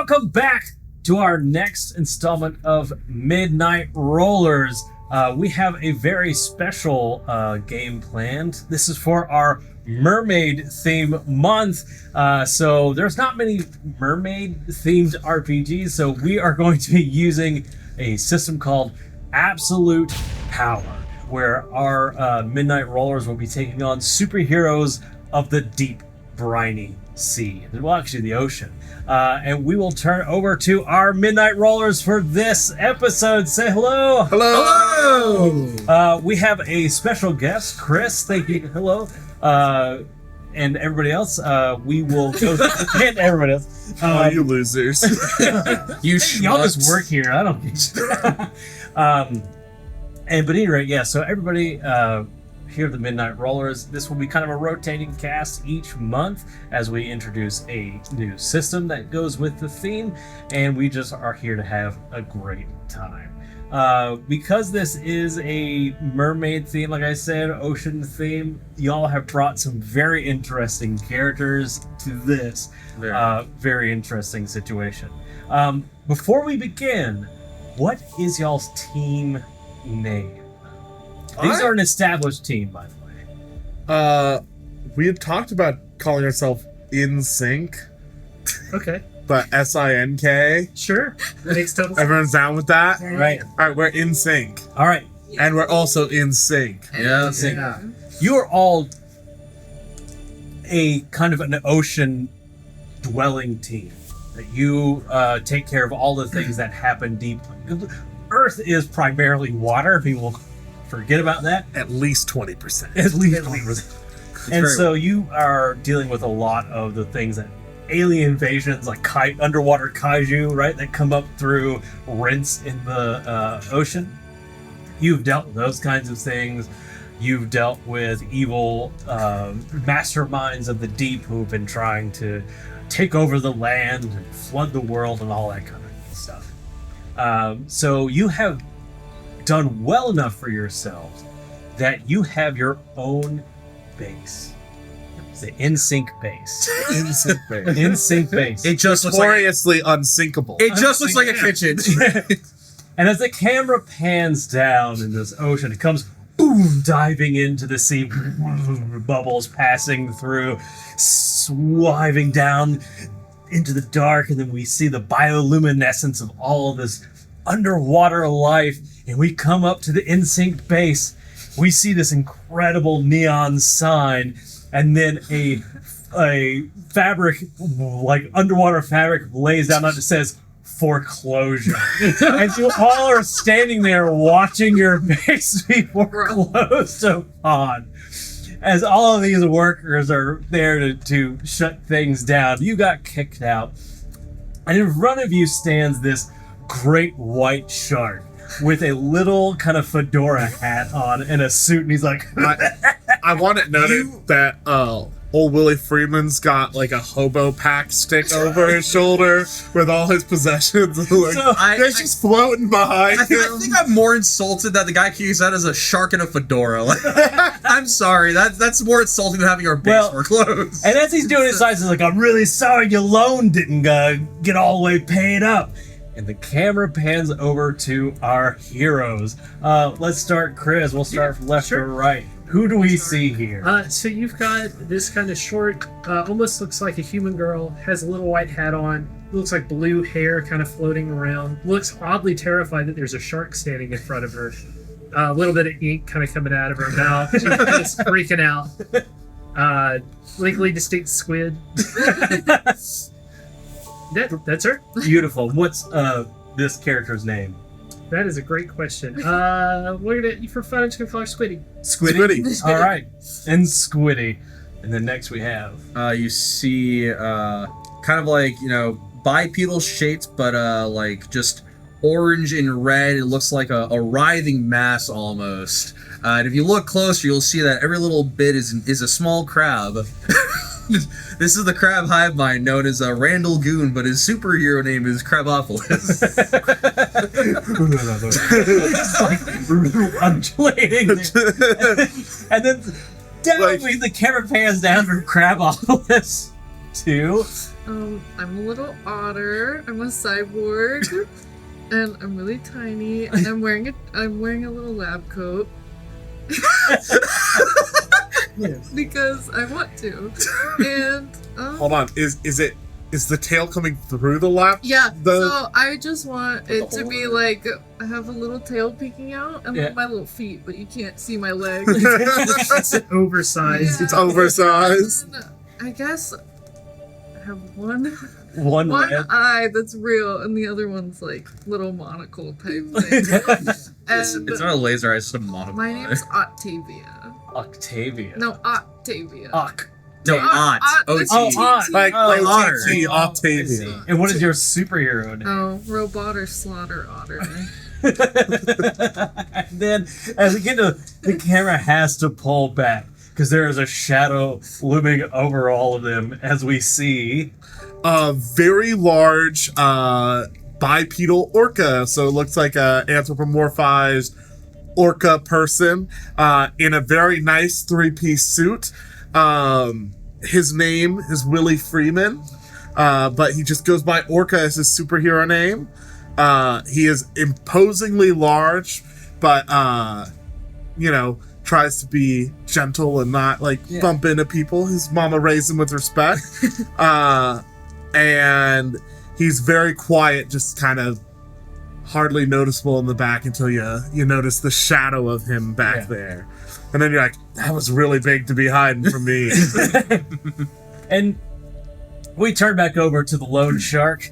welcome back to our next installment of Midnight Rollers. We have a very special game planned. This is for our mermaid theme month. So there's not many mermaid themed RPGs, so we are going to be using a system called Absolute Power, where our Midnight Rollers will be taking on superheroes of the deep, briny sea. Well, actually the ocean. And we will turn over to our Midnight Rollers for this episode. Say hello. Hello. We have a special guest, Chris. Thank you. Hello. And everybody else. We will go and everybody else. You losers. Y'all just work here. I don't get you. But anyway, yeah. So everybody. Here at the Midnight Rollers, this will be kind of a rotating cast each month as we introduce a new system that goes with the theme, and we just are here to have a great time. Because this is a mermaid theme, like I said, ocean theme, y'all have brought some very interesting characters to this very interesting situation. Before we begin, what is y'all's team name? These are an established team, by the way. We had talked about calling ourselves In Sync, Okay, but SINK. sure. That makes total sense. Everyone's down with that? Right. All right, we're In Sync. All right. And we're also In Sync. Yeah. Yeah. You are all a kind of an ocean dwelling team. That you take care of all the things that happen deeply. Earth is primarily water. People forget about that. At least 20%. At least. And so you are dealing with a lot of the things that alien invasions, like underwater kaiju, right, that come up through rents in the ocean. You've dealt with those kinds of things. You've dealt with evil masterminds of the deep who've been trying to take over the land and flood the world and all that kind of stuff. So you have done well enough for yourselves that you have your own base. The In-Sync base. In Sync base. In-Sync base. It just looks like Notoriously unsinkable. it just looks like a kitchen. And as the camera pans down in this ocean, it comes boom, diving into the sea, bubbles passing through, swiving down into the dark, and then we see the bioluminescence of all of this underwater life, and we come up to the In-Sync base. We see this incredible neon sign, and then a fabric, like underwater fabric, lays down and it says foreclosure. And you all are standing there watching your base be foreclosed upon. As all of these workers are there to shut things down, you got kicked out. And in front of you stands this great white shark with a little kind of fedora hat on and a suit, and he's like, I want it noted that old Willie Freeman's got like a hobo pack stick over his shoulder with all his possessions. Like, So, they're just floating behind I him. think I'm more insulted that the guy can use that as a shark in a fedora. Like, I'm sorry, that's more insulting than having our base foreclosed. and as he's doing his signs, he's like, I'm really sorry your loan didn't get all the way paid up. And the camera pans over to our heroes. Let's start, Chris. We'll start from left to right. Who do we see here? So you've got this kind of short, almost looks like a human girl, has a little white hat on, looks like blue hair kind of floating around, looks oddly terrified that there's a shark standing in front of her. A little bit of ink kind of coming out of her mouth. She's just freaking out. Legally distinct squid. That's her? Beautiful. What's this character's name? That is a great question. We're gonna, for fun, I'm just gonna call her Squiddy. Squiddy. All right. And Squiddy. And then next we have... You see kind of like, bipedal shaped, but like just orange and red. It looks like a writhing mass almost. And if you look closer, you'll see that every little bit is a small crab. This is the crab hive mind known as Randall Goon, but his superhero name is Crabopolis. It's like undulating. And then down the camera pans down from Crabopolis to I'm a little otter. I'm a cyborg, and I'm really tiny. And I'm wearing a little lab coat because I want to. And Hold on, is the tail coming through the lap? yeah. The- So I just want it to be whole- like I have a little tail peeking out and like my little feet, but you can't see my legs. It's oversized. It's oversized. And then, I guess I have one One red. eye that's real, and the other one's like little monocle type thing. It's And not a laser eye, it's a monocle. my name's Octavia. Octavia. No, Octavia. No, Ot- Ot. Ot- O-T. Oh, Ot. Like Oh, otter. OTT, I Octavia. see. And what is your superhero name? Oh, robot or slaughter otter. And then, as we get to the camera, has to pull back because there is a shadow looming over all of them as we see. A very large bipedal orca. So it looks like a anthropomorphized orca person in a very nice three-piece suit. His name is Willie Freeman, but he just goes by Orca as his superhero name. He is imposingly large, but tries to be gentle and not bump into people. His mama raised him with respect. And he's very quiet, just kind of hardly noticeable in the back until you notice the shadow of him back there. And then you're like, that was really big to be hiding from me. And we turn back over to the lone shark.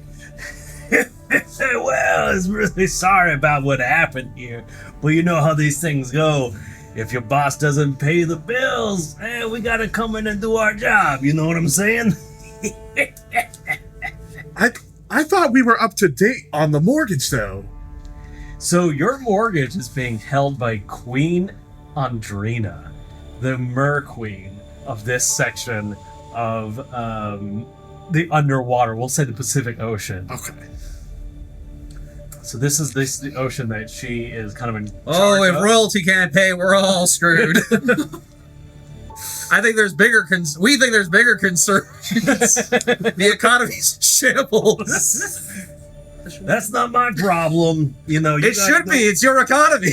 Well, I'm really sorry about what happened here, but you know how these things go. If your boss doesn't pay the bills, we gotta come in and do our job. You know what I'm saying? I thought we were up to date on the mortgage, though. So your mortgage is being held by Queen Andrina, the Mer Queen of this section of the underwater. We'll say the Pacific Ocean. Okay. So this is the ocean that she is kind of in. Oh, charge if of. royalty can't pay, we're all screwed. I think there's bigger we think there's bigger concerns. The economy's in shambles. That's not my problem. You know. You It should be. It's your economy.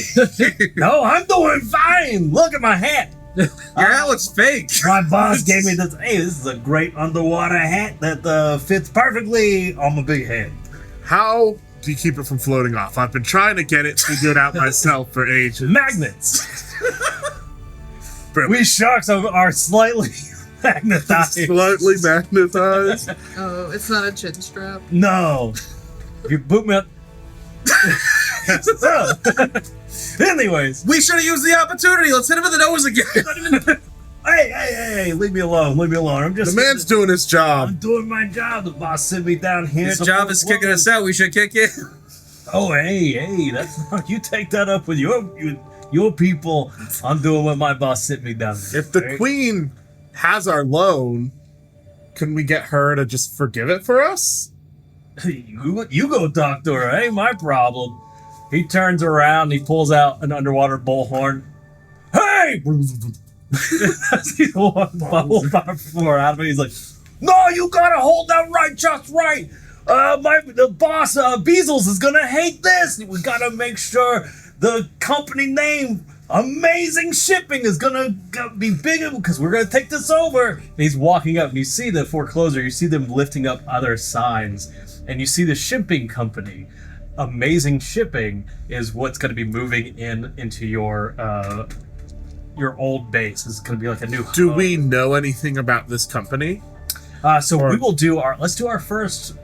No, I'm doing fine. Look at my hat. Your hat looks fake. My boss gave me this. Hey, this is a great underwater hat that fits perfectly on my big head. How do you keep it from floating off? I've been trying to get it figured out myself for ages. Magnets. We sharks are slightly magnetized. Slightly magnetized. Oh, it's not a chin strap. No. If you boot me up. Anyways. We should have used the opportunity. Let's hit him in the nose again. Hey, leave me alone. Leave me alone. I'm just. The man's doing his job. I'm doing my job. The boss sent me down here. His to job is kicking us out. We should kick it. Oh, hey, that's not. You take that up with your people. I'm doing what my boss sent me down there. If the right? queen has our loan, can we get her to just forgive it for us? You go talk to her. Ain't my problem. He turns around. He pulls out an underwater bullhorn. Hey! He's blowing bubble fire out of it. He's like, "No, you gotta hold that right, just right. The boss, Beazles, is gonna hate this. We gotta make sure the company name, Amazing Shipping, is gonna be bigger because we're gonna take this over." And he's walking up, and you see the foreclosure. You see them lifting up other signs, and you see the shipping company. Amazing Shipping is what's going to be moving into your old base. It's going to be like a new. Do hub. we know anything about this company? We will do let's do our first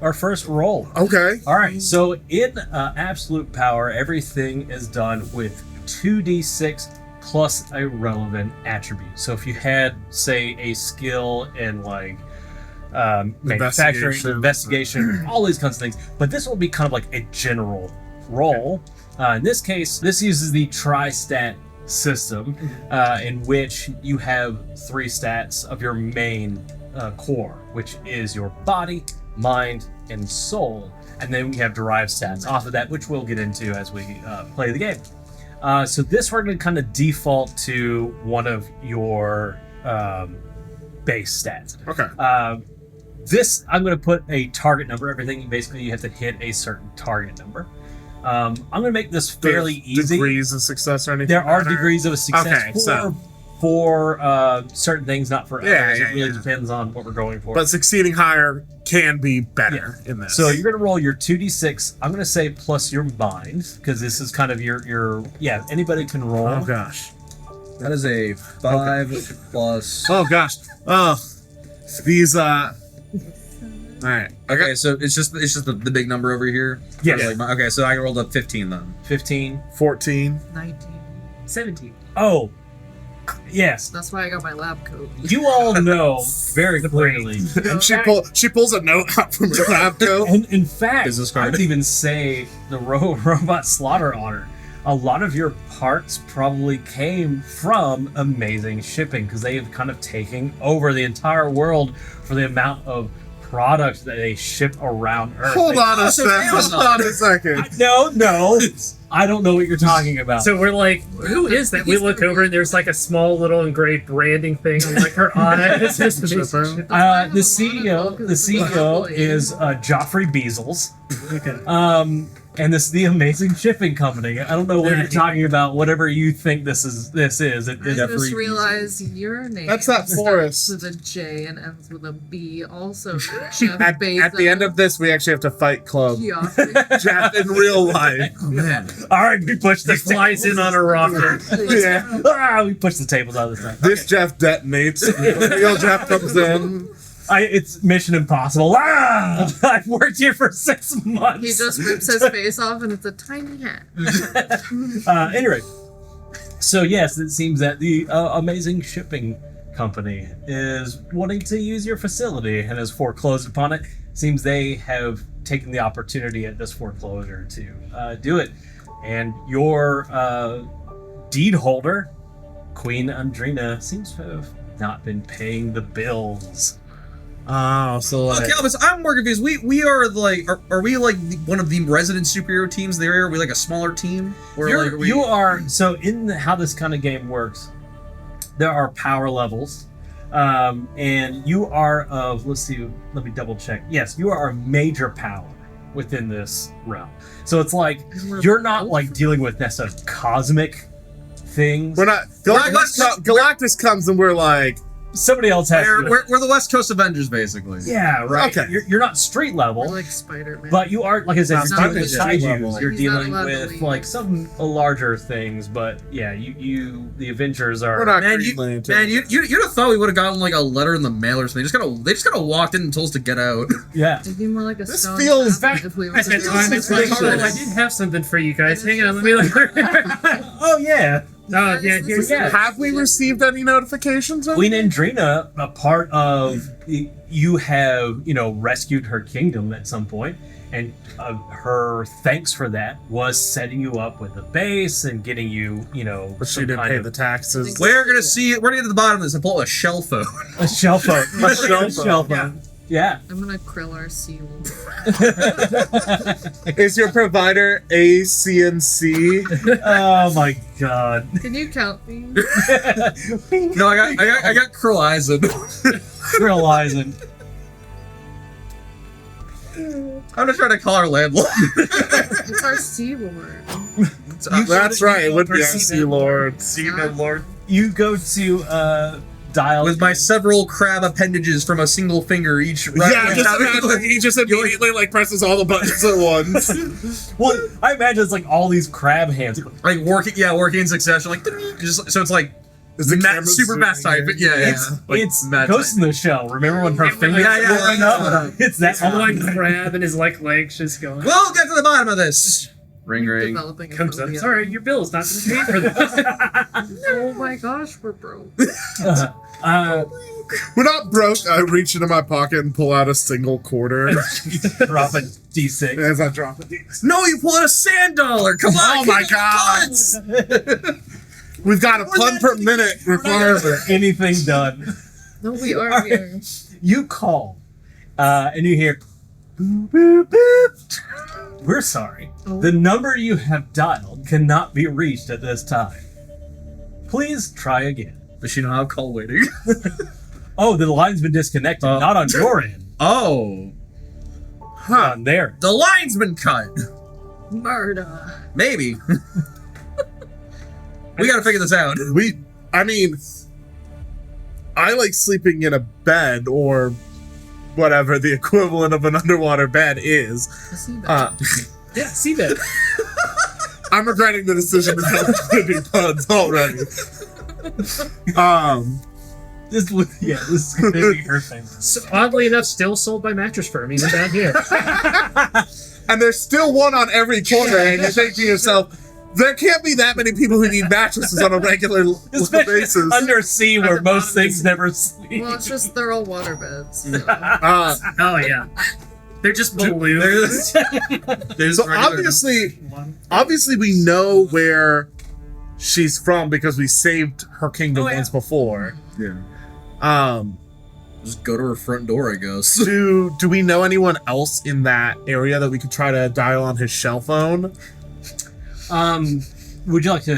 roll. Okay. All right. So in absolute power, everything is done with 2d6 plus a relevant attribute. So if you had, say, a skill in manufacturing, investigation, all these kinds of things, but this will be kind of like a general roll. In this case, this uses the tri-stat system, in which you have 3 stats of your main core, which is your body, mind, and soul, and then we have derived stats off of that, which we'll get into as we play the game. So this we're going to kind of default to one of your base stats. Okay. this, I'm going to put a target number. Everything, basically, you have to hit a certain target number. I'm going to make this fairly easy. Degrees of success or anything? There are matter? degrees of success Okay, for certain things, not for others. Yeah, It really depends on what we're going for. But succeeding higher can be better in this. So you're going to roll your 2d6. I'm going to say plus your mind, because this is kind of your anybody can roll. Oh gosh. That is a 5 plus. Oh gosh. Oh, these. All right. Okay, so it's just the big number over here. Yes. Okay, so I rolled up 15 then. 15. 14. 19. 17. Oh, yes. That's why I got my lab coat. You all know very clearly. And she pulls a note out from her lab coat. And in fact, Business I card. would even say the robot slaughter otter. A lot of your parts probably came from amazing shipping because they have kind of taken over the entire world for the amount of product that they ship around Earth. Hold They- on a so second. Amazon. Hold on a second. No, I don't know what you're talking about. So we're like, who is that? We look over and there's like a small little engraved branding thing on like her eye. It's just amazing. The CEO is Joffrey Beazles. Okay. And this is the amazing shipping company. I don't know what you're talking about. Whatever you think this is. I It, just realized your name. That's not starts Forrest. with a J and ends with a B. Also, Jeff At the end of this, we actually have to fight Club. Geoffrey. Jeff in real life. Oh man. all right, we push He the flies in on a rocket. Yeah. we push the tables out of the time. This Jeff detonates. Real Jeff comes in. It's Mission Impossible. I've worked here for 6 months. He just rips his face off and it's a tiny hat. Anyway, so yes, it seems that the amazing shipping company is wanting to use your facility and has foreclosed upon it. Seems they have taken the opportunity at this foreclosure to do it. And your deed holder, Queen Andrina, seems to have not been paying the bills. Oh, so like. Okay, Elvis, I'm more confused. We are like, are we like one of the resident superhero teams there? Are we like a smaller team? Or like, You are so in how this kind of game works. There are power levels, and you are of. Let's see. Let me double check. Yes, you are a major power within this realm. So it's like you're not like dealing with necessarily cosmic things. We're not. Galactus comes and we're like. Somebody else has. to do it. we're the West Coast Avengers, basically. Yeah, right. Okay. You're not street level. We're like Spider-Man. But you are, like I said, Not you're dealing with street kaijus. level. You're He's not dealing allowed to with leave. like some larger things. But yeah, you the Avengers are. We're not Man, Green Lantern. Man, you'd have thought we would have gotten like a letter in the mail or something. They just kind of walked in and told us to get out. Yeah. It'd be more like a This stone feels- trap if we were At that to time, do it's something like, like oh, I this. did have something for you guys. Hang on, let me look. Oh yeah. Oh, yeah, here's Yeah. Have we received any notifications? On Queen Andrina, a part of you have rescued her kingdom at some point, and her thanks for that was setting you up with a base and getting you But she some didn't kind pay of the taxes. We're gonna get to the bottom of this and pull out a shell phone. a shell phone. A shell phone. phone. Yeah. I'm gonna krill our seal. Is your provider ACNC? Oh my god. Can you count these? No, I got Curl Eisen. Realizing. I'm just trying to call our landlord. It's our sea lord. That's right. It would be our Sea Sea Lord. Lord. You go to dial With my several crab appendages from a single finger each. Yeah, he just immediately like presses all the buttons at once. Well, I imagine it's like all these crab hands. like working in succession, like just so it's like Is the camera super fast type. zooming in? Yeah, It's mad Ghost in the Shell. Remember when her Yeah, fingers yeah, yeah, going yeah. up? It's that It's one crab and his like legs just going. We'll get to the bottom of this. Ring ring. Developing a Comes up. phobia. Sorry, your bill's not been paid for this. Oh my gosh, we're broke. We're not broke. I reach into my pocket and pull out a single quarter Drop a D6. as I drop it. No, you pull out a sand dollar. Come on. Oh my give me God. puns. We've got a pun per minute requirement. Anything done. No, we are here. You call, and you hear, boop, boop, boop. We're sorry. Oh. The number you have dialed cannot be reached at this time. Please try again. But you know how call waiting. Oh, the line's been disconnected. Not on your end. Oh, Huh. There. the line's been cut. Murder. Maybe. We gotta figure this out. I mean, I like sleeping in a bed or whatever the equivalent of an underwater bed is. I see that. Yeah, see that. I'm regretting the decision to have flipping puns already. This is going to be her thing. So, oddly enough, still sold by Mattress Firm, even down here. And there's still one on every corner, and you think to yourself, there can't be that many people who need mattresses on a regular Especially basis. undersea where the most bottom things is- never sleep. Well, it's just they're all water beds. So. Oh, yeah. They're just balloons. There's So regular- obviously we know where she's from because we saved her kingdom Oh, yeah. once before. Yeah. Just go to her front door, I guess. Do we know anyone else in that area that we could try to dial on his cell phone? Would you like to?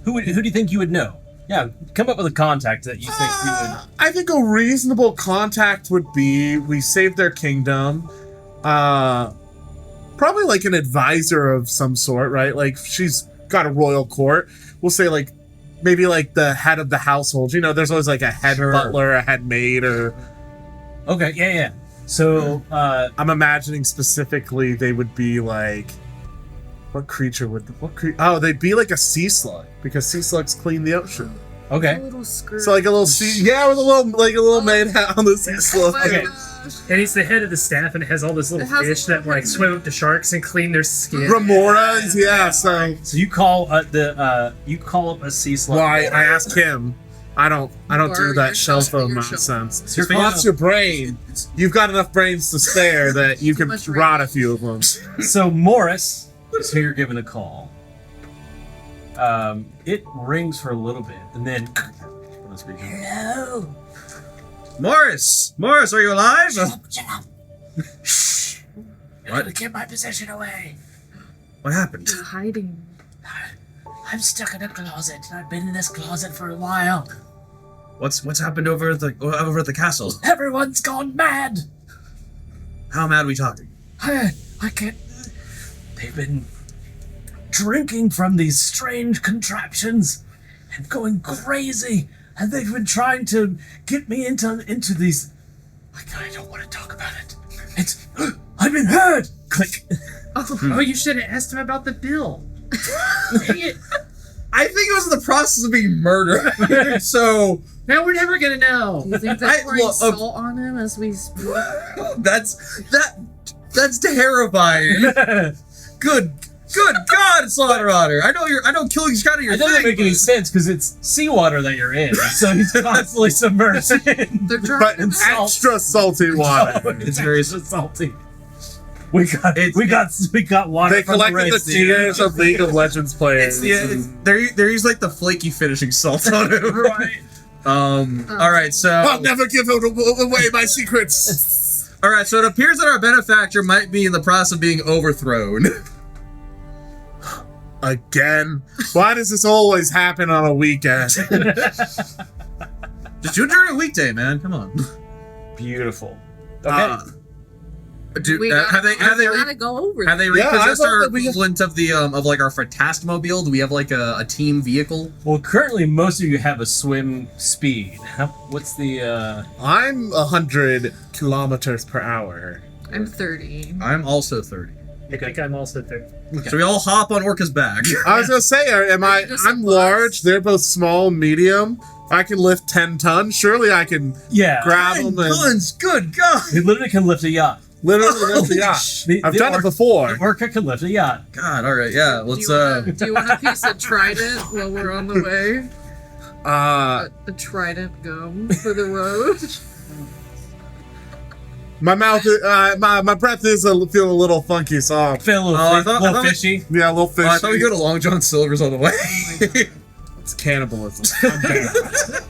Who do you think you would know? Yeah, come up with a contact that you think you would. I think a reasonable contact would be we saved their kingdom. Probably like an advisor of some sort, right? Like she's got a royal court. We'll say like maybe like the head of the household. You know, there's always like a head Sure. butler, a head maid, or Okay, yeah. So, I'm imagining specifically they would be like what creature would oh, they'd be like a sea slug because sea slugs clean the ocean. A okay. little skirt. So like a little sea, yeah, with a little maid hat on the sea Oh slug. my Okay. gosh. And he's the head of the staff, and it has all those little It has- fish that like swim up to sharks and clean their skin. Remoras, yeah. So So you call you call up a sea slug. well, I asked him. I don't do Or that your cell cell- phone your cell- nonsense. Your Well, that's your brain. It's- You've got enough brains to spare that you Too can much rot a range. few of them. So Morris is who you're giving a call. It rings for a little bit, and then. Hello. Morris, are you alive? Shut up. Shh. What? Get my possession away. What happened? They're hiding. I'm stuck in a closet. I've been in this closet for a while. What's happened over at the castle? Everyone's gone mad. How mad are we talking? I can't. They've been drinking from these strange contraptions and going crazy, and they've been trying to get me into these. I don't want to talk about it. It's. I've been heard. Click. Oh, you should have asked him about the bill. Dang it. I think it was in the process of being murdered. So Now we're never gonna know. Do you think they're pouring look, salt on him as we speak? that's terrifying. Good God, Slaughter Otter. I know killing's kind of your It doesn't thing. make any but- sense because it's seawater that you're in, so he's constantly submerged in. They're trying But to it's salt. extra salty water. It's very- salty. We got water. They from the collected Red the Sea. tears of League of Legends players. They're using like the flaky finishing salt on it. Right. All right, so I'll never give away my secrets. all right, so it appears that our benefactor might be in the process of being overthrown. Again? Why does this always happen on a weekend? Just do it during a weekday, man. Come on. Beautiful. Okay. Do, We have they gotta go over have they Yeah, I repossessed thought our that we- equivalent of the of like our Fantastimobile? Do we have like a team vehicle? Well, currently most of you have a swim speed. What's the? I'm 100 kilometers per hour. I'm 30. I'm also 30. I think I'm also there. So we all hop on Orca's back. I was gonna say, Just a I'm bus. large. They're both small, medium. I can lift 10 tons. Surely I can Yeah. grab them and Guns, good God. He literally can lift a yacht. literally lift the yacht. I've done it before. Orca can lift a yacht. God, all right, yeah. Let's Do you want a piece of Trident while we're on the way? A Trident gum for the road? My mouth, my breath is feeling a little funky, soft. Feel a little, Oh, I thought- little I thought- fishy. Yeah, a little fishy. I thought we go to Long John Silver's on the way. It's cannibalism. I'm bad.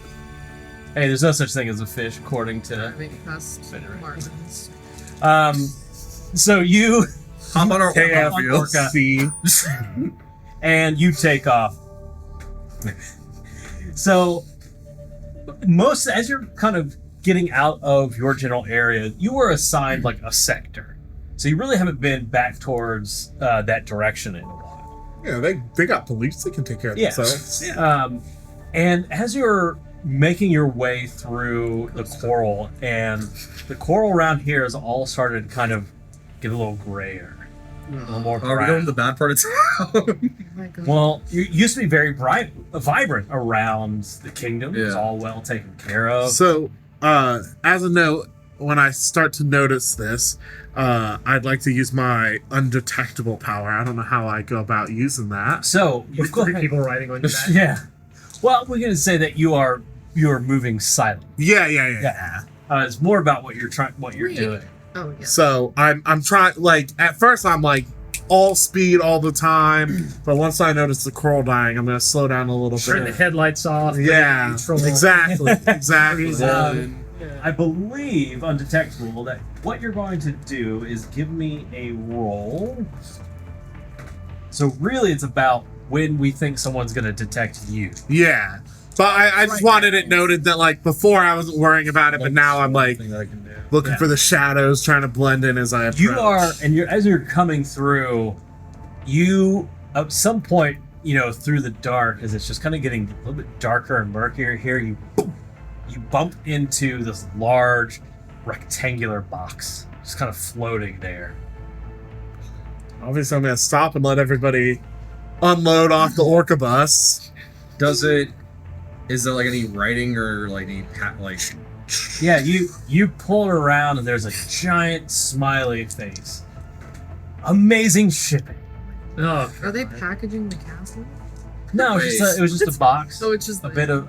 Hey, there's no such thing as a fish, according to. Driving past Martins. So you Hop on our KF Orca. Orca. See? and you take off. So most as you're kind of getting out of your general area, you were assigned like a sector. So you really haven't been back towards that direction in a while. Yeah, they got police. They can take care of themselves. And as you're making your way through the coral, and the coral around here has all started to kind of get a little grayer. A little more Are we going to the bad part of town? Oh my god. Well, you used to be very vibrant around the kingdom. It was Yeah. all well taken care of. So, as a note, when I start to notice this, I'd like to use my undetectable power. I don't know how I go about using that. So With you've got three people riding on your back. Yeah. Well, we're going to say that you're moving silently. Yeah. It's more about what you're Wait. doing. Oh yeah. So I'm trying. Like at first, I'm like all speed all the time, but once I notice the coral dying, I'm gonna slow down a little Turn the bit. headlights off. Yeah, Neutral. exactly. I believe undetectable that what you're going to do is give me a roll. So really, it's about when we think someone's going to detect you. Yeah. But I just wanted it noted that like before I wasn't worrying about it, but now I'm like Thing that I can do. looking Yeah. for the shadows, trying to blend in as I approach. You are, and as you're coming through, you at some point, through the dark, as it's just kind of getting a little bit darker and murkier here, you bump into this large rectangular box, just kind of floating there. Obviously, I'm gonna stop and let everybody unload off the orca bus. Is there like any writing or like any Yeah, you pull it around, and there's a giant smiley face. Amazing shipping. Oh, Are they packaging the castle? No, it was just a box. So it's just a bit of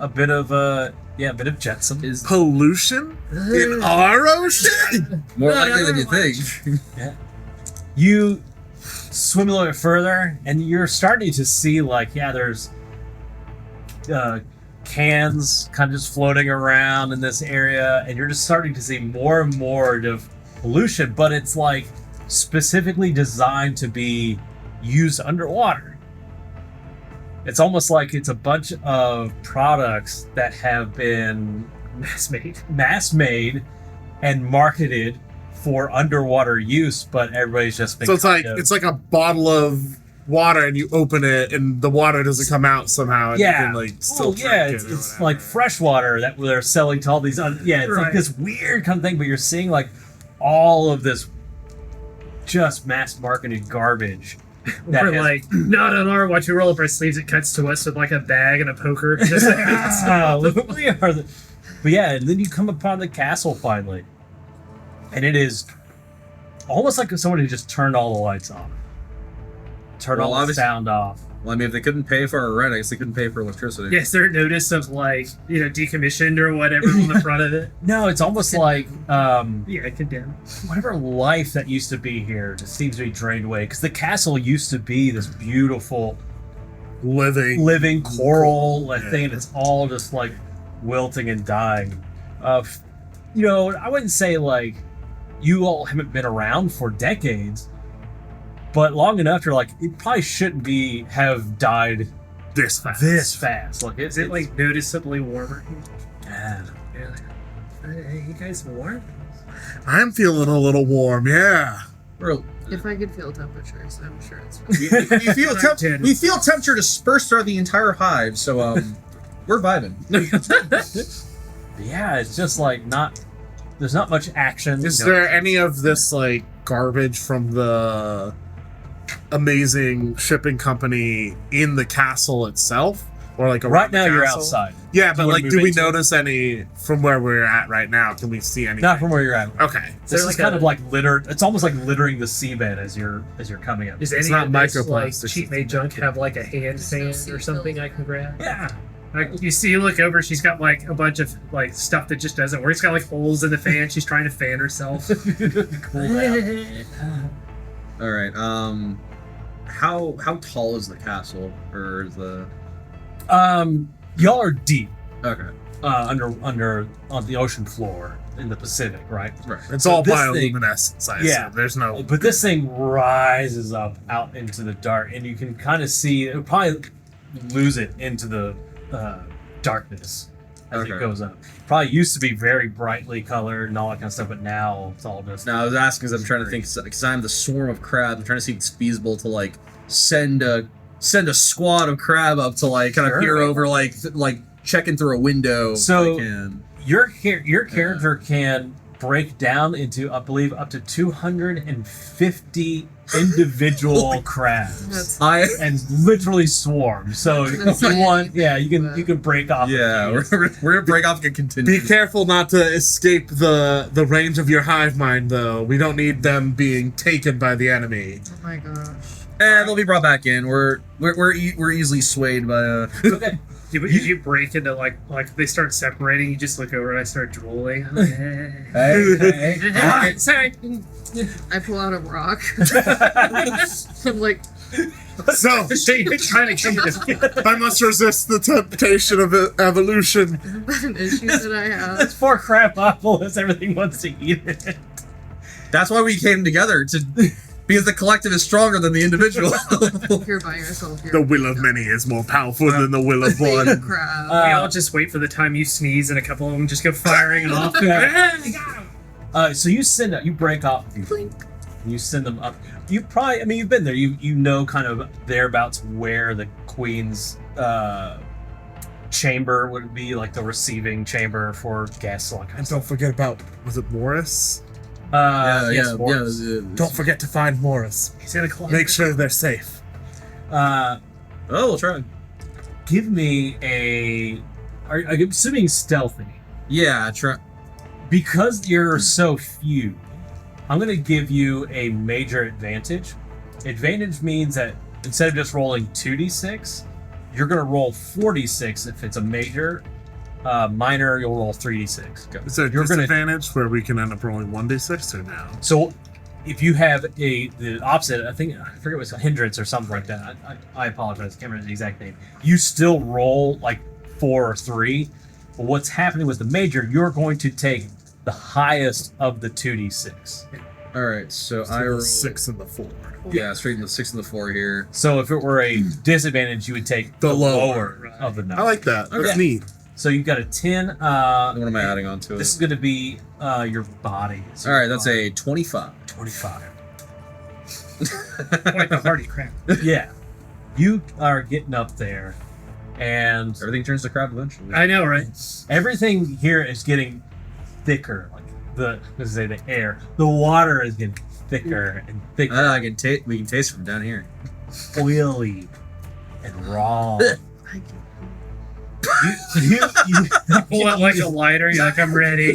jetsam. is Pollution in our ocean? more No, likely than you never mind. think. You swim a little bit further, and you're starting to see there's cans kind of just floating around in this area, and you're just starting to see more and more of pollution, but it's like specifically designed to be used underwater. It's almost like it's a bunch of products that have been mass made and marketed for underwater use, but everybody's just been So it's like a bottle of water, and you open it, and the water doesn't come out somehow. And you can, still drink it it's or whatever. like fresh water that they're selling to all these. It's like Right. this weird kind of thing, but you're seeing like all of this just mass marketed garbage. that We're has- like, not on our watch. We roll up our sleeves. It cuts to us with like a bag and a poker. Just like, We are but yeah, and then you come upon the castle finally, and it is almost like someone who just turned all the lights off, turned Well, all the obviously- sound off. Well, I mean, if they couldn't pay for our rent, I guess they couldn't pay for electricity. yes, there notice of like decommissioned or whatever on the front of it. No, it's almost like Yeah, condemned. whatever life that used to be here just seems to be drained away, because the castle used to be this beautiful living coral thing, and it's all just like wilting and dying. I wouldn't say like you all haven't been around for decades, but long enough to it probably shouldn't have died this fast. this fast. Like Is it like noticeably warmer? yeah. Hey, you guys warm? I'm feeling a little warm. Yeah. We're- If I could feel temperatures, I'm sure it's. we feel temperature dispersed throughout the entire hive, so we're vibing. Yeah, it's just like there's not much action. Is No- there any of this like garbage from the amazing shipping company in the castle itself, or like around right the now you're castle? outside. Yeah, Do but you wanna like, move do we into it? notice any from where we're at right now? Can we see anything? Not from where you're at. Okay. This there is like kind a- of like littered. It's almost like littering the seabed as you're coming up. Does It's any not of this microplastics, like cheap made junk have like a hand fan or something I can grab? Yeah. Like you look over, she's got like a bunch of like stuff that just doesn't work. It's got like holes in the fan. She's trying to fan herself. Cool down. All right. How tall is the castle, or is the? Y'all are deep Okay. under on the ocean floor in the Pacific, right? Right. It's So all this thing- bioluminescence. I Yeah. assume. There's no. But this thing rises up out into the dark, and you can kind of see. It'll probably lose it into the darkness. as it Okay. goes up. Probably used to be very brightly colored and all that kind of stuff, but now it's all just. Now I was asking because I'm trying to think because I'm the swarm of crabs. I'm trying to see if it's feasible to like send a squad of crab up to like kind of Sure. peer over like checking through a window. So- if I can. Your character can break down into, I believe, up to 250 individual crabs. That's And literally swarm. So if you want, you can break off. a Yeah, few. we're gonna break off a Be contingent. careful not to escape the range of your hive mind, though. We don't need them being taken by the enemy. oh my gosh. And they'll be brought back in. We're easily swayed by Okay. If you break into like they start separating, you just look over and I start drooling. Hey. Sorry. I pull out a rock. I'm like, So, So you're trying to come to I must resist the temptation of evolution. isn't that an issue that I have? This poor Crabopolis, everything wants to eat it. That's why we came together because the collective is stronger than the individual. You're by yourself here. The will of many is more powerful than the will of Big one. crab. We all just wait for the time you sneeze and a couple of them just go firing off. So you break off. Blink. You send them up. You probably, I mean, you've been there. You know kind of thereabouts where the queen's chamber would be, like the receiving chamber for guests. Like, And don't forget about, was it Morris? yes, Morris. Don't forget to find Morris. He's in a closet. Make sure they're safe. Oh, we'll try. Give me a. I'm assuming stealthy. Yeah, try. Because you're so few, I'm going to give you a major advantage. Advantage means that instead of just rolling 2d6, you're going to roll 4d6 if it's a major. Minor, you'll roll 3d6. Is there a You're gonna- disadvantage where we can end up rolling 1d6 or no? So if you have the opposite, I forget it was a hindrance or something like that. I apologize, I can't remember the exact name. You still roll like 4 or 3, but what's happening with the major, you're going to take the highest of the 2d6. All right, so So I the roll 6 and the 4. Yeah, straight in the 6 and the 4 here. So if it were a disadvantage, you would take The the lower. lower of the number. I like that. That's Okay. neat. So you've got a 10. What am I adding on to This it? is going to be your body. So All right, that's a 25. 25. Like the hardy crab. Yeah. You are getting up there, and Everything turns to crab eventually. I know, right? everything here is getting thicker. Like the air. The water is getting thicker and thicker. I can taste. We can taste it from down here. Oily and raw. I you, Pull out like a lighter. You're like, I'm ready.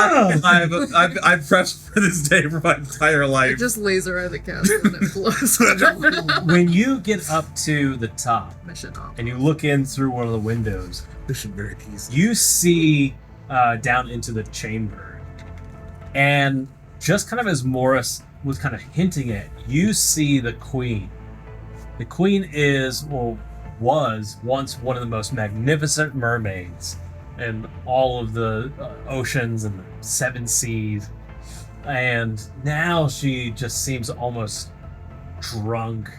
I've prepped for this day for my entire I life. just laser eye the castle and it blows. when you get up to the top Mission off. and you look in through one of the windows, This should be very easy. you see down into the chamber. And just kind of as Morris was kind of hinting at, you see the queen. The queen was once one of the most magnificent mermaids in all of the oceans and the 7 seas. And now she just seems almost drunk.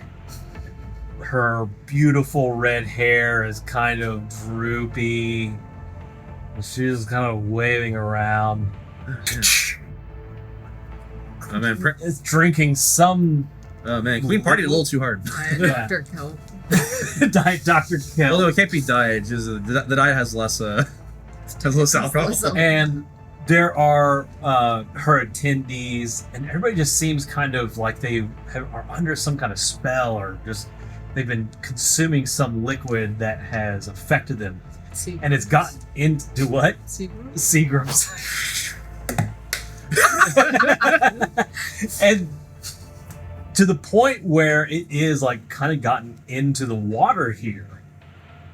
Her beautiful red hair is kind of droopy. She's kind of waving around. Oh man, Is drinking some Queen partied a little too hard. Yeah. Dr. Kelp. Diet Dr. Kill. Although it can't be diet, just the diet has less alcohol. So- And there are her attendees, and everybody just seems kind of like are under some kind of spell, or just they've been consuming some liquid that has affected them, and it's gotten into what? Seagulls? Seagrams. And to the point where it is like kind of gotten into the water here.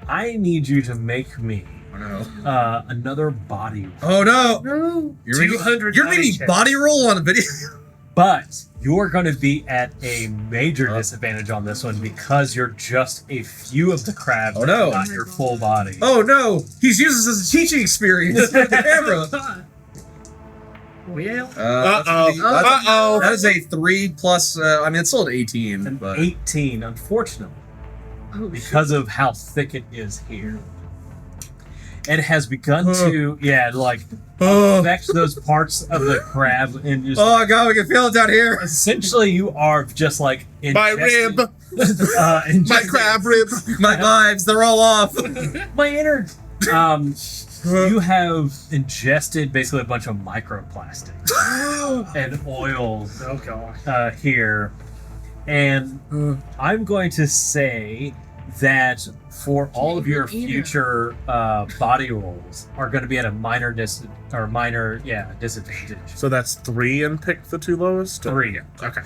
I need you to make me Oh no! another body roll. Oh no! No. You're making, 200 you're making check. body roll on a video. But you're going to be at a major disadvantage on this one because you're just a few of the crabs, Oh, no. not your full body. Oh no! He's used this as a teaching experience with the camera. Well, Uh-oh. That is a 3 plus. I mean, it's still an 18, An but 18, unfortunately, Oh, because of how thick it is here. it has begun to like Oh, affect those parts of the crab, and just oh god, we can feel it down here. essentially you are just like My ingesting- rib, my ingesting- crab rib. My vibes, they're all off. my inner you have ingested basically a bunch of microplastics and oil Oh god. here, and I'm going to say that for all of your future body rolls are going to be at a minor disadvantage. So that's 3 and pick the 2 lowest? 3. Okay.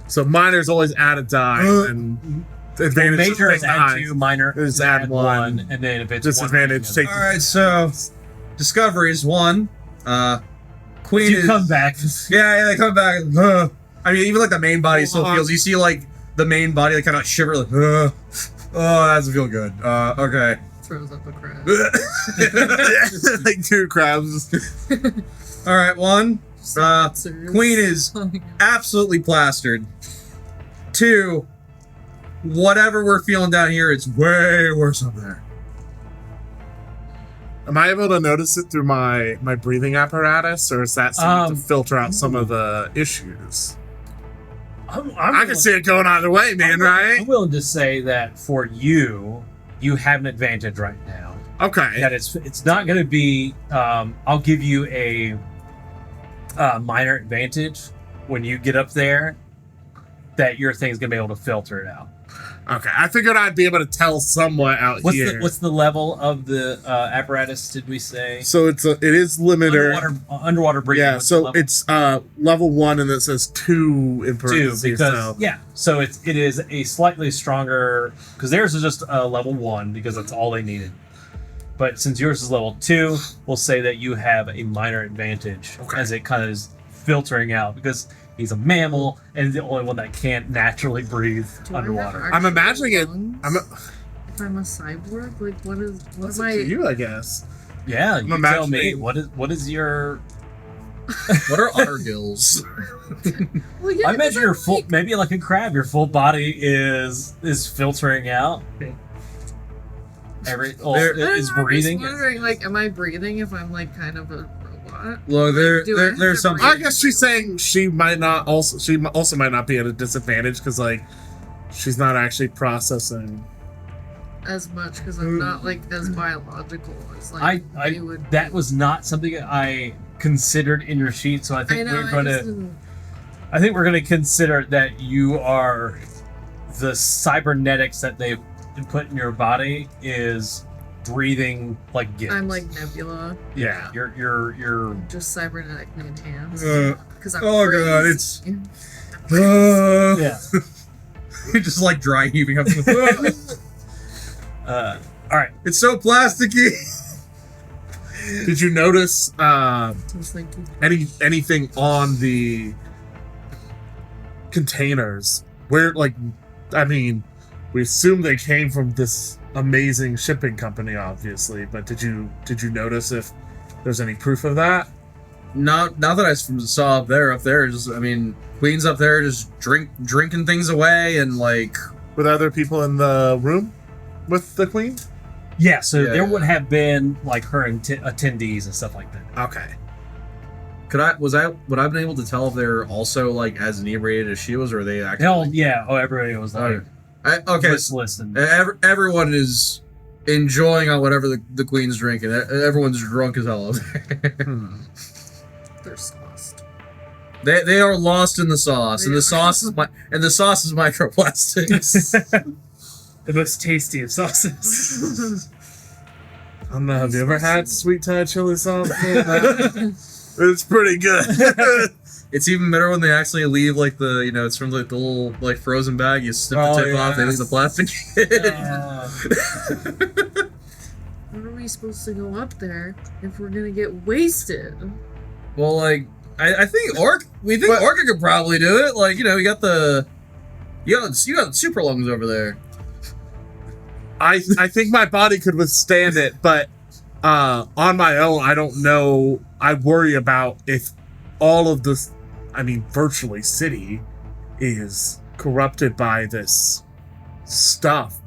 So minor's always add a die, and advantage Major is add high. 2, minor Is add 1, and then if it's disadvantage, one, take. All right, so discoveries 1. Queen you is come back. Yeah, they come back. I mean, even like the main body still feels. You see like the main body like kind of shiver like. Oh, that doesn't feel good. Okay. Throws up a crab. Like 2 crabs. All right, 1. Sponsors. Queen is absolutely plastered. 2. Whatever we're feeling down here, it's way worse up there. Am I able to notice it through my breathing apparatus, or is that something to filter out some of the issues? I can see it going either way, man, right? I'm willing to say that for you have an advantage right now. Okay. That it's not going to be. I'll give you a minor advantage when you get up there. That your thing's going to be able to filter it out. Okay. I figured I'd be able to tell somewhat out here. What's the level of the apparatus? Did we say? So it is limiter. Underwater breathing. Yeah, what's the so level? it's level 1, and it says 2 in 2 parentheses. because so. so it is a slightly stronger because theirs is just a level 1 because that's all they needed. But since yours is level 2, we'll say that you have a minor advantage as it kind of is filtering out because he's a mammal and the only one that can't naturally breathe Do I have underwater. I'm actual imagining it. lungs? If I'm a cyborg, like what What's am up I? to you, I guess. Yeah, you tell me imagining- what is your? What are otter gills? Well, yeah, I imagine your full, like, maybe like a crab, your full body is filtering out. There- Is I'm breathing. just wondering, like, am I breathing if I'm like kind of a robot? Look, there's have some. to I guess she's saying she also might not be at a disadvantage because like she's not actually processing. As much because I'm not like as biological as like you would. That was not something I considered in your sheet, so I think I think we're gonna consider that you are the cybernetics that they've put in your body is breathing like gills. I'm like Nebula, yeah, you're just cybernetically enhanced. Uh, Because I'm oh god, crazy. yeah. just like dry heaving up. All right. It's so plasticky. Did you notice Just like anything on the containers? Where like, I mean, we assume they came from this amazing shipping company, obviously. But did you notice if there's any proof of that? Now that I saw up there, just I mean, Queen's up there just drinking things away and like. With other people in the room with the queen? Yeah, so Yeah. there would have been like her attendees and stuff like that. Okay. Would I have been able to tell if they're also like as inebriated as she was, or are they actually? Hell yeah! Oh, everybody was like, Okay. just listen. Everyone is enjoying on whatever the Queen's drinking. Everyone's drunk as hell. they're sauced. They are lost in the sauce, and They the sauce is microplastics. The most tasty of sauces. I don't know. Have you ever had sweet Thai chili sauce? It's pretty good. It's even better when they actually leave like it's from like the little like frozen bag. You snip the tip off, they leave the plastic. How are we supposed to go up there if we're gonna get wasted? Well, like I think we think But- Orca could probably do it. Like you got the super lungs over there. I think my body could withstand it, but on my own, I don't know. I worry about if all of this, I mean, virtually city is corrupted by this stuff.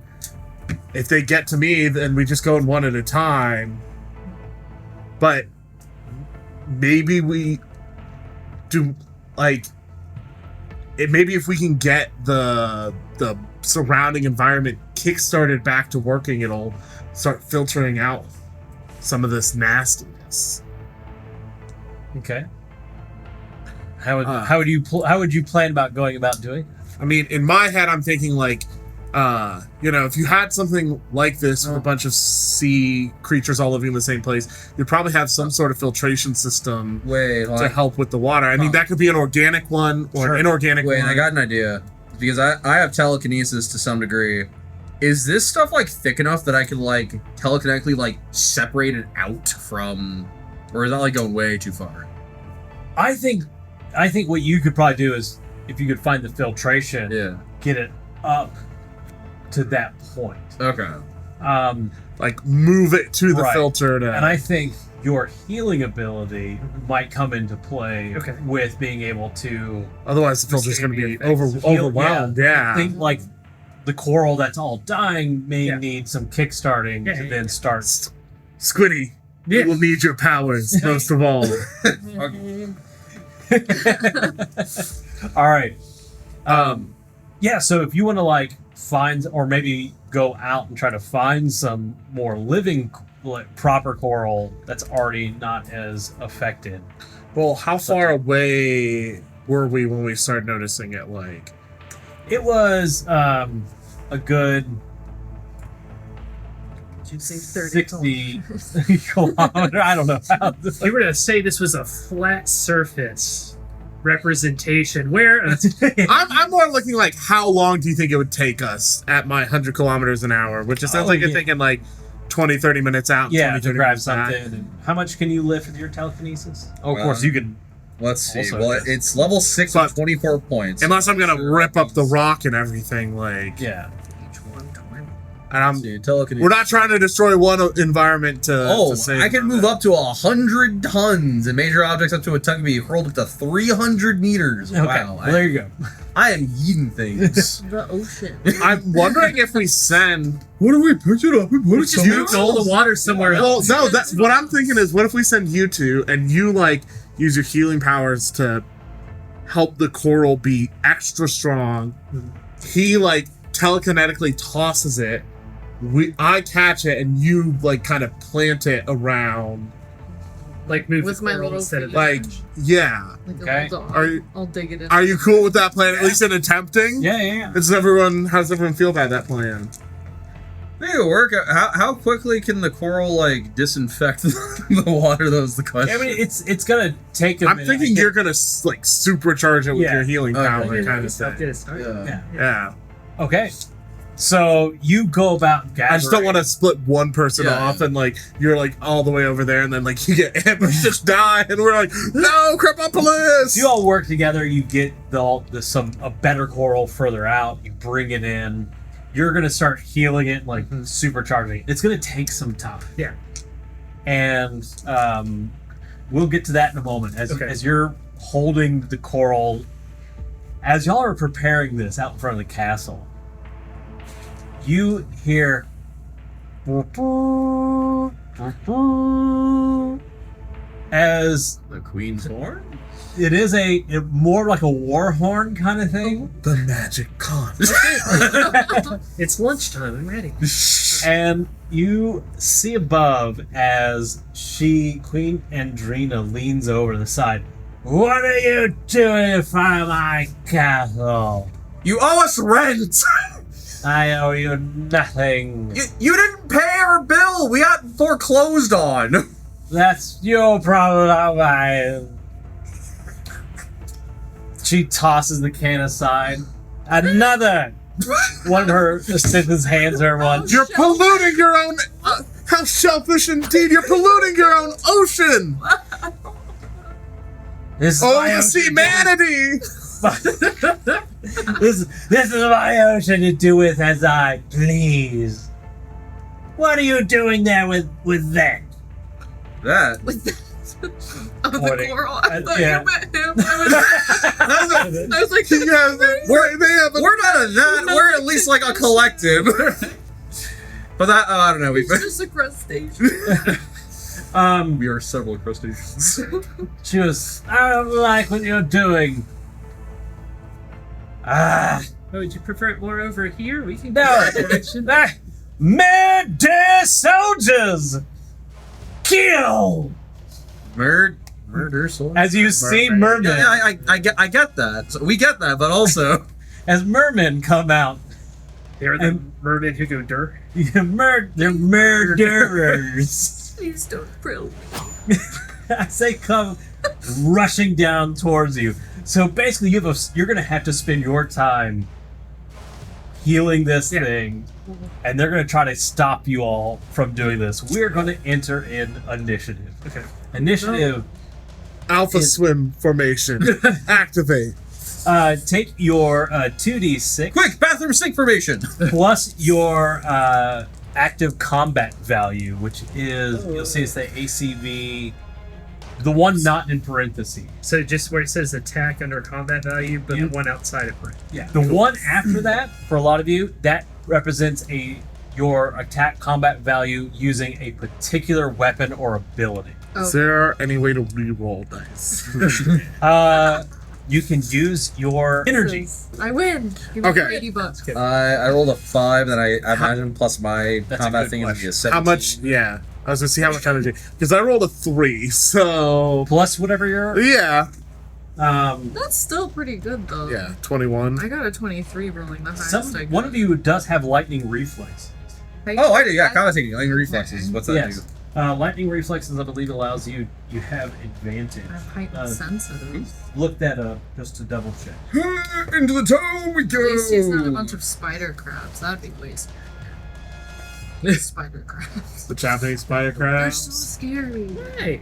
if they get to me, then we just go in one at a time. But maybe we do like it. Maybe if we can get the surrounding environment kickstarted back to working, it'll start filtering out some of this nastiness. Okay. How would you plan about going about doing it? I mean, in my head, I'm thinking like, if you had something like this with a bunch of sea creatures all living in the same place, you'd probably have some sort of filtration system to help with the water. I mean, that could be an organic one or an inorganic one. Wait, I got an idea. Because I have telekinesis to some degree. Is this stuff like thick enough that I can like telekinetically like separate it out from, or is that like going way too far? I think what you could probably do is, if you could find the filtration, get it up to that point. Okay. Like move it to the Right. filter. And I think your healing ability might come into play with being able to. Otherwise, the filter's going to be overwhelmed. Yeah. I think like the coral that's all dying may need some kickstarting to then start. Squiddy, we will need your powers most of all. All right. So if you want to like find, or maybe go out and try to find some more living, like, proper coral that's already not as affected. Well, how far away were we when we started noticing it? Like, it was a good Did you say 30 60 kilometer. I don't know. You were to say this was a flat surface representation. Where I'm more looking like, how long do you think it would take us at my 100 kilometers an hour? Which it sounds like you're thinking like 20, 30 minutes out. Yeah, 20, to 30 grab minutes back. something. And how much can you lift with your telekinesis? Oh, of course, you can. Let's see. Also, Well, it's level 6 with 24 points. Unless I'm going to rip up the rock and everything. Like, Yeah. and See, telekinesis. we're not trying to destroy one environment to save. I can move up to 100 tons, and major objects up to a ton can be hurled up to 300 meters. Okay. Wow. Well, there you go. I am yeeting things. The ocean. I'm wondering if we send. What if we picked it up and put it just moved all the water somewhere else? Well, no, that's what I'm thinking is, what if we send you two and you like use your healing powers to help the coral be extra strong. He like telekinetically tosses it. I catch it and you like kind of plant it around. Like move With the my coral little instead of feet. Like, yeah. Like a Okay. little dog. Are you- I'll dig it in. Are you cool with that plan? At least in attempting? Yeah. How does everyone feel about that plan? I think it'll work. How quickly can the coral like disinfect the water? That was the question. I mean, it's gonna take a I'm minute. thinking you're gonna like supercharge it with Yeah. your healing Okay. power, Yeah, kind of I'll thing. get it started. Yeah. Yeah. Okay. So you go about gathering. I just don't want to split one person Yeah, off and like you're like all the way over there and then like you get ambushed, just die, and we're like, no, Crepopolis! You all work together. You get a better coral further out. You bring it in. You're gonna start healing it, like supercharging it. It's gonna take some time. Yeah. And we'll get to that in a moment. As you're holding the coral, as y'all are preparing this out in front of the castle, you hear as The Queen's horn. it is more like a war horn kind of thing. The magic con. It's lunchtime. I'm ready. And you see above as Queen Andrina leans over to the side. What are you doing in front of my castle? You owe us rent. I owe you nothing. You didn't pay our bill. We got foreclosed on. That's your problem, not mine. She tosses the can aside. Another! One of her assistants hands her one. You're polluting your own. How selfish indeed! You're polluting your own ocean. This is Oh, my the ocean. sea manatee! This is my ocean to do with as I please. What are you doing there with that? That. With the, oh, the Pointing. coral. I thought Yeah. you meant him. I was like, Yeah, they have a We're not a that. We're at least like a collective. But that, I don't know. It's just a crustacean. We are several crustaceans. She was, I don't like what you're doing. Ah, Oh, would you prefer it more over here? We can no. go that direction. Murder soldiers! Kill! Murder sword. As you see mermen, Yeah, I get that. So we get that, but also as mermen come out, They're the mermen who go dirt. they're murderers. Please don't grill. As they come rushing down towards you. So basically, you're going to have to spend your time healing this thing, and they're going to try to stop you all from doing this. We're going to enter in initiative. Okay. Initiative. Alpha swim formation. Activate. Take your 2d6 quick bathroom sink formation. plus your active combat value, which is, you'll see it's the ACV, the one not in parentheses. So just where it says attack under combat value, but the one outside of it. Yeah. The one after that, for a lot of you, that represents your attack combat value using a particular weapon or ability. Is there any way to re-roll dice? You can use your energy. I win. Give me Okay. $80. I rolled a 5, then I imagine plus my That's a combat good thing is question. a 17. How much? Yeah. I was gonna see how much energy. Because I rolled a 3, so Plus whatever your yeah. That's still pretty good though. Yeah, 21. I got a 23 rolling the highest I got. one of you does have lightning reflex. Oh, I do. Yeah, combat taking lightning reflexes. What's that Yes. do? Lightning reflexes, I believe, allows you have advantage. I have heightened sensitive. Look that up just to double check. Into the toe we At least he's not a bunch of spider crabs. That'd be way scary. Spider crabs. The Japanese spider They're crabs. so scary. Hey,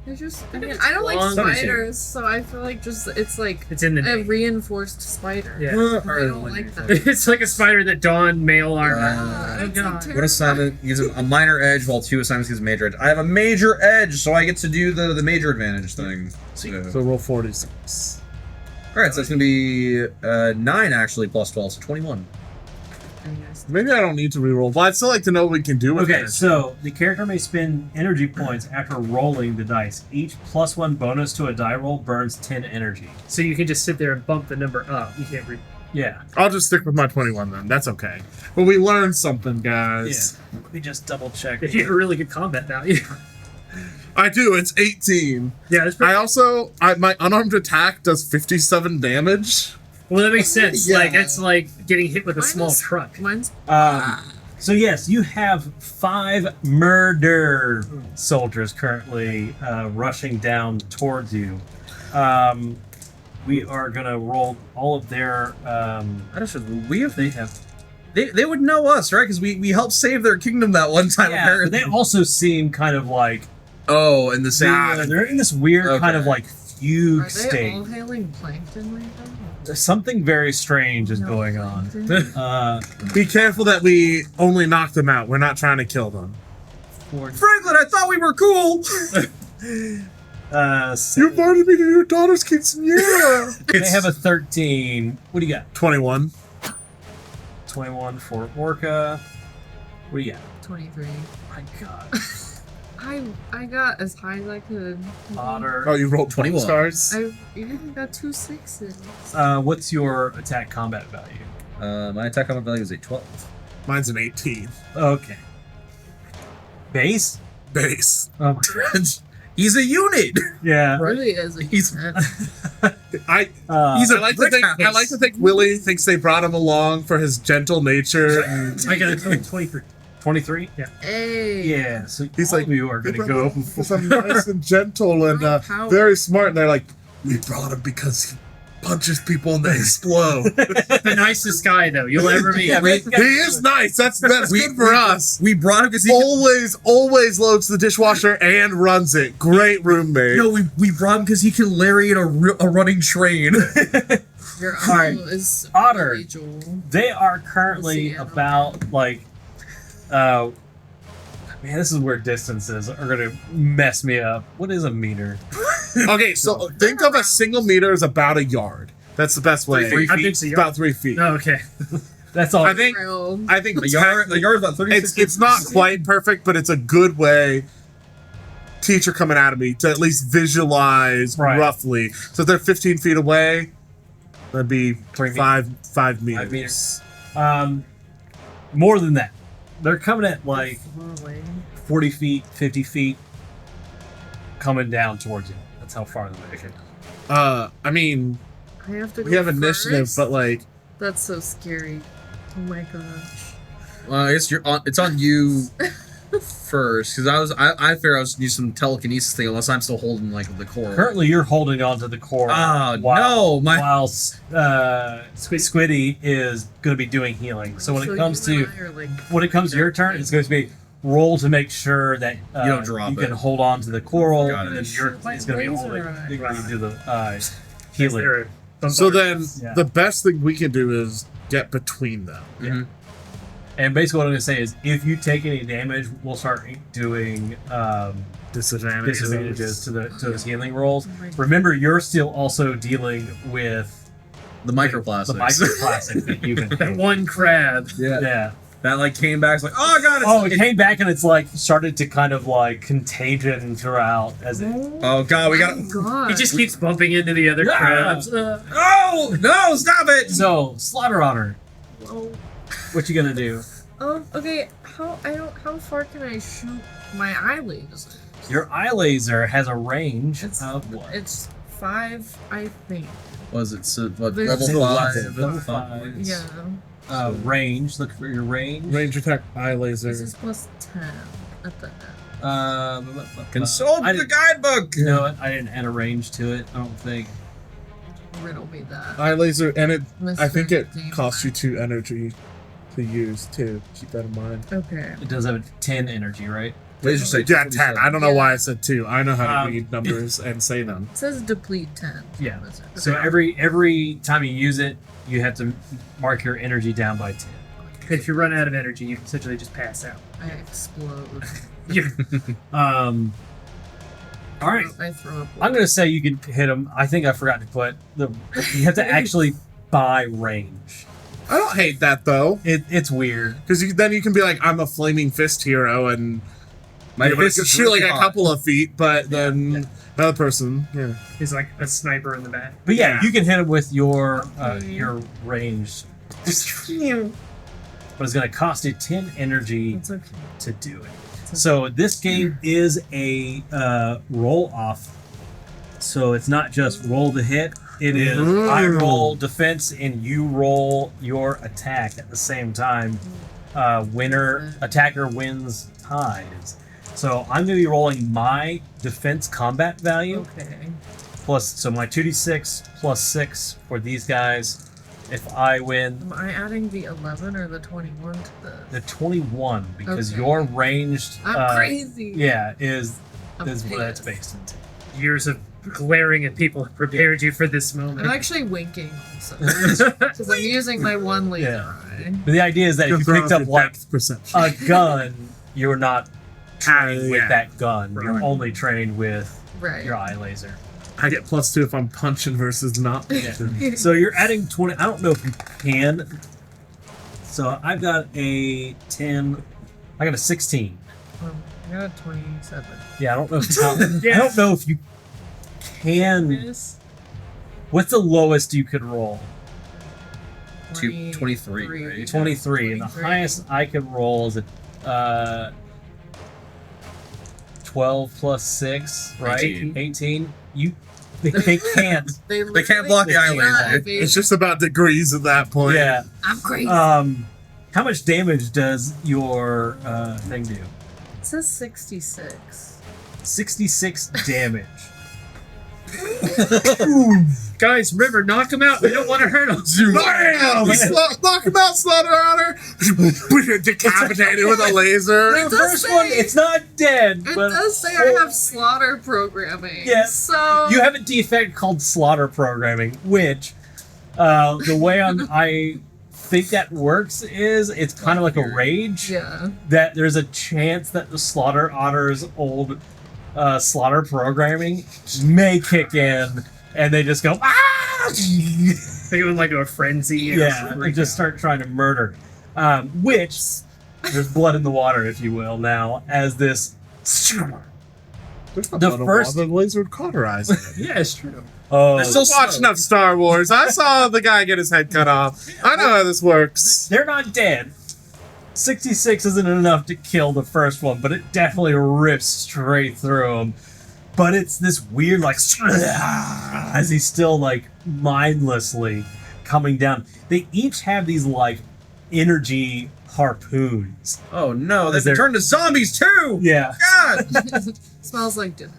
They're just. I mean, I don't like Long- spiders, so I feel like it's like it's in the a name. reinforced spider. Yeah. I don't like that. It's like a spider that donned male armor. Ah, Oh, it's like God. One terrifying. assignment gives him a minor edge, while 2 assignments gives a major edge. I have a major edge, so I get to do the major advantage thing. So roll 46. Alright, so it's gonna be 9 actually plus 12, so 21. Maybe I don't need to re-roll, but I'd still like to know what we can do with Okay, it. so the character may spend energy points after rolling the dice. Each +1 bonus to a die roll burns 10 energy. So you can just sit there and bump the number up. You can't Yeah. I'll just stick with my 21 then. That's okay. But we learned something, guys. Let me just double check. You have a really good combat value. I do. It's 18. Yeah, that's pretty. My unarmed attack does 57 damage. Well, that makes sense. Yeah. Like it's like getting hit with a Mine small is- truck. Mine's So yes, you have 5 murder soldiers currently rushing down towards you. We are gonna roll all of their. I just they would know us, right? Because we helped save their kingdom that one time. Yeah, but apparently. they also seem kind of like Oh, and the same. they're in this weird kind of Okay. like fugue Are they state. all hailing plankton right now? Something very strange is going on. Be careful that we only knock them out. We're not trying to kill them. Franklin, I thought we were cool. You invited me to your daughter's quinceanera. They have a 13. What do you got? 21. 21 for Orca. What do you got? 23. My God. I got as high as I could. Otter. Oh, you rolled 21. stars? I even got 2 6s. What's your attack combat value? My attack combat value is a 12. Mine's an 18. Okay. Base? Base. Oh, He's a unit. yeah. Really is a He's- I He's a I like to brick think house. I like to think Willie thinks they brought him along for his gentle nature. And I got a 23. 23? Yeah. Hey. Yeah, so He's all like, of you are going to go. Because I'm nice and gentle and Power. very smart. And they're like, we brought him because he punches people and they explode. The nicest guy though you'll ever meet. Yeah, he is nice. That's good for us. We brought him because he. Always loads the dishwasher and runs it. Great roommate. No, we brought him because he can lariat a running train. Your All right. uncle is Otter. really Joel. They are currently Let's see, about like, man, this is where distances are going to mess me up. What is a meter? Okay, so think of a single meter as about a yard. That's the best way. 3 How feet. big's the It's yard? about 3 feet. Oh, okay. That's all. I think Real. The yard's about 36. it's not quite perfect, but it's a good way. Teacher coming out of me to at least visualize Right. roughly. So if they're 15 feet away, that'd be 3 five meters. 5 meters. More than that. They're coming at like 40 feet, 50 feet, coming down towards you. That's how far they're making. I mean, I have to. we go have initiative, first? but like, That's so scary. Oh my gosh. Well, I guess it's on you first, because I figured I was gonna use some telekinesis thing unless I'm still holding like the core. Currently, you're holding on to the core. Ah, while, no, my- while Squiddy is going to be doing healing. So when it comes you to and I are, like, when it comes to your turn, it's going to be roll to make sure that You don't drop you can it. hold on to the coral, Got and it. then you're My it's going to be laser holding. eye. You're going to do the Is healing. there a so then Yeah. the best thing we can do is get between them. Mhm. And basically, what I'm going to say is, if you take any damage, we'll start doing disadvantages to those healing rolls. Oh my God. Remember, you're still also dealing with The the microplastics. microplastic that you've been. that one crab? Yeah. Yeah. That like came back. It's like, oh god. It's, Oh, it came back and it's like started to kind of like contagion throughout as it. Oh god, we got. Oh my God. He just keeps bumping into the other Yeah. crabs. Oh no! Stop it! So, Slaughter Otter, Oh. what you gonna do? Okay. How far can I shoot my eye laser? Your eye laser has a range It's of what? it's 5, I think. Was it so, what, There's- level It's five? level 5. Yeah. Range. Look for your range. Range attack, eye This laser. is plus 10 at the end. Consult I the didn't- guidebook. You know what? I didn't add a range to it. I don't think. Riddle me that. Eye laser, and I think it Mr. costs you 2 energy to use too. Keep that in mind. Okay. It does have a 10 energy, right? Laser sight. Yeah, 10. I don't know why I said 2. I know how to Um, read numbers and say them. It says deplete 10. Yeah. That's it. So every time you use it, you have to mark your energy down by 10. If you run out of energy, you can essentially just pass out. I explode. All right. I throw up. I'm gonna say you can hit him. I think I forgot to put the. You have to actually buy range. I don't hate that though, It's weird. because then you can be like, I'm a flaming fist hero, and My you're able fist to is shoot really like a hot. couple of feet, but then another person, yeah. He's like a sniper in the back. But yeah, Yeah. you can hit him with your Okay. your range. But it's gonna cost you 10 energy It's okay. to do it. So this game is a roll off. So it's not just roll the hit. It is I roll defense and you roll your attack at the same time. Attacker wins ties. So I'm gonna be rolling my defense combat value Okay. plus so my 2d6 plus 6 for these guys. If I win Am I adding the 11 or the 21 to the 21 because Okay. your ranged I'm crazy. yeah is I'm what it's pissed. based into. Years of glaring at people have prepared you for this I'm moment. actually winking also. Because I'm using my one laser Yeah. eye. But the idea is that if you Throw picked off up your like depth perception. a gun, you're not trained with yeah. that gun. You're Right. only trained with Right. your eye laser. I get +2 if I'm punching versus not punching. So you're adding 20. I don't know if you can. So I've got a 10. I got a 16. I got a 27. Yeah, I don't know. I don't know if you can. Yes. What's the lowest you could roll? 23, right? 23. And the highest I could roll is a 12 plus 6, right? 18. 18. They can't. They can't block the eye laser. It's just about degrees at that point. Yeah. I'm crazy. How much damage does your thing do? It says 66. 66 damage. Guys, River, knock him out. We don't want to hurt him. Bam! Knock him out, Slaughter Otter! Decapitated with a laser. The first one, it's not dead, It but does say I have slaughter programming. Yeah. So you have a defect called slaughter programming, which the way I think that works is it's kind of like a rage. yeah. That there's a chance that the Slaughter Otter's old slaughter programming may kick in, and they just go ah. They go in like a frenzy. Yeah, and just start trying to murder. Which there's blood in the water, if you will, now as this. The first- the laser would cauterize it. Yeah, it's true. Oh, I still watch enough Star Wars. I saw the guy get his head cut off. I know how this works. they're not dead. 66 isn't enough to kill the first one, but it definitely rips straight through him. But it's this weird, like, as he's still, like, mindlessly coming down. They each have these, like, energy harpoons. Oh no, Is they've there- turned to zombies too! Yeah. God! Smells like dinner.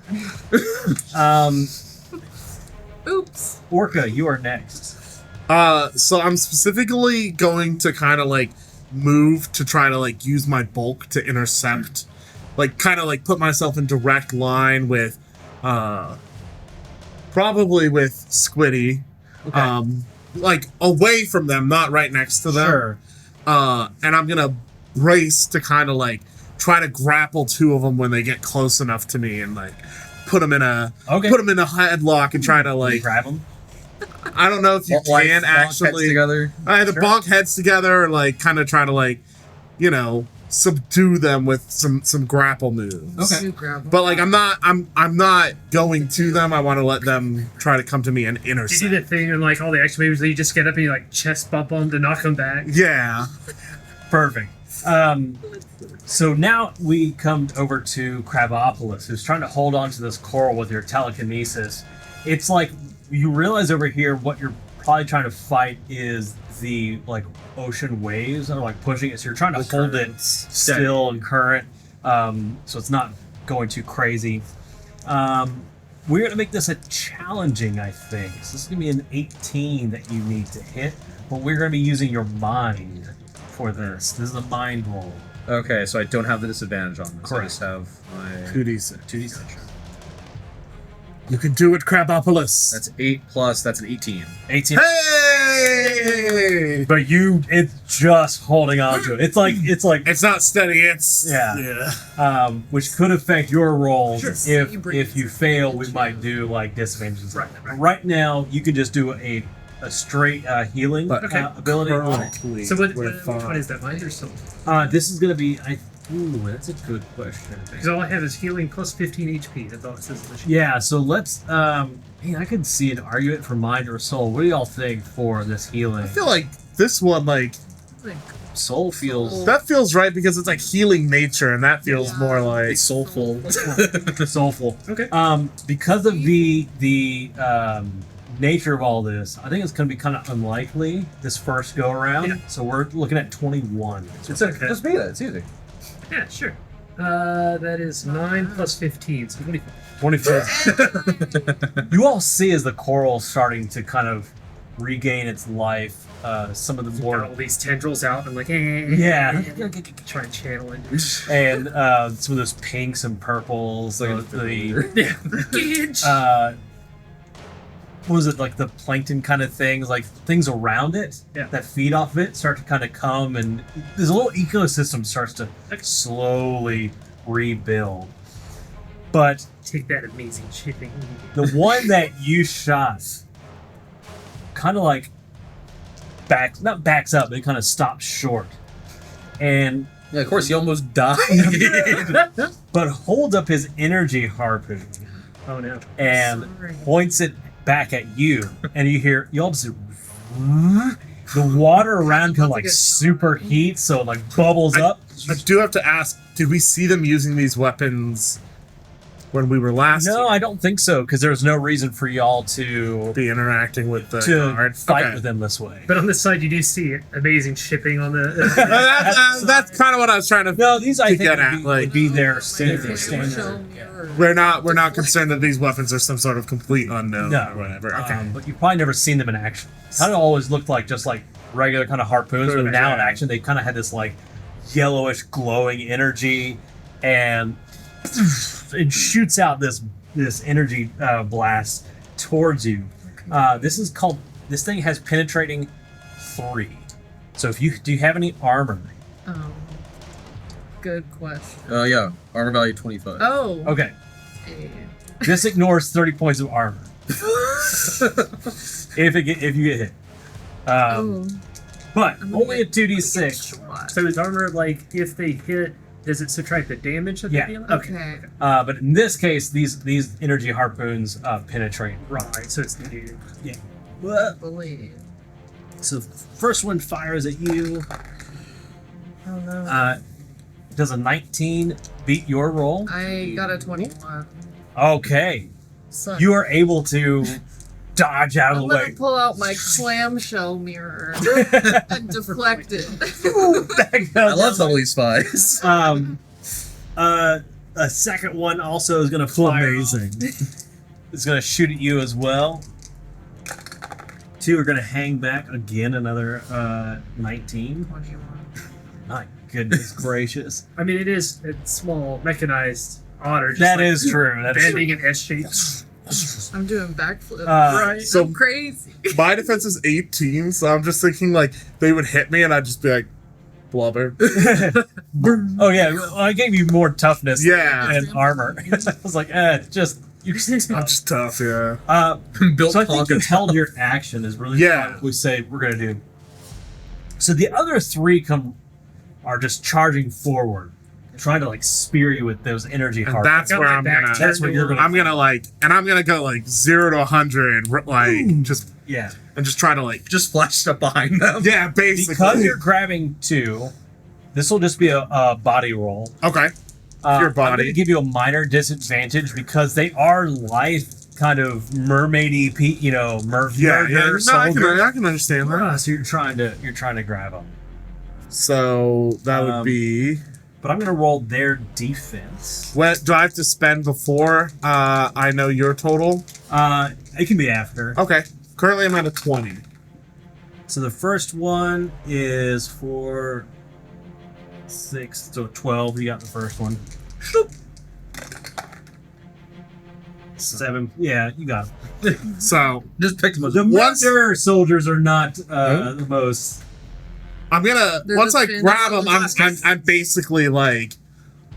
Oops. Orca, you are next. So I'm specifically going to kind of like move to try to like use my bulk to intercept, like kind of like put myself in direct line with, probably with Squiddy, like away from them, not right next to them. Sure. And I'm gonna brace to kind of like try to grapple two of them when they get close enough to me and like put them in a headlock and try to like Grab him. I don't know if you Like, can bonk heads actually together. either Sure. bonk heads together or like kind of try to like, you know, subdue them with some grapple moves. Okay. You grab But like I'm not going to them. I want to let them try to come to me and Do you do intercept. that thing in like all the action movies where you just get up and you like chest bump them to knock them back? Yeah. Perfect. So now we come over to Crabopolis, who's trying to hold on to this coral with your telekinesis. It's like you realize over here what you're probably trying to fight is the like ocean waves that are like pushing it. So you're trying to The hold it currents. still and current, so it's not going too crazy. We're gonna make this a challenging, I think. So this is gonna be an 18 that you need to hit, but we're gonna be using your mind for this. This is a mind roll. Okay, so I don't have the disadvantage on this. I Correct. just have my 2d6. 2d6. You can do it, Crabopolis. That's 8 plus, that's an 18. 18. Hey! But it's just holding on to it. It's like It's not steady. It's Yeah. Which could affect your rolls. Sure. If you fail, we might do like disadvantages. Right now, you can just do a straight healing But ability. currently So which with, one is that? Mind or soul? This is gonna be. Ooh, that's a good question. Because all I have is healing plus 15 HP. That's all it says in the sheet. Yeah, so let's. Man, I could see an argument for mind or soul. What do y'all think for this healing? I feel like this one, like Like, soul feels that feels right because it's like healing nature, and that feels Yeah. more like It's soulful. soulful. Okay. Because of the nature of all this, I think it's going to be kind of unlikely this first go around. Yeah. So we're looking at 21. It's okay. Just beat it. It's easy. Yeah, sure. That is 9 plus 15, so 24. 24. You all see as the coral starting to kind of regain its life. Some of the Got more all these tendrils out, and I'm like, yeah, try and channel it. and some of those pinks and purples. The Yeah. what was it, like the plankton kind of things, like things around it Yeah. that feed off of it start to kind of come, and this little ecosystem starts to slowly rebuild. But Take that amazing shipping. the one that you shot kind of like not backs up, but it kind of stops short. And Yeah, of course, he almost died. but holds up his energy harpoon Oh no. and Sorry. points it back at you, and you all just the water around kind of like superheats, so it like bubbles up. I do have to ask, did we see them using these weapons when we were last No, I don't think so, because there's no reason for y'all to be interacting with the to guard? fight Okay. with them this way. But on this side, you do see amazing shipping on the. That's kind of what I was trying to. No, these I To think get at, would be, like- would be their Show standard. me your- We're not concerned that these weapons are some sort of complete unknown No, or whatever. Okay. But you've probably never seen them in action. Kind of always looked like just like regular kind of harpoons, but now in action they kind of had this like yellowish glowing energy, and it shoots out this energy blast towards you. This thing has penetrating 3. So do you have any armor? Good question. Yeah, armor value 25. Oh. Okay, eh. this ignores 30 points of armor if you get hit. Oh, But I'm gonna only a get- 2d6. So is armor like if they hit? Does it subtract the damage that Yeah. they deal? Okay. But in this case, these energy harpoons penetrate. Right. So it's the dude. Believe. So first one fires at you. Oh no. Does a 19 beat your roll? I got a 21. Okay. Suck. You are able to dodge out of I'm the gonna way. pull out my clamshell mirror and deflect it. Back I up. love Holy Spies. A second one also is going to fire. Amazing. It's going to shoot at you as well. Two are going to hang back again. Another 19. 21. My goodness gracious. I mean, it's small mechanized otter. Just That like is true. That is true. bending in S shape. I'm doing backflips. Right. So- I'm crazy. My defense is 18, so I'm just thinking like they would hit me and I'd just be like, blubber. Oh yeah, well, I gave you more toughness Yeah. and armor. I was like, just you're just I'm just tough, yeah. Built So I think you Tonka held your action is really Yeah. what we say we're gonna do. So the other three are just charging forward, trying to like spear you with those energy And harpoons. that's Got where my I'm back gonna. That's what you're gonna. I'm gonna like, and I'm gonna go like 0 to 100, like just Yeah, and just try to like, just flashed up behind them. yeah, basically. because you're grabbing two. This will just be a body roll. Okay. Your I'm going body. to give you a minor disadvantage because they are life kind of mermaidy, Yeah, murder yeah. No, soldiers. I can understand that. So you're trying to grab them. So that would be. But I'm going to roll their defense. What do I have to spend before I know your total? It can be after. Okay. Currently, I'm at a 20. So the first one is for 6, so 12. You got the first one. Shoop. 7. Yeah, you got it. So Just picked them up. The Once- murder soldiers are not the most. I'm gonna They're once I just grab him, fans. I'm basically like,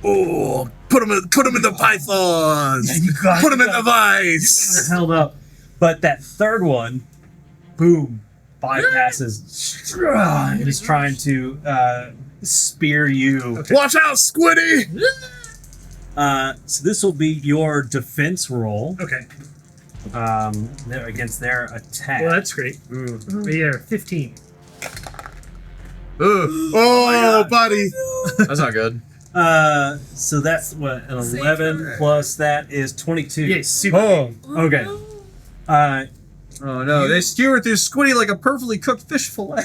oh, put him in the pythons, You got put him in you the got- vice. held up. But that third one, boom, bypasses. And is trying to spear you. Watch out, Squiddy! So this will be your defense roll Okay. against their attack. Well, that's great. But yeah, 15. Ugh, Oh, buddy. that's not good. So that's what an Save 11 her. plus that is 22. Yes, super. Oh, okay. Oh no, they skewer through Squiddy like a perfectly cooked fish fillet.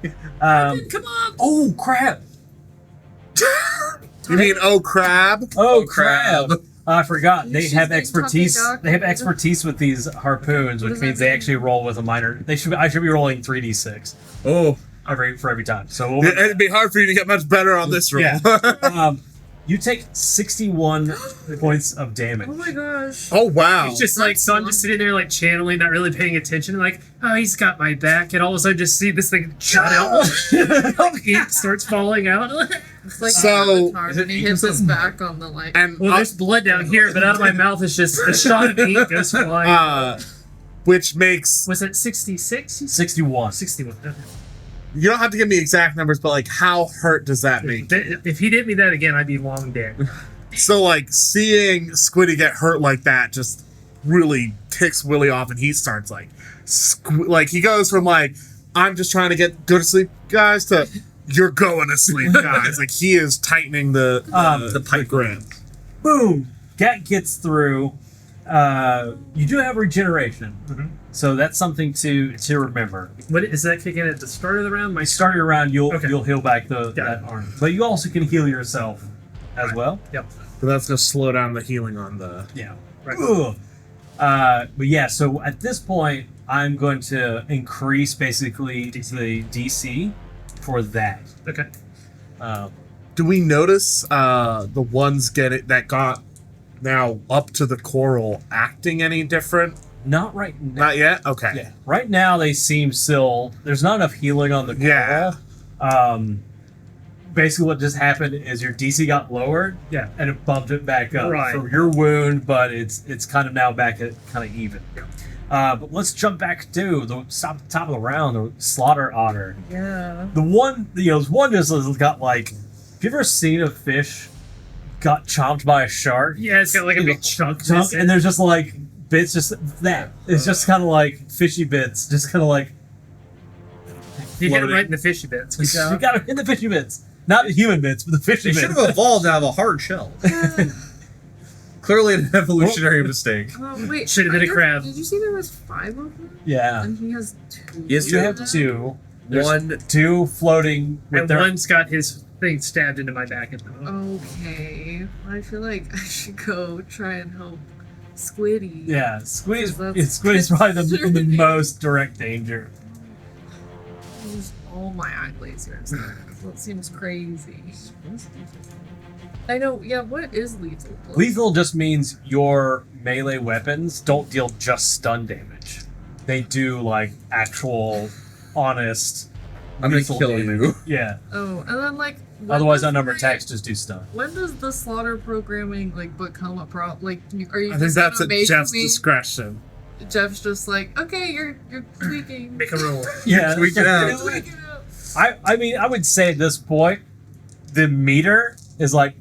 Come on. Oh crap! You mean crab? Oh crap. crap! I forgot. You They should have think expertise. Topping They have Doc- expertise with these harpoons, What which does that means they mean? actually roll with a minor. I should be rolling 3d6 Oh, for every time. So It'd be hard for you to get much better on this roll. Yeah. You take 61 points of damage. Oh my gosh. Oh wow. It's just like, so I'm just sitting there like channeling, not really paying attention, like, oh, he's got my back, and all of a sudden just see this thing shot out. Ink starts falling out. It's like So- Avatar when he hits his back on the light. and Well, there's blood down here, but out of my mouth is just a shot of ink goes flying. which makes Was it 66? 61. 61. you don't have to give me exact numbers, but like how hurt does that make? If he did me that again, I'd be long dead. So like seeing Squiddy get hurt like that just really ticks Willie off, and he starts like, like he goes from like I'm just trying to go to sleep, guys, to you're going to sleep, guys. Like he is tightening the pipe grip. Boom! Gat gets through. You do have regeneration, so that's something to remember. What is that kicking at the start of the round? My Start your round, you'll Okay. heal back that it. arm, but you also can heal yourself as well. Yep. But that's gonna slow down the healing on the. Yeah. Right. Ugh. But yeah, so at this point, I'm going to increase basically the DC for that. Okay. Do we notice the ones that got now up to the coral acting any different? Not right now. Not yet. Okay. Yeah. Right now, they seem still. There's not enough healing on the coral. Yeah. Basically, what just happened is your DC got lowered. Yeah. And it bumped it back up Right. for your wound, but it's kind of now back at kind of even. But let's jump back to the top of the round, the slaughter otter. Yeah. The one, this one just has got like. Have you ever seen a fish got chomped by a shark? Yeah, it's got like a big chunk. And there's just like bits, just that. It's just kind of like fishy bits, just kind of like. You hit him floating. right in the fishy bits. Good You job. got him in the fishy bits, not the human bits, but the fishy They should bits. have evolved to have a hard shell. Clearly an evolutionary mistake. Oh, wait. Should've been a I crab. Did you see there was 5 of them? Yeah, And he has 2. Yes, you have two. There's One. two floating with And their. one's got his thing stabbed into my back at the moment. Okay. I feel like I should go try and help Squiddy. Yeah, Squiddy's That's probably in the concerning. most direct danger. Use all my eye lasers. That seems crazy. I know, yeah, what is lethal? Lethal just means your melee weapons don't deal just stun damage. They do like actual, honest. I'm gonna lethal kill damage. you. Yeah. Oh, and then like when Otherwise, does unnumbered my- attacks just do stun. When does the slaughter programming like become a problem? Like, are you I think just that's gonna at make Jeff's me? discretion. Jeff's just like, okay, you're tweaking. Make a roll. Yeah. tweak it out. You're tweaking out. I mean, I would say at this point, the meter is like.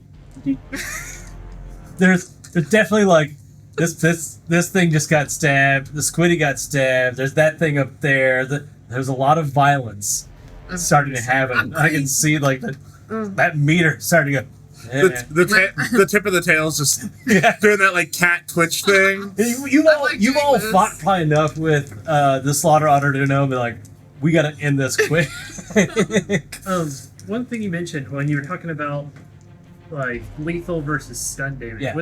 There's definitely like this thing just got stabbed. The Squiddy got stabbed. There's that thing up there. There's a lot of violence I'm starting to crazy. happen. I'm I can crazy. see like Ugh. that meter starting to go. The tip of the tail is just Yeah. doing that like cat twitch thing. You've I'm, all like, you've doing all this. fought probably enough with the slaughter otter to know, be like, we gotta end this quick. One thing you mentioned when you were talking about like lethal versus stun damage. Yeah.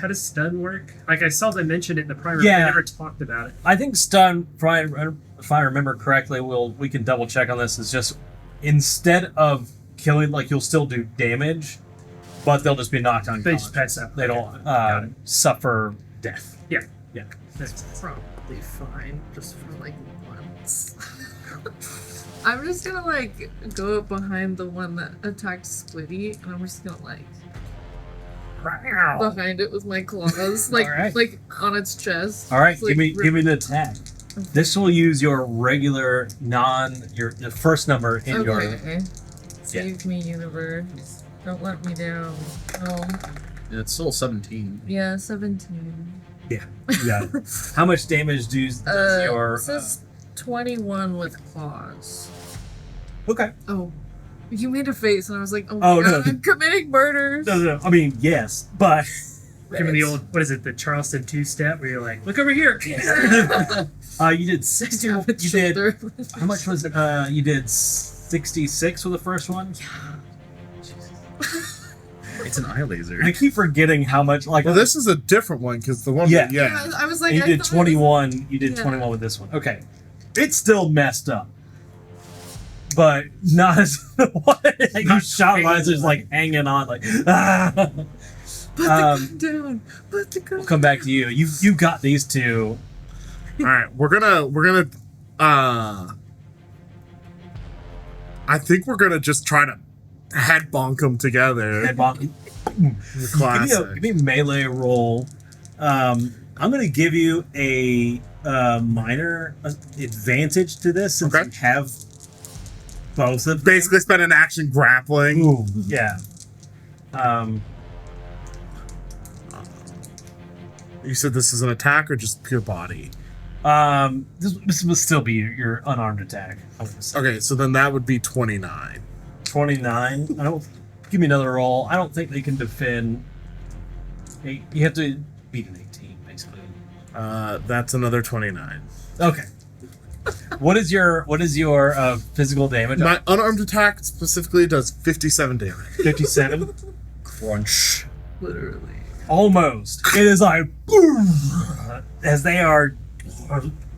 How does stun work? Like I saw them mention it in the primer, but Yeah. I never talked about it. I think stun, if I remember correctly, we can double check on this. Is just instead of killing, like you'll still do damage, but they'll just be knocked They unconscious. just pass out. They Okay. don't Got it. suffer death. That's Probably fine, just for like once. I'm just gonna like go up behind the one that attacked Squiddy, and I'm just gonna like behind it with my claws, like Alright. like on its chest. All right, Just, like, give me an attack. This will use your regular the first number in your. Okay. Save me, universe. Don't let me down. Oh, It's still 17. yeah, 17. Yeah. How much damage does your? It says 21 with claws. Okay. Oh, you made a face, and I was like, oh, Oh, my God, no. I'm committing murder. No. I mean, yes, but Give me the old, what is it, the Charleston two-step where you're like, look over here. you did 60. You did. Shoulder. How much was it? You did 66 for the first one. It's an eye laser. I keep forgetting how much. Like, Well, this is a different one because the one. Yeah. Yeah. I was like, and you I did thought it was- 21. You did Yeah. 21 with this one. Okay, it's still messed up, but not as you Not shot hanging risers on. like hanging on, like ah. Put the gun down. Put the gun. We'll come back to you. You got these two. All right, we're gonna. I think we're gonna just try to head bonk them together. Head bonk. Classic. Give me a melee roll. I'm gonna give you a minor advantage to this since Okay. you have both of them. Basically, spend an action grappling. Ooh, yeah. You said this is an attack or just pure body? This will still be your unarmed attack. I would say. Okay, so then that would be 29. 29. I don't. Give me another roll. I don't think they can defend. You have to beat an 18, basically. That's another 29. Okay. What is your physical damage? My unarmed attack specifically does 57 damage. 57. Crunch. Literally. Almost. It is like as they are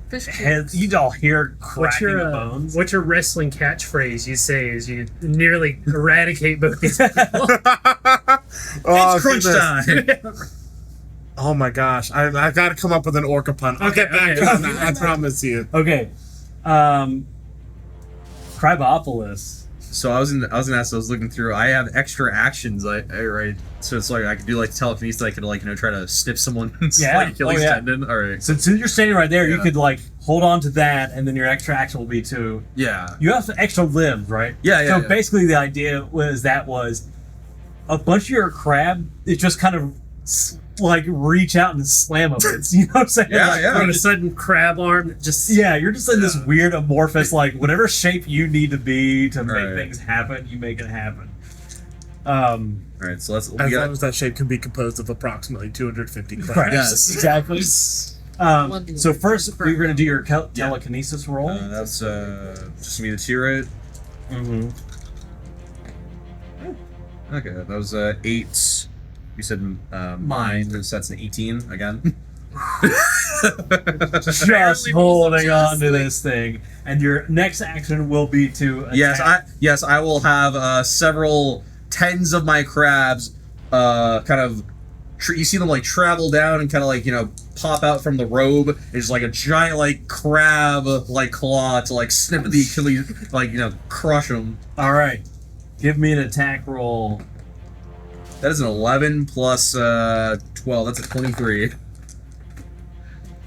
Fish heads. cakes. You all hear What's cracking your, of bones. what's your wrestling catchphrase you say as you nearly eradicate both these people? Oh, It's crunch goodness. time. Oh my gosh. I got to come up with an orca pun. I'll get back okay. on that, I promise you. Okay. Crybopolis So I was gonna ask. I was looking through. I have extra actions. Right. So it's like I could do like telekinesis. I could like try to snip someone's Yeah. like Achilles Oh, yeah. tendon. All right. So since you're standing right there, you Yeah. could like hold on to that, and then your extra action will be to. Yeah. You have extra limbs, right? Yeah. So Yeah. basically, the idea was a bunch of your crab. It just kind of like reach out and slam them. It's, you know what I'm saying? Yeah, Like, yeah. On a sudden crab arm that just Yeah, you're just in this weird amorphous, like whatever shape you need to be to make Right. things happen, you make it happen. All right. So let's. As long as that shape can be composed of approximately 250 crabs. Right. Yes. Exactly. So first, we're going to do your telekinesis roll. That's just me to cheer it. Mm-hmm. Okay, that was 8. You said mine. So that's an 18 again. Just holding on to this thing, and your next action will be to attack. Yes, I will have several tens of my crabs. Kind of, you see them like travel down and kind of like pop out from the robe. It's like a giant like crab like claw to like snip at the Achilles, like crush them. All right, give me an attack roll. That is an 11 plus 12. That's a 23.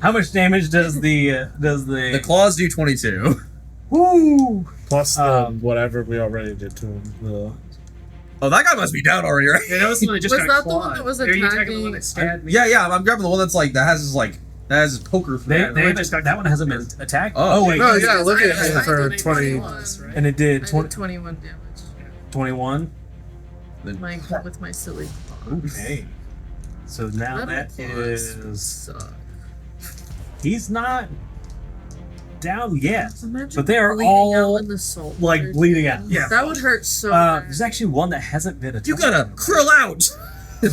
How much damage does the The claws do 22. Woo! Plus whatever we already did to him. Oh, that guy must be down already, right? Yeah, that was the one that just Was got that the one clawed. that was Are you attacking the one attacking- that stabbed me? Yeah. I'm grabbing the one that's like that has his poker. They Yeah, haven't- just got that one hasn't been attacked. Oh. Wait, No, yeah, look at I him for did 20. 21, right? and it did I 20, did 21 damage. 21. With my silly claws. Okay. So now that Little claws is suck. he's not down yet, Imagine but they are bleeding all out in the salt like water, bleeding too. out. Yeah. That would hurt so bad. There's actually one that hasn't been attacked. You gotta krill out.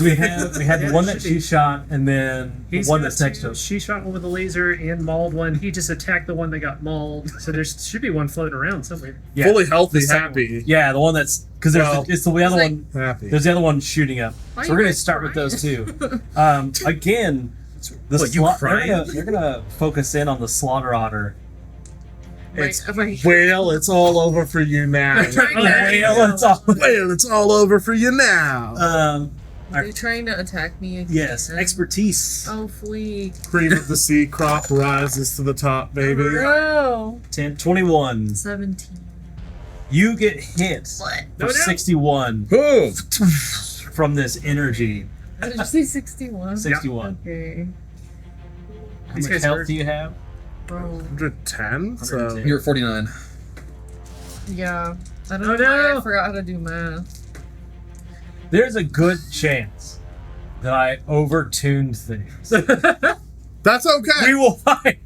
We had Yeah, one it that should be. she shot, and then the He's one got that's next to two. him. She shot one with a laser and mauled one. He just attacked the one that got mauled. So there should be one floating around somewhere. Yeah, Fully healthy, the second happy. yeah, the one that's because Well, it's the other it's like- one. Happy. There's the other one shooting up. Why So we're you gonna guys start with those crying? two. Again, the What, you crying? they're gonna focus in on the slaughter otter. It's Whale, it's all over for you now. whale. It's all. Whale, it's all over for you now. Are you trying to attack me again? Yes, expertise. Oh, flee. Cream of the sea crop rises to the top, baby. Bro. 10, 21. 17. You get hit What? for No, no. 61 Boom. from this energy. Did you say 61? 61. Okay. How These much guys health hurt. do you have? Bro. 110? So 110. You're at 49. Yeah. I don't Oh, know why no. I forgot how to do math. There's a good chance that I overtuned things. that's okay. We will find.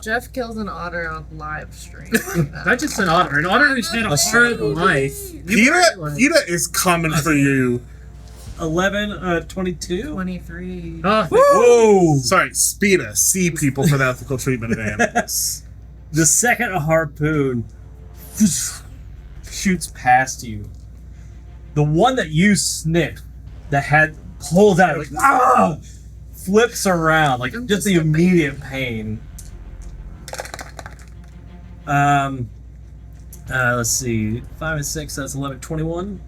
Jeff kills an otter on live stream. Not just an otter. An otter who's had a hard life. PETA is coming for you. 11, 22. 23. Oh, Whoa! Sorry, SPETA, sea people for the ethical treatment of animals. The second harpoon shoots past you. The one that you snipped, that had pulled out, like flips around, like I'm just just the a baby. immediate pain. Let's see, 5 and 6. That's 11, 21.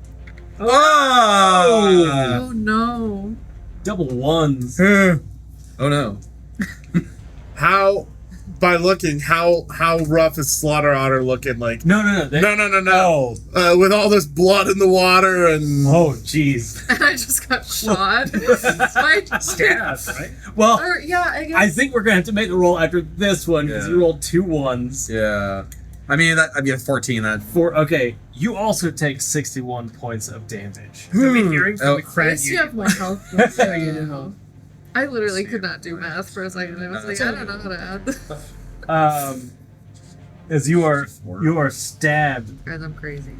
Oh! Oh no. Double ones. Oh no. How, by looking, how rough is Slaughter Otter looking? Like, No. no. With all this blood in the water and Oh, jeez. And I just got shot. My stab, right? Well, Or, yeah, I guess. I think we're gonna have to make the roll after this one because Yeah. you rolled 2 1s. Yeah. I mean 14. That. Okay, you also take 61 points of damage. Are we hearing from Oh. the At crab least you have my health. So you know. I literally could not do math for a second. I was like, I don't know how to add. As you are stabbed. Guys, I'm crazy.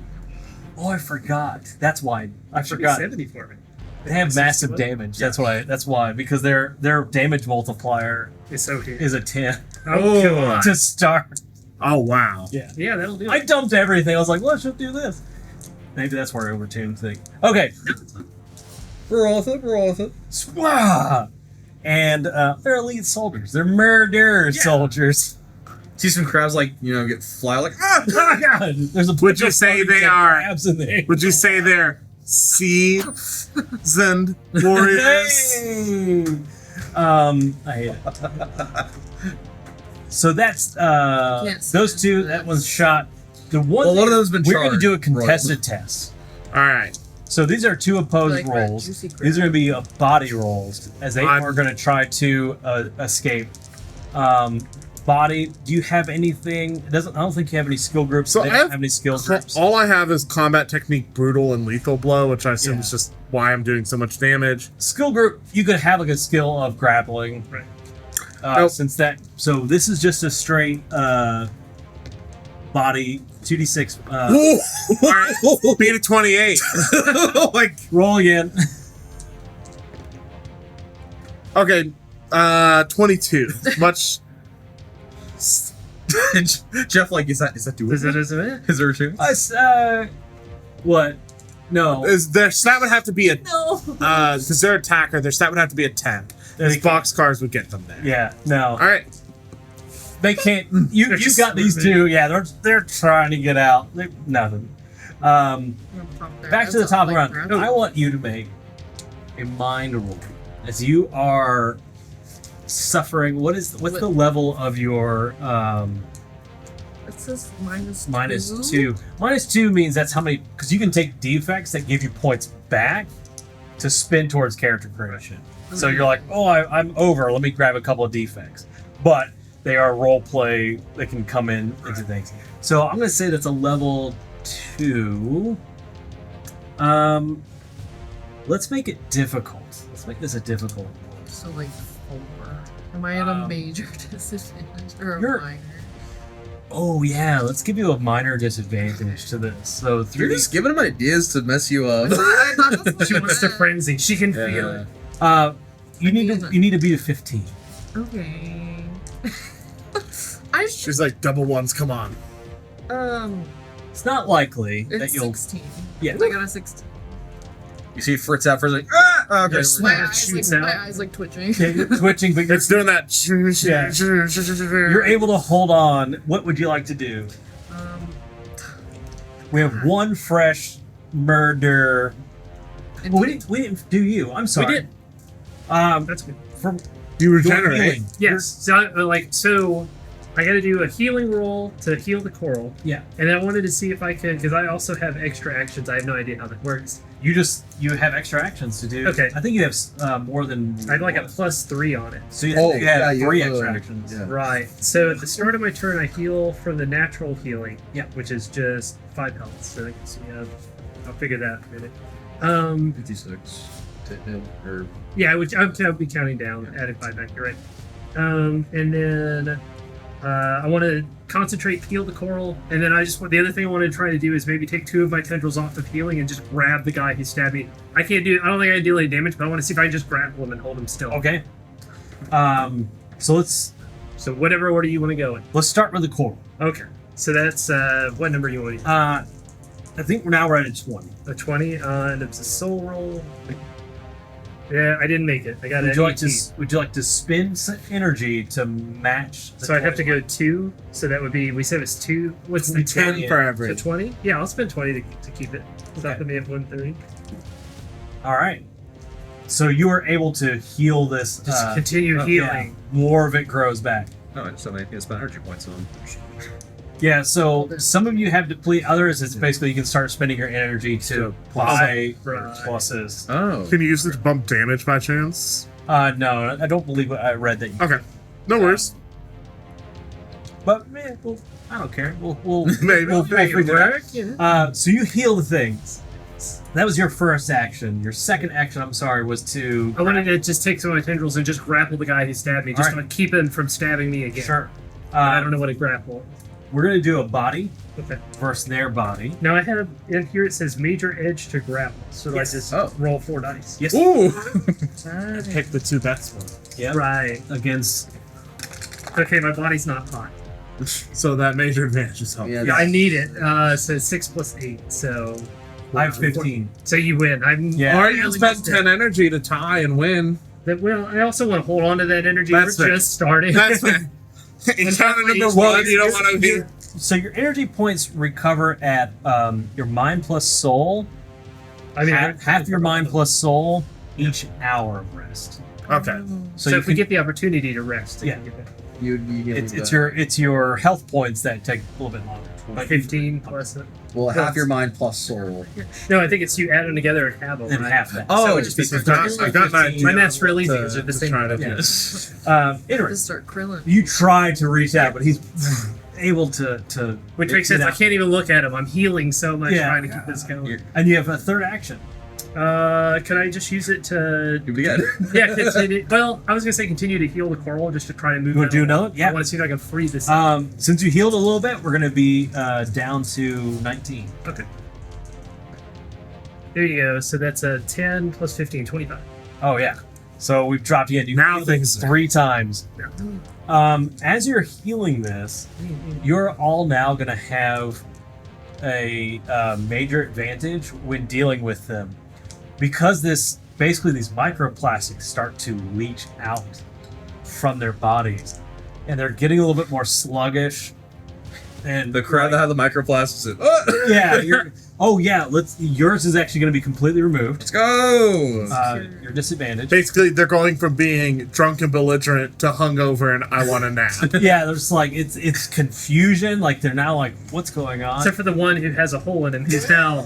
Oh, I forgot. That's why. I Should be forgot. 70 for me. They have massive 61? damage. That's why. That's why. Because their damage multiplier It's so here. is a 10 Oh, God. to start. oh wow. Yeah. Yeah, that'll do I it. dumped everything. I was like, let's just do this. Maybe that's where I overtuned thing. Okay. We're off it. Swah! And they're elite soldiers. They're murder soldiers. See some crabs like get fly like Oh my God! There's a Would you say they are? crabs in there. Would you say they're seasoned warriors? Hey! I hate it. So that's Can't those stand two. this. That one's shot. The one. Well, one of them's been We're going to charred. do a contested test. All right. So these are two opposed Like red rolls. juicy crab. These are going to be body rolls, as they I'm- are going to try to escape. Body. Do you have anything? It doesn't. I don't think you have any skill groups. So They I don't have- have any skill groups. All I have is combat technique, brutal, and lethal blow, which I assume Yeah. is just why I'm doing so much damage. Skill group. You could have like a skill of grappling. Right. Nope. Since that. So this is just a straight body 2d6. All right. Beat a 28. like Roll again. Okay. 22. Much. Jeff, like, is that doable? Is it? Is there a chance? What? No. Is their stat would have to be a No. because they're attacker, their stat would have to be a 10. These boxcars would get them there. Yeah. No. All right. They can't. You They're just got these moving. two. Yeah. They're trying to get out. Nothing. Back to the top of the round. I want you to make a mind roll as you are suffering. What's the level of your It says minus -2? -2 means that's how many, because you can take defects that give you points back to spin towards character creation. So you're like, oh, I'm over. Let me grab a couple of defects, but they are role play. They can come in into things. So I'm gonna say that's a level 2. Let's make it difficult. Let's make this a difficult one. So like 4. Am I at a major disadvantage or a you're- minor? Oh yeah, let's give you a minor disadvantage to this. So You're 3. just giving him ideas to mess you up. I thought that's what She it wants to meant. frenzy. She can feel it. You need to beat a 15. Okay. She's like, double ones, come on. It's not likely that It's you'll. 16. Yeah. I got a 16. You see Fritz out first, like, ah! Okay. Yes. My It eyes, shoots like, out. my eyes like twitching. Okay, you're twitching, but It's doing that. you're able to hold on. What would you like to do? We have one fresh murder. And Well, we didn't do you. I'm sorry. We did. That's good. From You your regenerate. healing. Yes. So I got to do a healing roll to heal the coral, Yeah. and then I wanted to see if I could, because I also have extra actions. I have no idea how that works. You have extra actions to do. Okay. I think you have more than. I have like a +3 on it. So you, Oh, you have yeah, you 3 have, extra actions. yeah. Right. So at the start of my turn, I heal from the natural healing. Yeah. Which is just 5 health. So I can see. I'll figure that out in a minute. 56 to hit, or Yeah, which I'll be counting down, adding 5 back. You're right. And then I want to concentrate, heal the coral, and then the other thing I want to try to do is maybe take 2 of my tendrils off of healing and just grab the guy who stabbed me. I don't think I can deal any damage, but I want to see if I can just grapple him and hold him still. Okay. So let's whatever order you want to go in. start with the coral. Okay. So that's what number you want to use? I think now we're at 20. A 20, and it's a soul roll. Yeah, I didn't make it. I got Would an you like to 18. would you like to spend some energy to match? The So I'd have to 20? go 2. So that would be, we said it's 2. What's the 10 Yeah. for So every. 20? Yeah, I'll spend 20 to keep it. Stop Okay. me at 130. All right. So you are able to heal this. Just continue healing. Yeah, more of it grows back. oh, I still need to spend energy points on. Yeah. So some of you have deplete. Others, it's basically you can start spending your energy to buy Right. pluses. Oh, Can you use it to bump damage by chance? No, I don't believe I read that. Okay. No worries. But man, I don't care. We'll Maybe. we'll Make it figure it out. work. Yeah. So you heal the things. That was your first action. Your second action, I'm sorry, was to. I wanted to just take some of my tendrils and just grapple the guy who stabbed me, just Alright. to keep him from stabbing me again. Sure. I don't know what a grapple. We're gonna do a body Okay. versus their body. Now I have in here it says major edge to grapple, so Yes. I just Oh. roll 4 dice. Yes. Ooh. Okay. Pick the 2 best ones. Yeah. Right. Against. Okay, my body's not hot. So that major advantage is helpful. Yeah. Yeah, I need it. So 6 plus 8. So I have 15. So you win. I'm Yeah. Or you can spend 10 energy to tie and win. Well, I also want to hold on to that energy. That's We're fair. just starting. That's fair. Encounter number Well, one, you don't want to be. So your energy points recover at your mind plus soul. I mean, Half your mind plus soul each hour of rest. Okay. So you if we can- get the opportunity to rest, Yeah. can get that. You'd be healing it's your health points that take a little bit longer. Like 15 plus it. well, half your mind plus soul. No, I think it's you add them together and have them. Then right? half that. Oh, So it would just be I've got 15. I've got my My math's real easy. to- Is it the to same? try to do Yeah. this. Interesting. Just start krilling. You try to reach out, but he's able to Which makes sense. I can't even look at him. I'm healing so much Yeah. trying to keep this going. And you have a third action. Can I just use it to? You'd be good. Yeah, continue. Well, I was gonna say continue to heal the coral just to try to move. You want it to do along. another? Yeah. I want to see if I can free this. Since you healed a little bit, we're going to be down to 19. Okay. There you go. So that's a 10 plus 15, 25. Oh yeah. So we've dropped you in. You Now healed things- 3 times. As you're healing this, you're all now going to have a major advantage when dealing with them, because these microplastics start to leach out from their bodies, and they're getting a little bit more sluggish. And The crowd that had the microplastics in. yeah, yours is actually going to be completely removed. Let's go! Your disadvantage. Basically, they're going from being drunk and belligerent to hungover and I want a nap. Yeah, there's like it's confusion. Like they're now like, what's going on? Except for the one who has a hole in him, who's now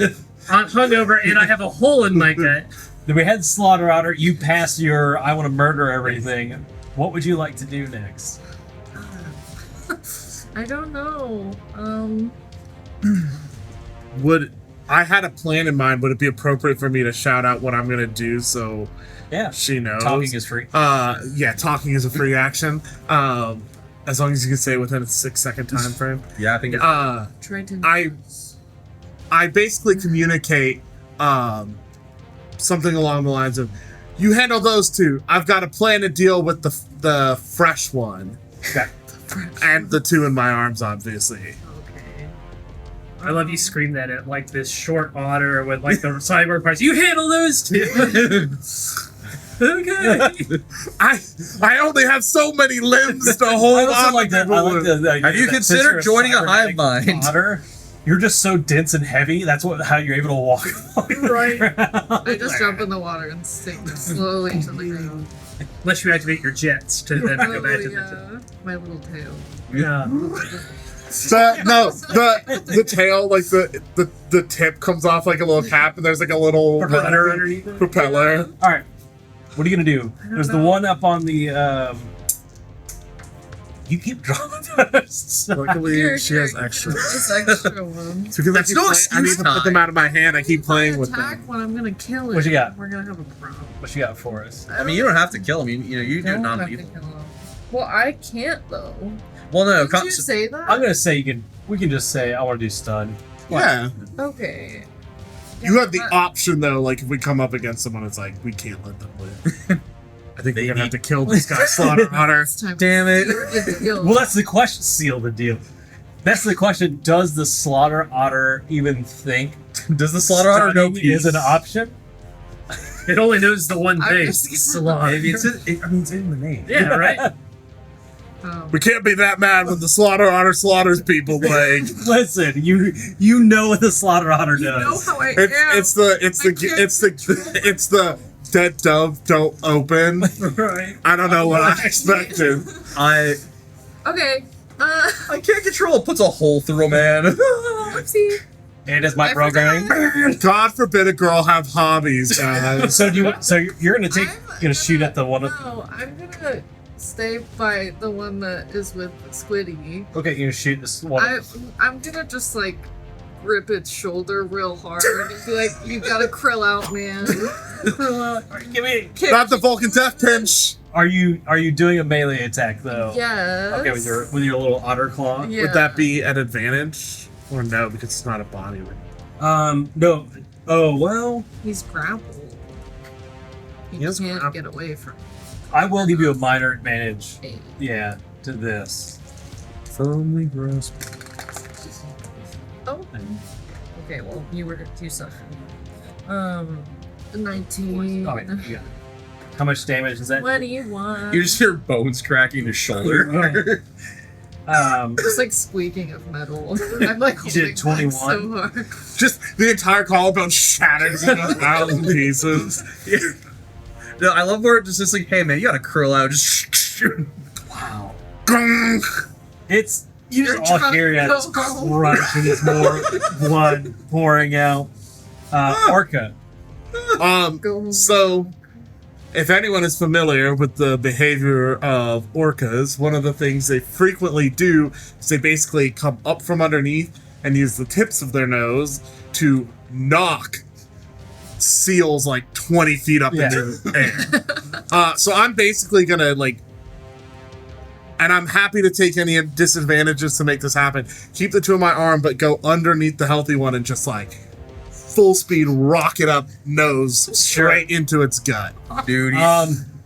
hungover, and I have a hole in my gut. Then we had Slaughter Otter. You passed your I want to murder everything. What would you like to do next? I don't know. Would I had a plan in mind? Would it be appropriate for me to shout out what I'm gonna do so Yeah, she knows? talking is free. Yeah, talking is a free action. As long as you can say it within a 6-second time frame. Yeah, I think Try to. I basically communicate something along the lines of, "You handle those two. I've got a plan to deal with the fresh one, Okay. and the two in my arms, obviously." Okay. I love you scream that at like this short otter with like the cyber parts. You handle those two. Okay. I only have so many limbs to hold I also on. like to that. I like that Have you that considered since you're joining a cybernetic hive mind? Otter, you're just so dense and heavy. That's how you're able to walk. Right. I just jump in the water and sink slowly to the ground. Unless you activate your jets to then go back to the. Oh, yeah. My little tail. Yeah. The tail, like the tip comes off like a little cap, and there's like a little Propeller underneath it. propeller. All right. What are you gonna do? There's the know. one up on the. You keep drawing this. Luckily, Here, she here. has extra. It's extra ones. Because That's I, no I need excuse to put them time. out of my hand. I keep If I playing with attack them. when I'm gonna kill it. What you got? We're gonna have a problem. What you got for us? I mean, you don't have to kill him. You do Don't have to non-lethal. kill him. Well, I can't though. Well, no, Did you say that? I'm gonna say we can just say I want to do stun. Yeah. Okay. You have the but- option though, like if we come up against someone, it's like we can't let them live. I think They we're gonna have need- to kill this guy, Slaughter Otter. It's time Damn it. to kill. Well, that's the question. Seal the deal. That's the question. Does the Slaughter Otter even think Does the slaughter otter know stunning is an option? It only knows the one I'm thing. just- Slaughter. Maybe it's in the name. Yeah, right. We can't be that mad when the Slaughter Otter slaughters people. Like Listen, you know what the Slaughter Otter You know does. how I am. it's the dead dove don't open. Right. I don't know what I expected. I Okay. can't control it. Puts a hole through a man. Whoopsie. It is my I programming. forgot. God forbid a girl have hobbies, guys. So you're gonna shoot at the one. No, I'm gonna stay by the one that is with Squiddy. Okay, you're gonna shoot this one. I'm gonna just like grip its shoulder real hard and be like, "You gotta krill out, man." Krill out. Give me. Not the Vulcan death pinch. Are you doing a melee attack though? Yes. Okay, with your little otter claw. Yeah. Would that be an advantage? Or no, because it's not a body. No. Oh well. He's grappled. He He is can't grappled. get away from I will give you a minor advantage. me. Yeah, to this. Firmly grasp. Oh. Okay. Well, you suck. 19. Oh wait, you got it. How much damage is that? What do you want? You just hear bones cracking his shoulder. It's like squeaking of metal. I'm like You did holding back 21. so hard. Just the entire collarbone shatters into 1,000 pieces. No, I love where it's just like, hey man, you gotta curl out. Just Wow. Gong. It's you You're just all trying hear to that go home. crunch and there's more blood pouring out. Orca. Go home. So, if anyone is familiar with the behavior of orcas, one of the things they frequently do is they basically come up from underneath and use the tips of their nose to knock seals like 20 feet up Yeah. into the air. So I'm basically gonna like, and I'm happy to take any disadvantages to make this happen. Keep the two on my arm, but go underneath the healthy one and just like full speed rocket up nose straight into its gut. dude,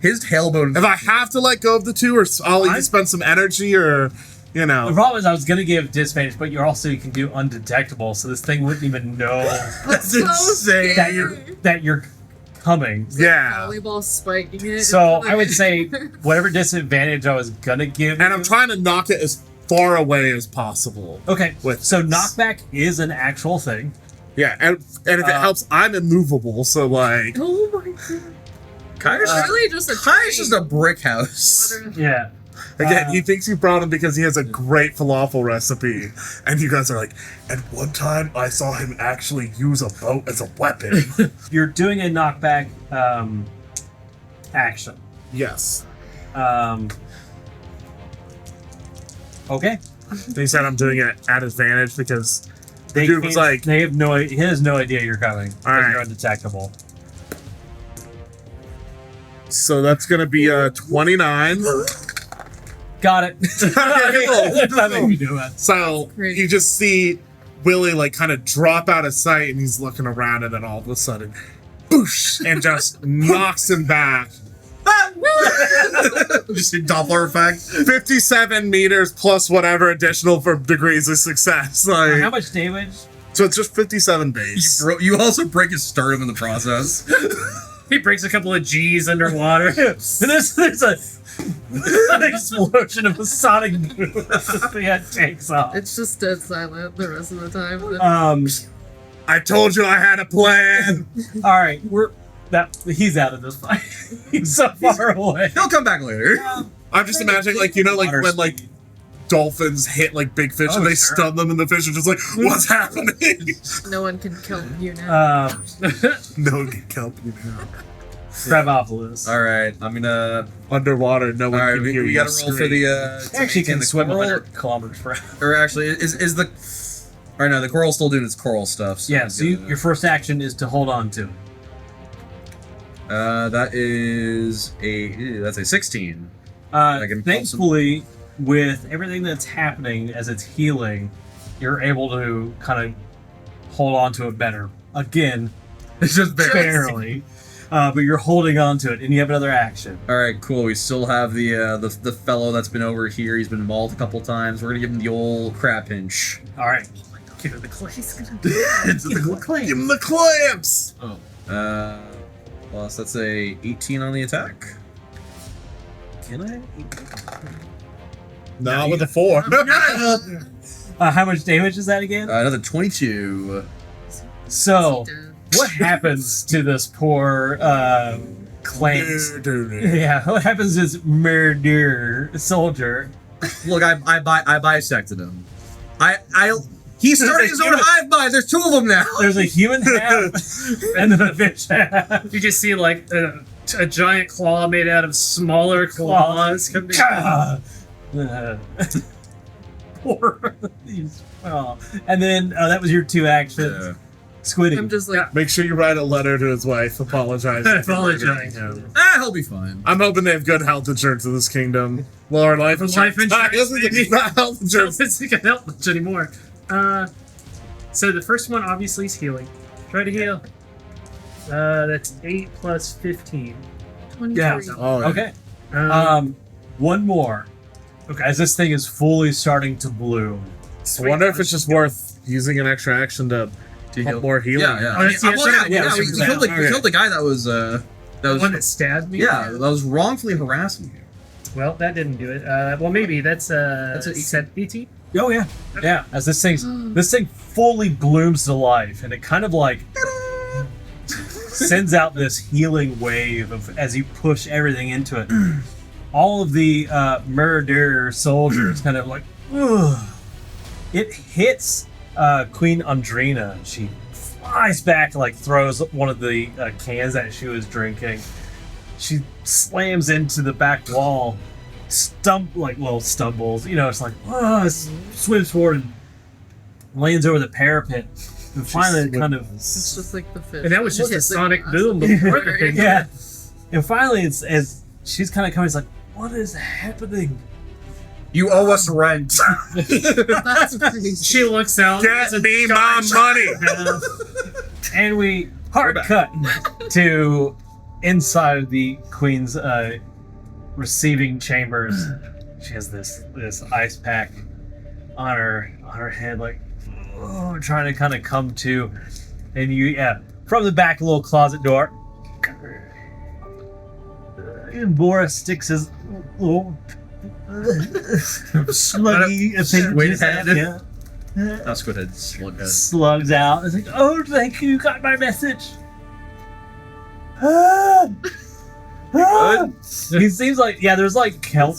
his tailbone. If I have to let go of the two, or I'll either I'm- spend some energy, or you The know, problem is I was gonna give disadvantage, but you can do undetectable, so this thing wouldn't even know That's So insane. that you're coming. yeah. Volleyball spiking it. So I would say whatever disadvantage I was gonna give. And I'm trying to knock it as far away as possible. Okay, with so this. knockback is an actual thing. Yeah, and if it helps, I'm immovable, so like, Oh my god. Kyra's It's really just a Kyra's just a brick house. Literally. Yeah. again, he thinks you brought him because he has a great falafel recipe, and you guys are like, and one time I saw him actually use a boat as a weapon. You're doing a knockback action. Yes. Okay. They said I'm doing it at advantage because They dude was like, they have no. He has no idea you're coming. All right. You're undetectable. so that's gonna be a 29. Got it. Nothing to do with. So Great. you just see Willie like kind of drop out of sight, and he's looking around, and then all of a sudden, boosh, and just knocks him back. Just a Doppler effect. 57 meters plus whatever additional for degrees of success. Like, How much damage? so it's just 57 base. You also break his sternum in the process. He breaks a couple of G's underwater. And there's an explosion of a sonic boom. The head takes off. It's just dead silent the rest of the time. I told you I had a plan. All right, he's out of this fight. He's so far away. He'll come back later. I'm just imagining, like, you know, like Water when like dolphins hit like big fish and they sure. stun them, and the fish are just like, "What's happening?" No one can kill you now. No one can help you now. Cravopolis. All right, I'm gonna. Underwater, no one All right, can we, hear we you gotta roll for scream. the. Actually, can the swim coral, 100 kilometers per hour. or actually, is the. All right, no, the coral's still doing its coral stuff. So Yeah. I'm So gonna- your first action is to hold on to it. That is that's a 16. I can Thankfully, with everything that's happening as it's healing, you're able to kind of hold on to it better. Again, It's just barely. But you're holding on to it, and you have another action. All right, cool. We still have the fellow that's been over here. He's been mauled a couple times. We're gonna give him the old crab pinch. All right. Give it the clay. He's gonna Give him the clamps. Plus that's a 18 on the attack. Can I? Not with a 4. How much damage is that again? Another 22. So, dead. what happens to this poor Clanks? Yeah, what happens to this murder soldier? Look, I bisected him. He's starting his own human- hive mind. There's 2 of them now. There's a human half and then a fish half. You just see like a giant claw made out of smaller claws coming. Poor. Oh. And then that was your 2 actions. Yeah. Squiddy. I'm just like, Make sure you write a letter to his wife apologizing. Apologize. He'll be fine. I'm hoping they have good health insurance in this kingdom. Well, our life insurance. insurance, maybe. Not health insurance. Doesn't get help much anymore. So the first one obviously is healing. Try to heal. That's 8 plus 15. 23. Yeah. Oh, yeah. Okay. One more. Okay, as this thing is fully starting to bloom. I wonder if it's just worth using an extra action to pump more healing. Yeah. Oh, that's- yeah, We so- killed the guy that was The one that stabbed me. that was wrongfully harassing you. Well, that didn't do it. Well, maybe that's an 18. Oh yeah, yeah. As this thing fully blooms to life, and it kind of like sends out this healing wave of as you push everything into it. All of the murder soldiers kind of like, ugh. It hits Queen Andrina. She flies back, like throws one of the cans that she was drinking. She slams into the back wall, stumbles. You know, it's like, swims forward and lands over the parapet. And finally, it kind of. It's just like the fish. And that was just a Hit the sonic glass. boom before the thing. Yeah. And finally, it's as she's kind of coming, it's like, what is happening? You owe us rent. That's crazy. She looks out. Get there's a me giant my money! And we hard cut to inside of the queen's receiving chambers. She has this ice pack on her head, like trying to kind of come to. And from the back little closet door, and Boris sticks his little sluggy Squid head. yeah. Not squid head, slug head. Slugs out. It's like, oh, thank you, got my message. Ah! Ah! He seems like, there's like kelp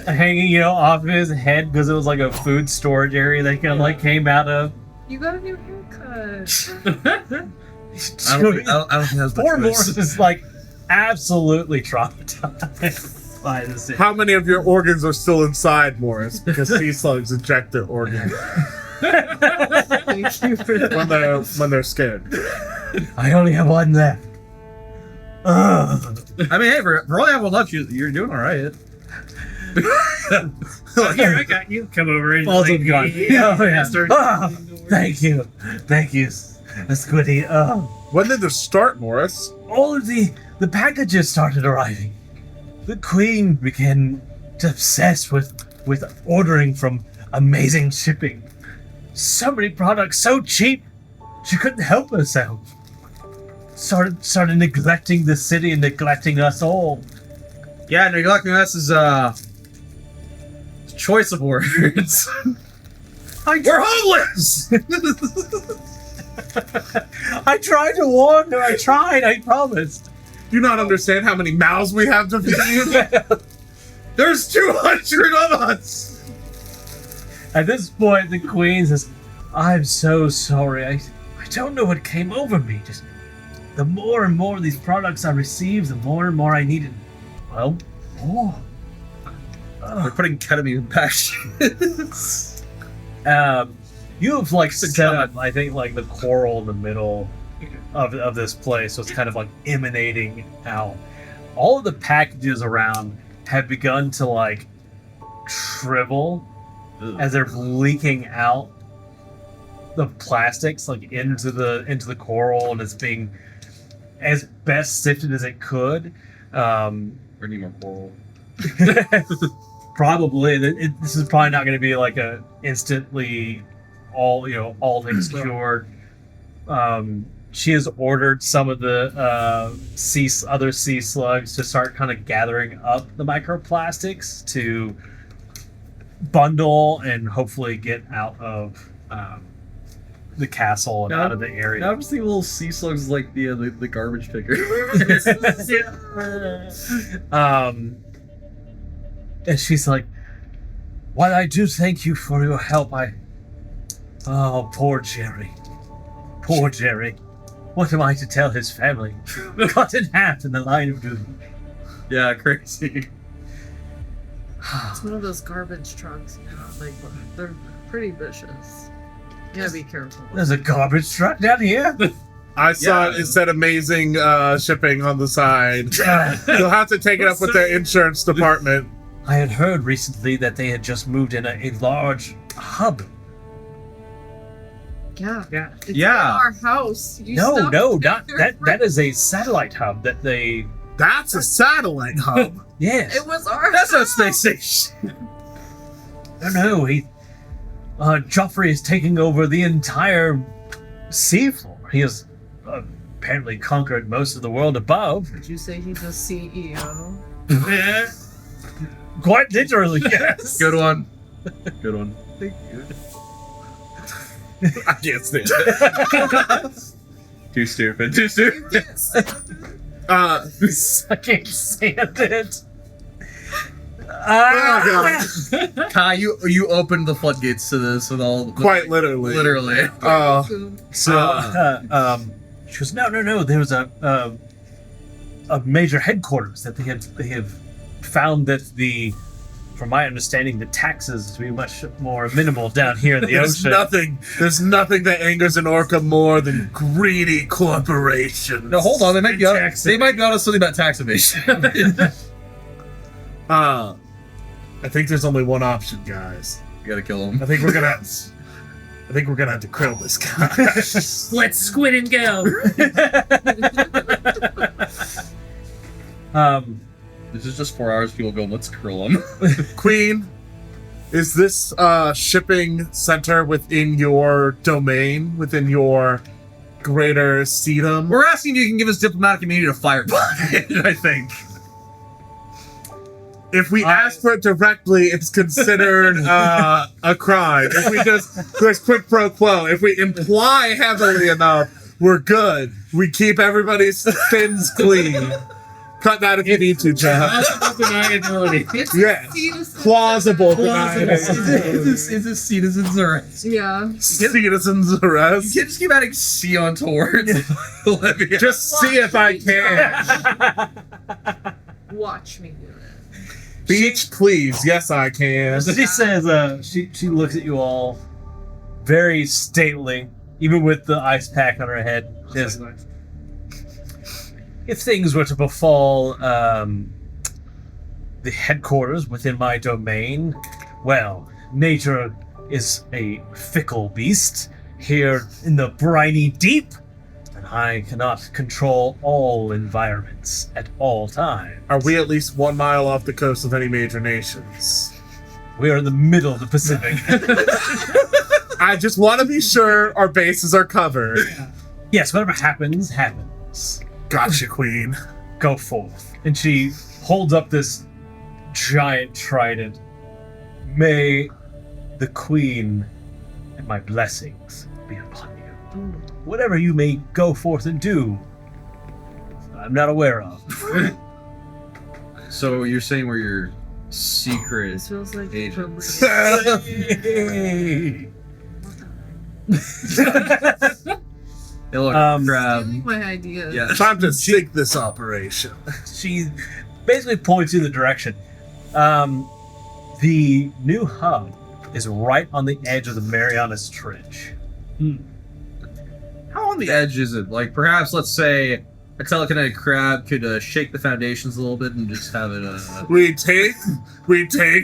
hanging, off of his head because it was like a food storage area that kind of like came out of. You got a new haircut. I don't think that's the Poor choice. Morris is like absolutely traumatized by this. How many of your organs are still inside, Morris? Because sea slugs eject their organs Thank you for that. when they're scared. I only have one left. Ugh. I mean, hey, for only having one left, you're doing all right. Here, I got you. Come over and Falls on God. start Thank you, Squiddy. When did this start, Morris? All of the packages started arriving. The queen began to obsess with ordering from amazing shipping. So many products, so cheap, she couldn't help herself. Started neglecting the city and neglecting us all. Yeah, neglecting us is choice of words. We're homeless. I tried to warn her. I promised. Do you not understand how many mouths we have to feed? There's 200 of us. At this point, the queen says, I'm so sorry. I don't know what came over me. Just the more and more of these products I received, the more and more I needed. Well, more. We're putting ketamine in packages. You have like set up, I think, like the coral in the middle of this place, so it's kind of like emanating out. All of the packages around have begun to like shrivel as they're leaking out the plastics like into the coral, and it's being as best sifted as it could. We need more coral. Probably this is probably not going to be like a instantly all things cured. She has ordered some of the other sea slugs to start kind of gathering up the microplastics to bundle and hopefully get out of the castle and out of the area. Now I'm just thinking little sea slugs like the garbage picker. And she's like, while I do thank you for your help, oh, poor Jerry. Poor Jerry. What am I to tell his family? Cut in half in the line of duty. Yeah, crazy. It's one of those garbage trucks, like they're pretty vicious. You gotta be careful. There's a garbage truck down here. I saw it said amazing shipping on the side. You'll have to take it up with their insurance department. I had heard recently that they had just moved in a large hub. Yeah. It's Yeah. in our house. You No, stopped not there that. for- That is a satellite hub that they. That's a satellite hub. Yes. It was our That's not a house. space station. No, he. Joffrey is taking over the entire seafloor. He has apparently conquered most of the world above. Did you say he's a CEO? Quite literally, yes. Good one. Good one. I can't stand it. Too stupid. Too stupid. You can't stand it. I can't stand it. Oh, God. Kai, you opened the floodgates to this with all. Quite literally. Literally. So, she goes, no. There was a major headquarters that they have found that from my understanding, the taxes to be much more minimal down here in the There's ocean. nothing that angers an orca more than greedy corporations. No, hold on. They might be on. Tax They might be on something about tax evasion. I think there's only one option, guys. You gotta kill him. I think we're gonna have to kill this guy. Let's squid and go. This is just 4 hours. People go, let's curl him. Queen, is this shipping center within your domain, within your greater sedum? We're asking if you can give us diplomatic immunity to fire I think. If we ask for it directly, it's considered a crime. If we there's quid pro quo. If we imply heavily enough, we're good. We keep everybody's fins clean. Cut that if you need to, Jeff. Plausible deniability. It's Yeah. citizens. Plausible Is this citizens arrest? Yeah. citizens You arrest. can't just keep adding C on towards Olivia. Just see if I can. Watch me do it. Beach, please. Yes, I can. She says, she looks at you all very stately, even with the ice pack on her head. She says, if things were to befall the headquarters within my domain, well, nature is a fickle beast here in the briny deep, and I cannot control all environments at all times. Are we at least 1 mile off the coast of any major nations? We are in the middle of the Pacific. I just want to be sure our bases are covered. Yes, whatever happens, happens. Gotcha, Queen. Go forth. And she holds up this giant trident. May the Queen and my blessings be upon you. Whatever you may go forth and do, I'm not aware of. So you're saying we're your secret This feels like agents? Hey. Hey, look, grab. stealing my ideas. Yeah. Time to sink this operation. She basically points you in the direction. The new hub is right on the edge of the Marianas Trench. How on the edge is it? Like, perhaps, let's say, a telekinetic crab could shake the foundations a little bit and just have it. We take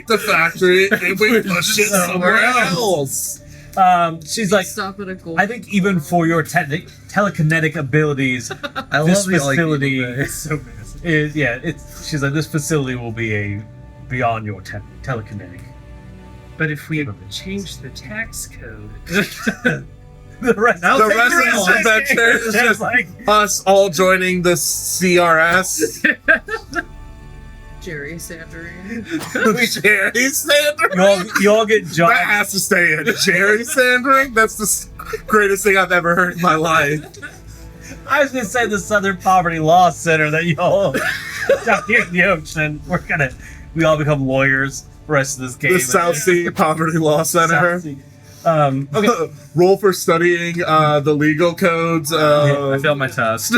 the factory and we push it somewhere else. She's like, Stop at a goal. I think even for your telekinetic abilities, I this love the facility like, is so massive. She's like, this facility will be a beyond your telekinetic. But if we change the tax code, The rest, The rest of this adventure is It's just like, us all joining the CRS. Jerry Sandering. Jerry Sandering. you all get That giant. has to stay in. Jerry Sandering? That's the greatest thing I've ever heard in my life. I was gonna say the Southern Poverty Law Center that y'all down here in the ocean. We all become lawyers. The rest of this game. The South Sea Poverty Law Center. South Sea. Okay. Roll for studying the legal codes. I failed my test.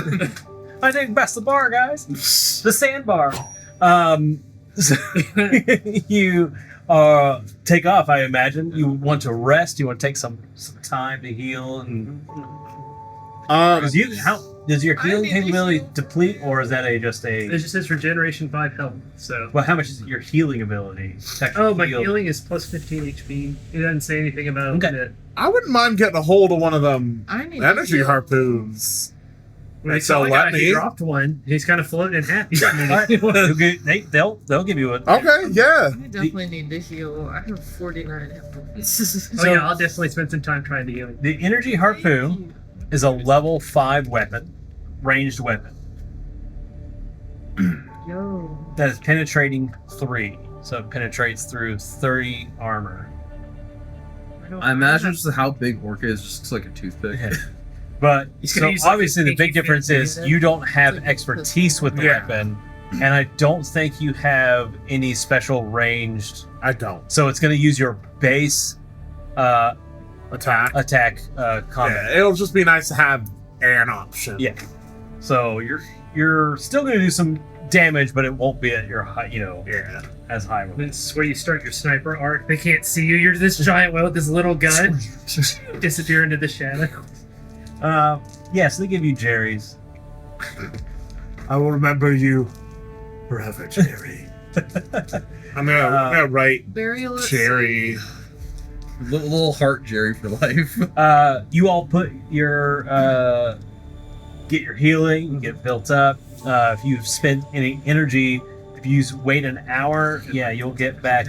I think best the bar, guys. The sandbar. So you take off. I imagine you want to rest. You want to take some time to heal. And does your I healing need to capability heal. deplete, or is that just it a? just says regeneration 5 health. So, Well, how much is your healing ability? oh, my healing is plus 15 HP. It doesn't say anything about Okay. it. I wouldn't mind getting a hold of one of them I need to energy heal. harpoons. When I So saw a let guy, he me- dropped one. He's kind of floating and happy. They'll give you a. Okay, yeah. I definitely need to heal. I have 49 hit points. Oh yeah, I'll definitely spend some time trying to heal him. The energy harpoon is a level 5 weapon, ranged weapon Yo. that is penetrating 3. So it penetrates through 30 armor. I imagine just how big Orca is, just looks like a toothpick. But He's so gonna use, like, obviously the a big pinky difference finger is with it. you don't have Like, expertise with the Yeah. weapon, and I don't think you have any special ranged. I don't. So it's going to use your base Attack. attack combat. Yeah, it'll just be nice to have an option. Yeah. So you're still going to do some damage, but it won't be at your high, Yeah. as high. This is where you start your sniper arc. They can't see you. You're this giant whale with this little gun. Disappear into the shadow. Yes, they give you Jerry's. I will remember you forever, Jerry. I'm gonna write Barry looks Jerry. Little heart Jerry for life. You all put your get your healing, get built up. If you've spent any energy, if you wait an hour, yeah, you'll get back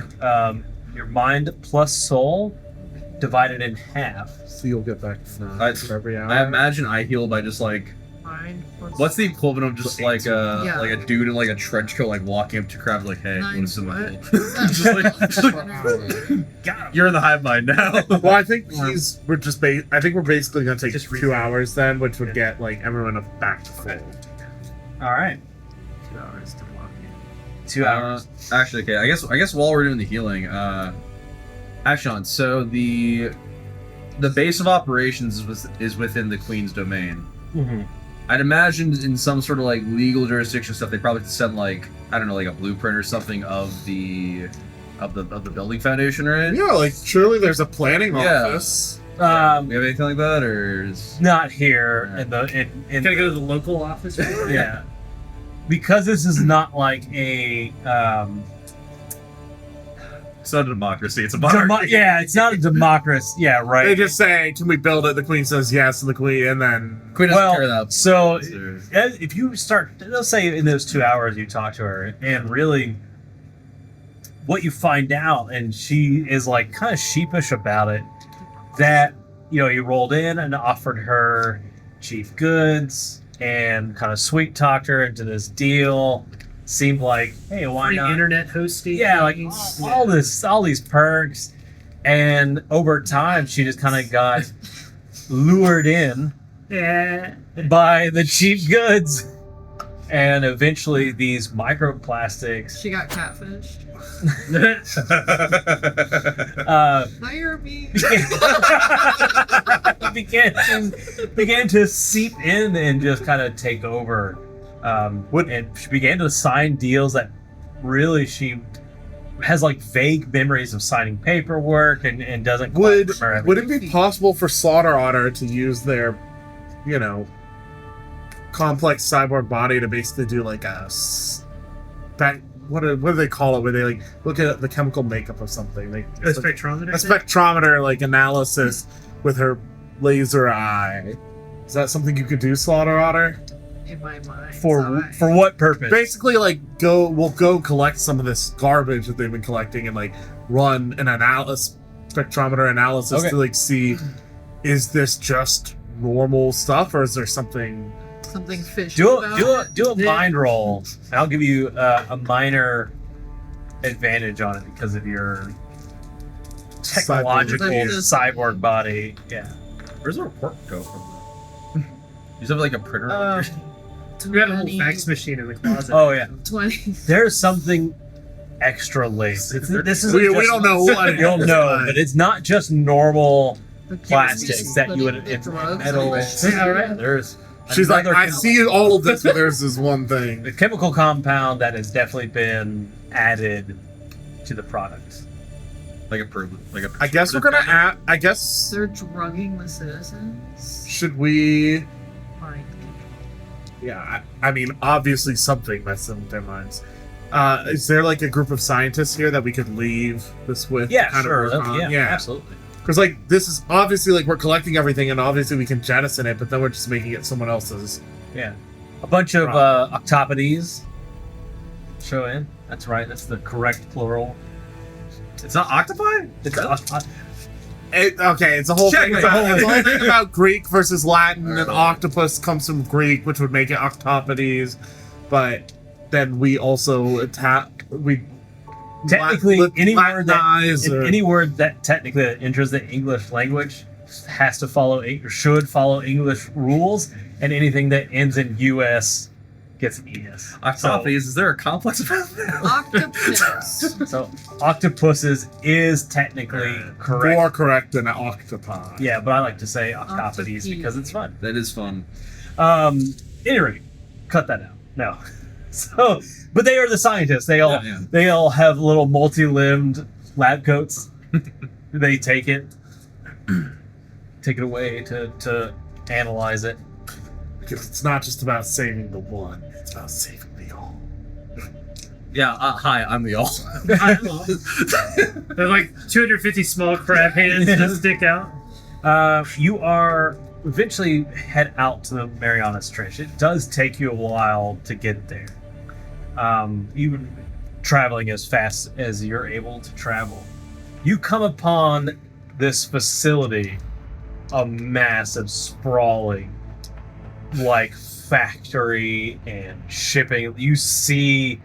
your mind plus soul divided in half. So you'll get back for every hour. I imagine I heal by just like, fine. what's the equivalent of just like a Yeah. like a dude in like a trench coat like walking up to crabs like, hey, Nine what's in my what? pool? Just like, you're in the hive mind now. Well, I think we're basically gonna take Just 2 hours then, which would get like everyone back to full. All right, 2 hours to walk in. 2 hours. Actually, okay. I guess while we're doing the healing, Ashon, so the base of operations is within the Queen's domain. Mm-hmm. I'd imagine in some sort of like legal jurisdiction stuff, they probably could send like, I don't know, like a blueprint or something of the building foundation, right? Yeah, like surely there's a planning Yeah. office. We have anything like that, or is... Not here Alright. in Gotta go to the local office. yeah, because this is not like a It's not a democracy. It's a monarchy. yeah, it's not a democracy. Yeah, right. They just say, "Can we build it?" The Queen says yes, and the Queen, and then Queen doesn't care well, that. so So- if you start, let's say in those 2 hours you talk to her, and really what you find out, and she is like kind of sheepish about it, that you rolled in and offered her cheap goods and kind of sweet talked her into this deal. Seemed like, hey, why Free not? internet hosting. Yeah, like all these perks, and over time she just kind of got lured in Yeah. by the cheap goods, and eventually these microplastics She got catfished. Hire me. began to seep in and just kind of take over. And she began to sign deals that really she has like vague memories of signing paperwork and doesn't quite remember would it be possible for Slaughter Otter to use their, complex cyborg body to basically do like what do they call it? Where they like look at the chemical makeup of something? A spectrometer. A spectrometer like analysis with her laser eye. Is that something you could do, Slaughter Otter? In my mind. for what purpose? Basically, like we'll go collect some of this garbage that they've been collecting and like run an spectrometer analysis Okay. to like see, is this just normal stuff or is there something? fishy. do about a mind roll. And I'll give you a minor advantage on it because of your technological cyborg body. Yeah. Where's the report go from? You just have like a printer. You have a whole fax machine in the closet. Oh yeah. 20. There's something extra laced. This is We don't know what it You'll is, know, but- but it's not just normal The plastics chemistry that you would putting the drugs metal. in it. Yeah, right. There's She's like, another I chemical- see all of this, but there's this one thing. the chemical compound that has definitely been added to the product. like a privilege. Like a. I guess we're gonna add. I guess They're drugging the citizens. should we? Fine. Yeah, I mean, obviously something messing with their minds. Is there like a group of scientists here that we could leave this with? Yeah, kind sure. Of work on? Yeah, absolutely. Because like this is obviously like we're collecting everything, and obviously we can jettison it, but then we're just making it someone else's. Yeah. A bunch of Right. octopodes show in. That's right. That's the correct plural. It's not octopi. It's Okay, it's a whole Check thing. it. It's a whole thing about Greek versus Latin, and octopus comes from Greek, which would make it octopodes. But then we also Technically, any word Latinize or- any word that technically enters the English language has to follow or should follow English rules, and anything that ends in US gets an ES. Octopodes, is there a complex about that? Octopus. So octopuses is technically correct. More correct than an octopi. Yeah, but I like to say octopodes Octopodes. because it's fun. That is fun. Anyway, cut that out. No. So, but they are the scientists. They all Yeah. they all have little multi-limbed lab coats. They take it away to analyze it. Because it's not just about saving the one, it's about saving the all. Yeah, hi, I'm the all. They're like 250 small crab hands that stick out. You are eventually head out to the Marianas Trench. It does take you a while to get there. Even traveling as fast as you're able to travel. You come upon this facility, a massive, sprawling, like factory and shipping. You see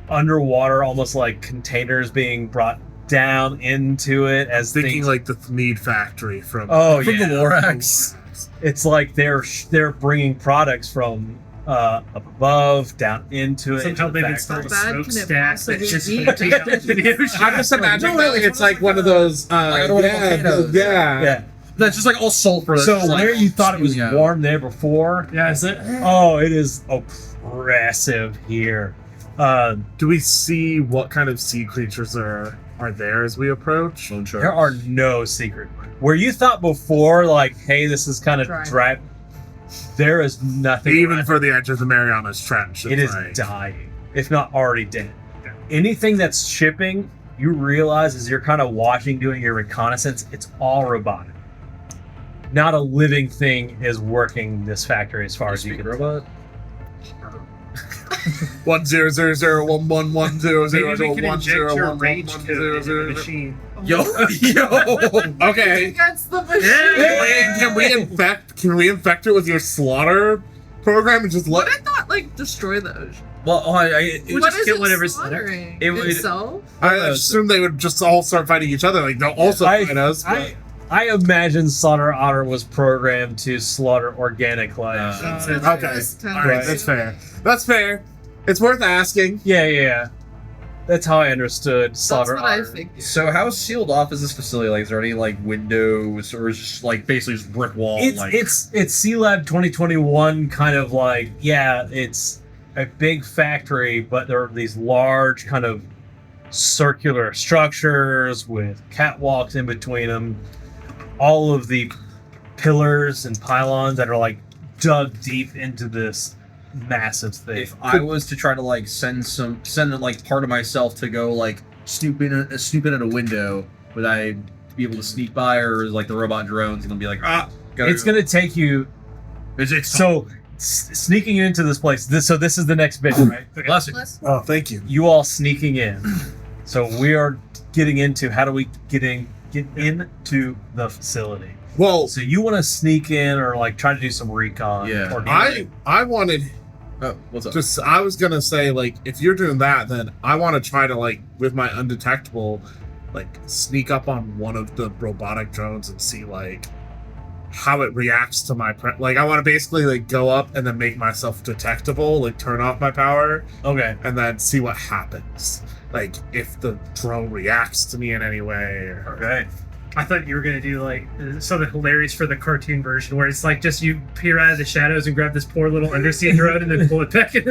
underwater, almost like containers being brought down into it as Thinking things. like the Thmeed factory from Oh From yeah, the Lorax. it's like they're bringing products from up above down into it. Somehow into the they've factory. installed a How bad can it smokestack possibly that's just be? floating out into the ocean. I'm just imagining No, like it's like one of those Like one of the volcanoes. yeah. That's just like all sulfur. So that's just, where like, you thought it was spewing out. warm there before, Yeah, is it? oh, it is oppressive here. Do we see what kind of sea creatures are there as we approach? Bone shark. There are no secret. Where you thought before, like, hey, this is kind of Dry. dry, there is nothing. Even around for the edge of the Marianas Trench. it it's is like- dying, if not already dead. Anything that's shipping, you realize as you're kind of watching, doing your reconnaissance, it's all robotic. Not a living thing is working this factory as far as you Speak can. robot. 1000111000110. Maybe we can inject your rage code into the machine. Yo. Okay. That's the machine. Can we infect it with your slaughter program and just let? What if not like destroy the ocean? Well, We'll What just is kill it whatever's slaughtering? It would- Itself? I assume they would just all start fighting each other. Like they'll also fight us. But I imagine Slaughter Otter was programmed to slaughter organic life. That's okay. what okay, I was all telling right, you. that's fair. That's fair. It's worth asking. Yeah. That's how I understood That's Slaughter what I Otter. figured. So how sealed off is this facility? Like, is there any like windows, or is it just like basically just brick wall? like, It's C Lab 2021 kind of like, yeah, it's a big factory, but there are these large kind of circular structures with catwalks in between them. All of the pillars and pylons that are like dug deep into this massive thing. if I was to try to like send like part of myself to go like snoop in at a window, would I be able to sneak by, or is like the robot drones gonna be like It's gonna take you. Is it So sneaking into this place. This is the next bit, right? Bless you. Let's- Oh, thank you. You all sneaking in. So we are getting into how do we get into the facility. Well, So you want to sneak in or like try to do some recon? Yeah. Or I wanted Oh, what's up? just I was gonna say like if you're doing that, then I want to try to like with my undetectable, like sneak up on one of the robotic drones and see like how it reacts to my like I want to basically like go up and then make myself detectable, like turn off my power okay. and then see what happens. Like if the drone reacts to me in any way. Or, Okay. I thought you were gonna do like something hilarious for the cartoon version, where it's like just you peer out of the shadows and grab this poor little undersea drone and then pull it back in.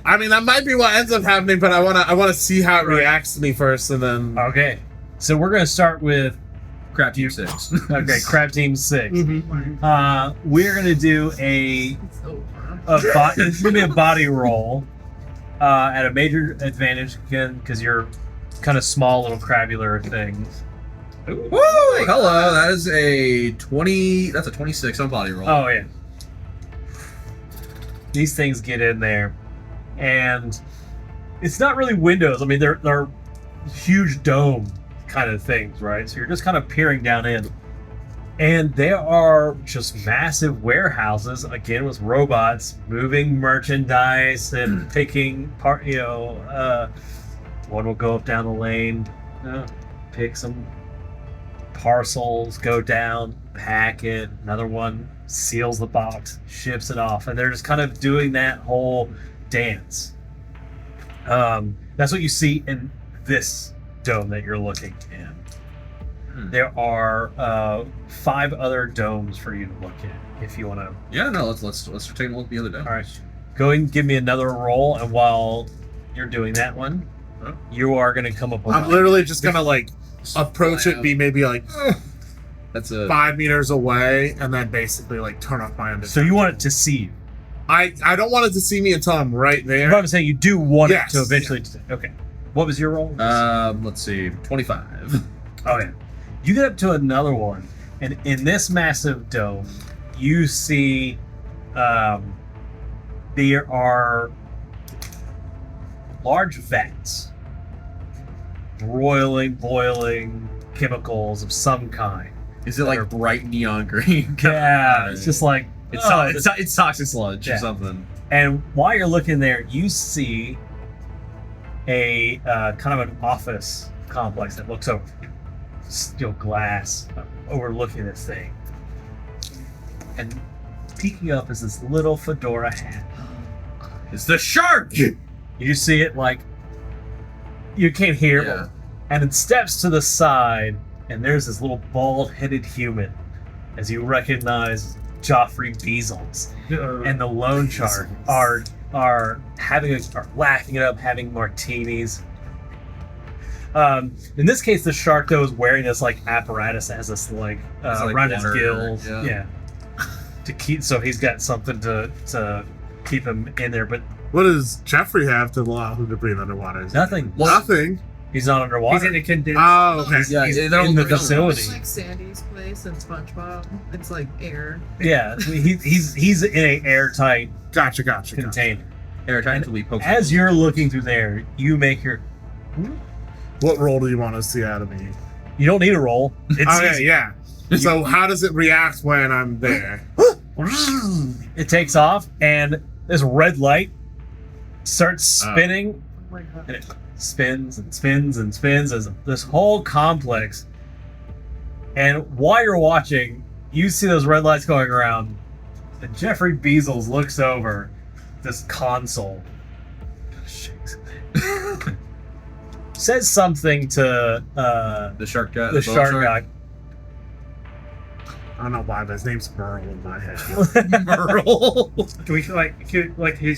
I mean that might be what ends up happening, but I wanna see how it reacts to me first and then. Okay. So we're gonna start with Crap Team 6. okay, Crab Team 6. Mhm. We're gonna do a It's over. it's gonna be a body roll at a major advantage again because you're kind of small little crabular things. Woo! Hello, that is a 20. That's a 26 on body roll. Oh yeah. These things get in there, and it's not really windows. I mean, they're huge dome kind of things, right? So you're just kind of peering down in, and there are just massive warehouses again with robots moving merchandise and picking One will go up down the lane, pick some parcels, go down, pack it. Another one seals the box, ships it off, and they're just kind of doing that whole dance. That's what you see in this dome that you're looking in. There are 5 other domes for you to look at if you want to. Yeah, no, let's take a look at the other dome. All right, go ahead and give me another roll, and while you're doing that one, you are going to come up with. I'm literally just gonna like approach it, be maybe like That's a 5 meters away, and then basically like turn off my under. So you want it to see you. I don't want it to see me until I'm right there. But I'm saying you do want Yes, it to eventually. Okay. What was your roll? let's see, 25. Oh yeah. You get up to another one, and in this massive dome, you see there are large vats, boiling chemicals of some kind. Is it like bright neon green? Yeah, it's just like It's toxic sludge Yeah. or something. And while you're looking there, you see a kind of an office complex that looks over, glass overlooking this thing. And peeking up is this little fedora hat. It's the shark. You see it like you can't hear Yeah. him, and it steps to the side, and there's this little bald-headed human, as you recognize Joffrey Bezos and the loan shark are laughing it up, having martinis. In this case, the shark though is wearing this like apparatus that has this like like around his water, gills, yeah. to keep. So he's got something to keep him in there, but What does Jeffrey have to allow him to breathe underwater? nothing. Nothing. He's not underwater. He's in a condensed. Oh, okay. Yeah, He's they don't- in the they don't- facility. It's like Sandy's place in SpongeBob. It's like air. Yeah, he's in a airtight Gotcha. container. Airtime until we poke. As you're looking through there, you make your. What role do you want to see out of me? You don't need a roll. It's Okay, easy. yeah. So how does it react when I'm there? It takes off, and this red light starts spinning, Oh my god. and it spins and spins and spins as this whole complex. And while you're watching, you see those red lights going around, and Jeffrey Bezos looks over this console, shakes it, says something to the shark guy. the boat shark guy. I don't know why, but his name's Merle in my head. Merle. Do we feel like he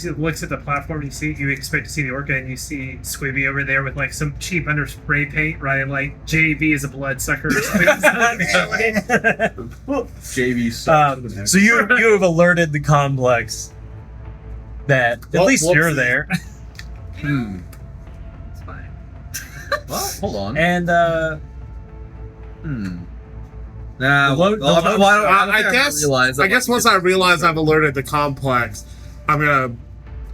looks at the platform and you expect to see the orca and you see Squibby over there with like some cheap under spray paint, right? Like JV is a bloodsucker or something. JV stuff. So you have alerted the complex that at least you're whoopsie. there, It's fine. Well, hold on. and Nah, The load- well, the load- I guess once I realize I've alerted the complex, I'm gonna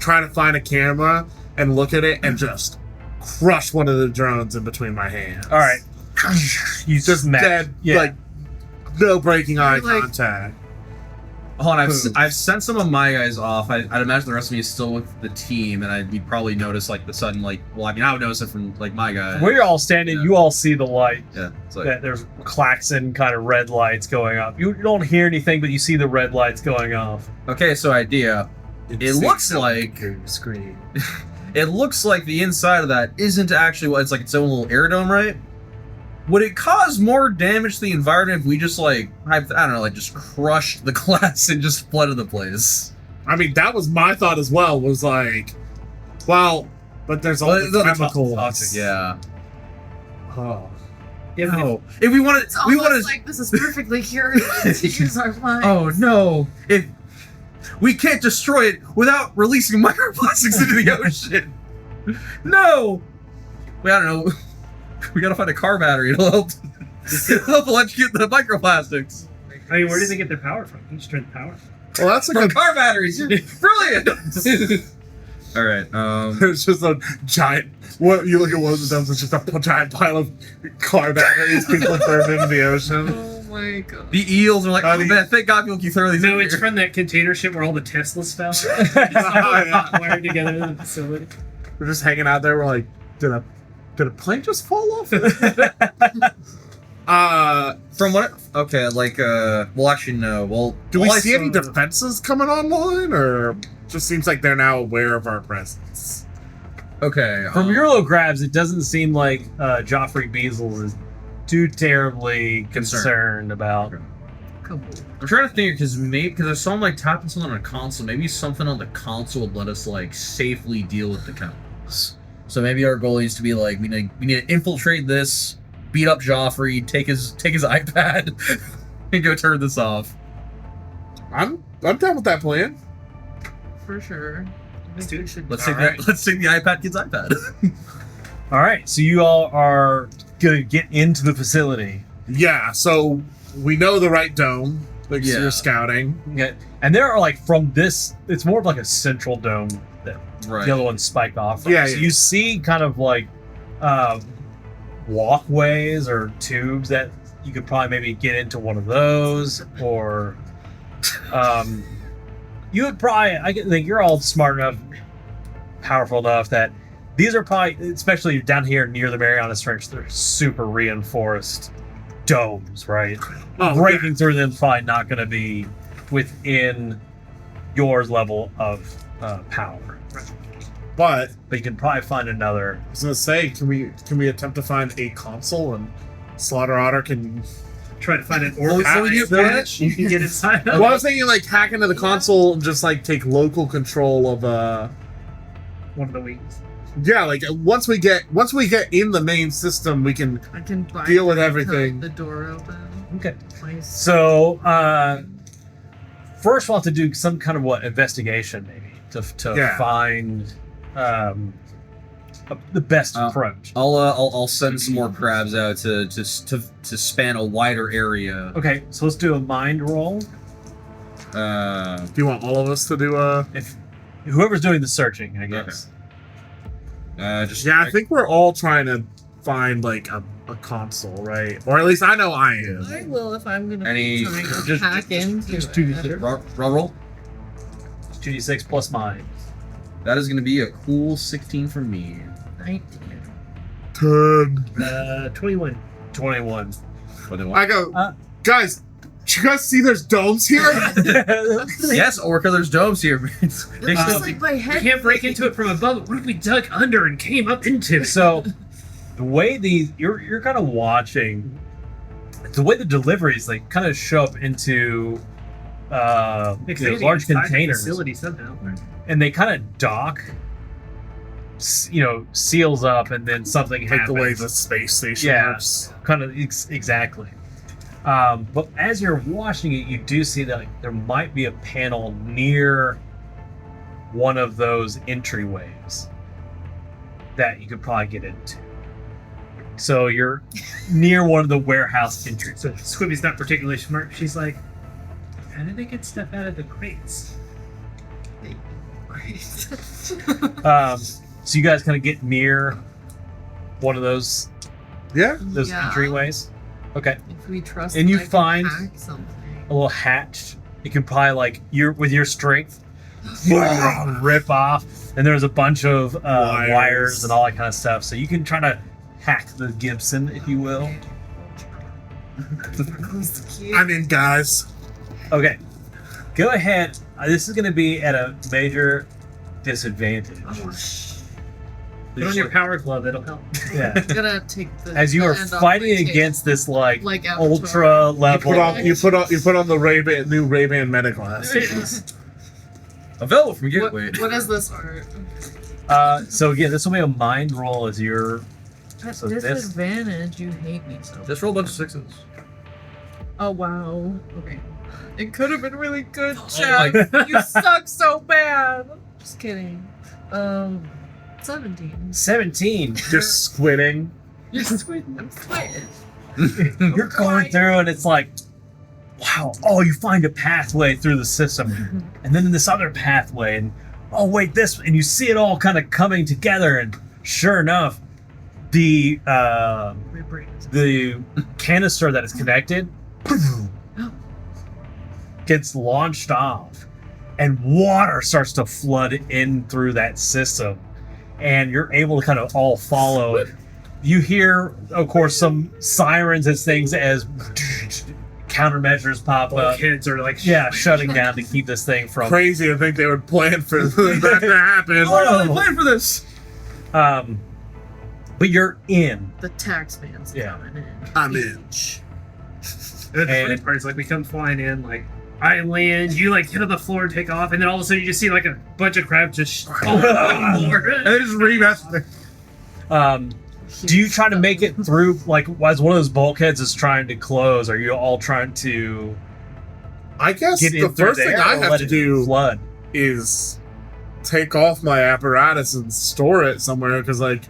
try to find a camera and look at it and just crush one of the drones in between my hands. all right, you Just smack. dead, Yeah. like no breaking eye Like- contact. Hold on, Boom. I've sent some of my guys off. I'd imagine the rest of me is still with the team, and you'd probably notice like the sudden I would notice it from like my guy. Where you're all standing, Yeah. you all see the light. Yeah, it's like, That there's klaxon kind of red lights going off. You don't hear anything, but you see the red lights going off. okay, so idea. It looks like screen. it looks like the inside of that isn't actually what it's like its own little air dome, right? Would it cause more damage to the environment if we just I don't know, like just crushed the glass and just flooded the place? I mean, that was my thought as well. Was like, well, but there's all Well, the it's chemicals. toxic, yeah. Oh. No. If we wanted, It's we almost wanted. like this is perfectly curious to use our minds. Oh no! If we can't destroy it without releasing microplastics into the ocean. No. I don't know. We gotta find a car battery to help. Help electrocute the microplastics. I mean, where do they get their power from? Who's trying power? Well, that's a From good. car batteries. Brilliant. All right. There's just a giant. What you look at one of them, it's just a giant pile of car batteries people throw into the ocean. Oh my god. The eels are like, oh the- man, thank God people keep throwing these. No, in it's here. from that container ship where all the Teslas fell. It's all wired together in the facility. We're just hanging out there. We're like, did a Did a plane just fall off? From what? Okay, like well, actually no. Well, Do we all I see any saw- defenses coming online, or just seems like they're now aware of our presence? Okay. From your low grabs, it doesn't seem like Joffrey Beazle is too terribly concerned about. Couple. I'm trying to think because I saw him like tapping something on a console. Maybe something on the console would let us like safely deal with the chemicals. So maybe our goal needs to be like we need to infiltrate this, beat up Joffrey, take his iPad, and go turn this off. I'm down with that plan. For sure. Let's do it. Let's All take right. that. Let's take the iPad kid's iPad. All right, so you all are gonna get into the facility. Yeah, so we know the right dome. Like Yeah. you're scouting. Okay, and there are like from this, it's more of like a central dome that Right. the other ones spike off. From. Yeah, So yeah. you see kind of like walkways or tubes that you could probably maybe get into one of those, or you would probably. I think you're all smart enough, powerful enough that these are probably, especially down here near the Marianas Trench, they're super reinforced domes, right? Oh, Breaking through them is probably not going to be within yours level of power, but but you can probably find another. I was gonna say, can we attempt to find a console and Slaughter Otter can? Try to find an Well, orc so you- match. You can get inside. Well, I was thinking like hack into the console and just like take local control of One of the wings. yeah, like once we get in the main system, we can I can buy Deal with everything. The door open. Okay. Nice. So first we'll have to do some kind of investigation maybe to Yeah. find the best approach. I'll send some more crabs out to span a wider area. Okay, so let's do a mind roll. do you want all of us to do a? If whoever's doing the searching, I guess. Just Yeah, I think we're all trying to find like a console, right? Or at least I know I am. I will if I'm gonna Any- be trying to just- hack into just it. do the- roll. 2d6 plus mine. That is going to be a cool 16 from me. 19. 10. 21. 21. I go, Uh. guys. Did you guys see there's domes here? Yes, Orca, there's domes here. They It's still- just like my We head. can't break into it from above. What if we dug under and came up into it? So the way you're kind of watching the way the deliveries like kind of show up into large Inside the containers, facility somehow. and they kind of dock, seals up, and then something Like happens. the way the space station Yeah. works. Kind of exactly. But as you're watching it, you do see that there might be a panel near one of those entryways that you could probably get into. So you're near one of the warehouse entries. So Squibby's not particularly smart. She's like, how did they get stuff out of the crates? So you guys kind of get near one of those Yeah. Yeah. entryways. Okay. If we trust And you that I can find- hack something. A little hatch. You can probably with your strength rip off, and there's a bunch of wires and all that kind of stuff. So you can try to hack the Gibson, if you will. I'm in, guys. Okay, go ahead. This is going to be at a major disadvantage. Put on your power glove, it'll help. Yeah. I'm gonna take the As you the are end off fighting my tail. against this like Avatar. ultra level. You put on the Ray-Ban new Ray-Ban meta glasses. Available from What, Gateway. what is this art? So again, this will be a mind roll as you're. At So this- disadvantage, you hate me so. Just roll a bunch of sixes. Oh wow. Okay. It could have been really good, my- Chad. You suck so bad. Just kidding. 17. 17. Just squidding. You're squinting. I'm squinting. You're going through, and it's like, wow. Oh, you find a pathway through the system, and then this other pathway, and oh wait, this, and you see it all kind of coming together, and sure enough, the canister that is connected gets launched off, and water starts to flood in through that system, and you're able to kind of all follow it. You hear, of course, some sirens as things as countermeasures pop up. Kids are like, Yeah, shutting down to keep this thing from. Crazy to think they would plan for that to happen. Oh, no, plan for this. But you're in. The tax man's Yeah. coming in. I'm in. And the funny part is, like, we come flying in, like, I land, you, like, hit on the floor and take off, and then all of a sudden you just see, like, a bunch of crabs just And they just remess. Do you try to make it through, like, as one of those bulkheads is trying to close? Are you all trying to I guess get in the through first thing there I or have let to it do flood? is take off my apparatus and store it somewhere because, like,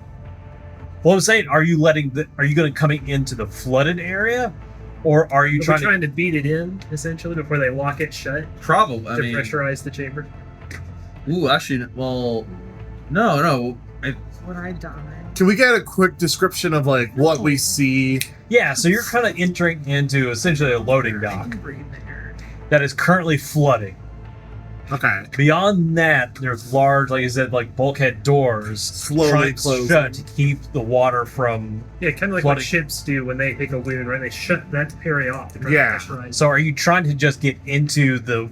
Well, I'm saying, are you going to coming into the flooded area, or are you We're trying trying to beat it in, essentially, before they lock it shut Probably. I to mean, pressurize the chamber. ooh, actually, well, no. Would I die? can we get a quick description of like what we see? Yeah, so you're kind of entering into essentially a loading I dock can breathe there. that is currently flooding. Okay, Beyond that, there's large, like you said, like bulkhead doors Slowly trying closing. to shut to keep the water from. Yeah, kind of like Flooding. what ships do when they take a wound, right? They shut that area off to try Yeah. to pressurize. So, are you trying to just get into the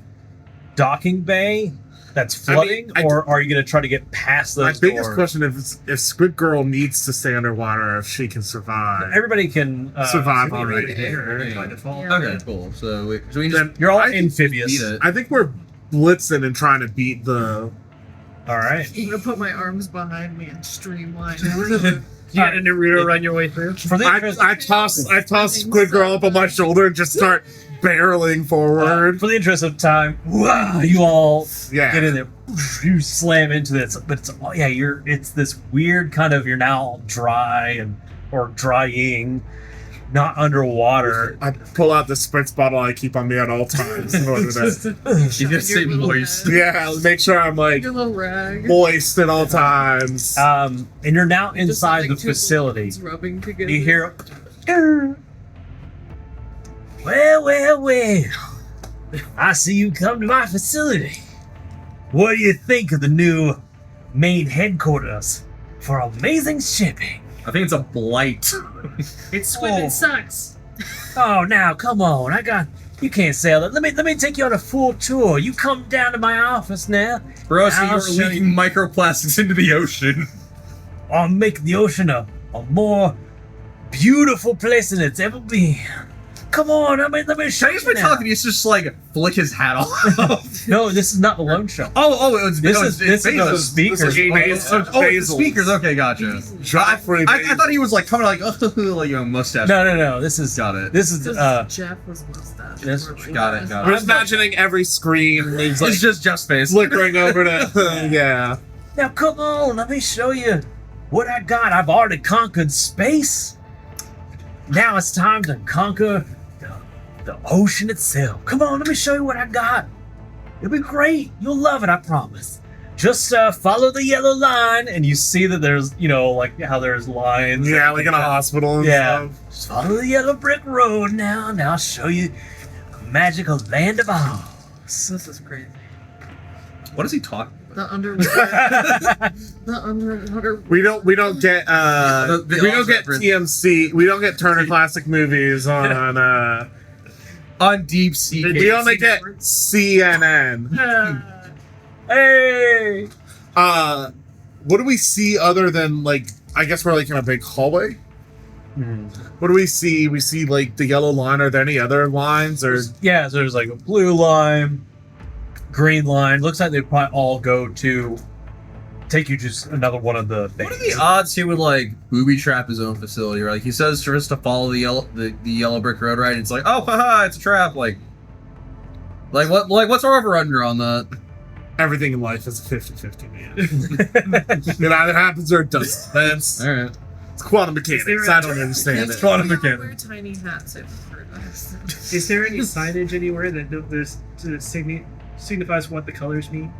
docking bay that's I flooding, mean, I- or are you going to try to get past my those biggest doors? question is if Squid Girl needs to stay underwater, if she can survive. Everybody can Survive Be already. right there by default. Yeah. Okay, cool. So we can Then just You're all I- amphibious. beat it. I think we're blitzing and trying to beat the. All right. I'm gonna put my arms behind me and streamline. You had a Naruto run your way through. For the interest, I toss Squid Girl up on my shoulder and just start barreling forward. for the interest of time, you all Yeah. get in there. You slam into this, but it's this weird kind of, you're now all dry or drying, not underwater. I pull out the spritz bottle I keep on me at all times in order to, You just say Your little moist. head. yeah, make sure I'm like Your little rag. moist at all times. And you're now Just inside like the two facility. balloons rubbing together. You hear, well. I see you come to my facility. What do you think of the new main headquarters for amazing shipping? I think it's a blight. It's squid. Oh. It sucks. Oh, now come on! You can't sail it. Let me take you on a full tour. You come down to my office now. Bro, so I'll you're show leaking microplastics into the ocean. I'll make the ocean a more beautiful place than it's ever been. Come on, let me show I you. just been now. talking, he's just like flick his hat off. No, this is not the loan show. This This is a Bezos. speaker. This is Bezos. Oh, Bezos. speakers. Okay, gotcha. Joffrey I thought he was like coming like, like a mustache. No. This is Got it. This is Jeff was mustache. this- got it. I'm just imagining every screen is like It's just Jeff's face. flickering over to yeah. Now come on, let me show you what I got. I've already conquered space. Now it's time to conquer the ocean itself. Come on, let me show you what I got. It'll be great. You'll love it, I promise. Just follow the yellow line, and you see that there's, like how there's lines. Yeah, like in a hospital and Yeah. stuff. Just follow the yellow brick road now. Now I'll show you a magical land of Oz. This is crazy. What is he talking about? The underwater. the underwater. We don't get The we don't Oz get reference. TMC. We don't get Turner Classic Movies on On deep sea. we only get CNN. Hey! What do we see other than like I guess we're like in a big hallway? What do we see? We see like the yellow line. Are there any other lines or Yeah, so there's like a blue line, green line. Looks like they probably all go to take you to another one of the things. What are the odds he would like booby trap his own facility? Right? Like he says just to follow the yellow brick road, right? And it's like, oh, haha, it's a trap. Like what's our over under on that? everything in life is a 50-50, man. It either happens or it doesn't. That's All right. it's quantum mechanics. I don't understand They it. don't wear tiny hats. I've heard of. Is there any signage anywhere that signifies what the colors mean?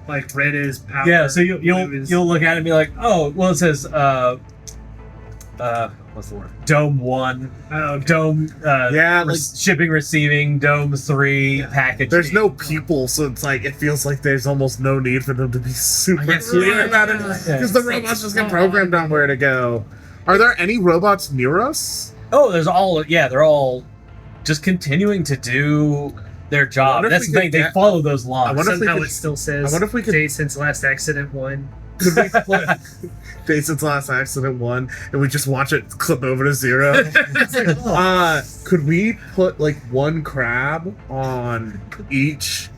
Like red is power. Yeah, so blue is- you'll look at it and be like, oh, well, it says what's the word? Dome 1, Dome Yeah, like shipping receiving, Dome 3, packaging. there's no people, so it's like it feels like there's almost no need for them to be super guess clear you're about it right. because the robots just get programmed on where to go. Are there any robots near us? Oh, they're all just continuing to do their job. wonder if That's we the thing, could they get- follow those I lines. wonder if we Somehow could- it still says I wonder if we could- Jason's last accident one. Could we put Jason's last accident 1 and we just watch it clip over to 0? Could we put like 1 crab on each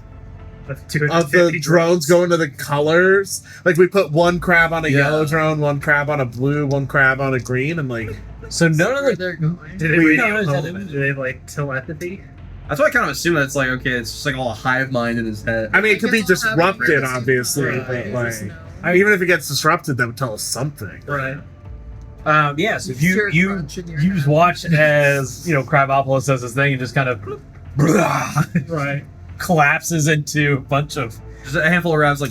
of the drones going to the colors? Like we put 1 crab on a Yeah. yellow drone, 1 crab on a blue, 1 crab on a green, and like So none of Where the they're going. Do they We- radio No, home? Do they have like telepathy? That's why I kind of assume that it's like, okay, it's just like all a hive mind in his head. I mean it could be guess I'll have disrupted, it. obviously, Right. but like No. even if it gets disrupted, that would tell us something. Right. yes, if Sure, you crunch in your you just head. watch as Crabopolis does this thing and just kind of Right. collapses into a bunch of Just a handful of crabs, like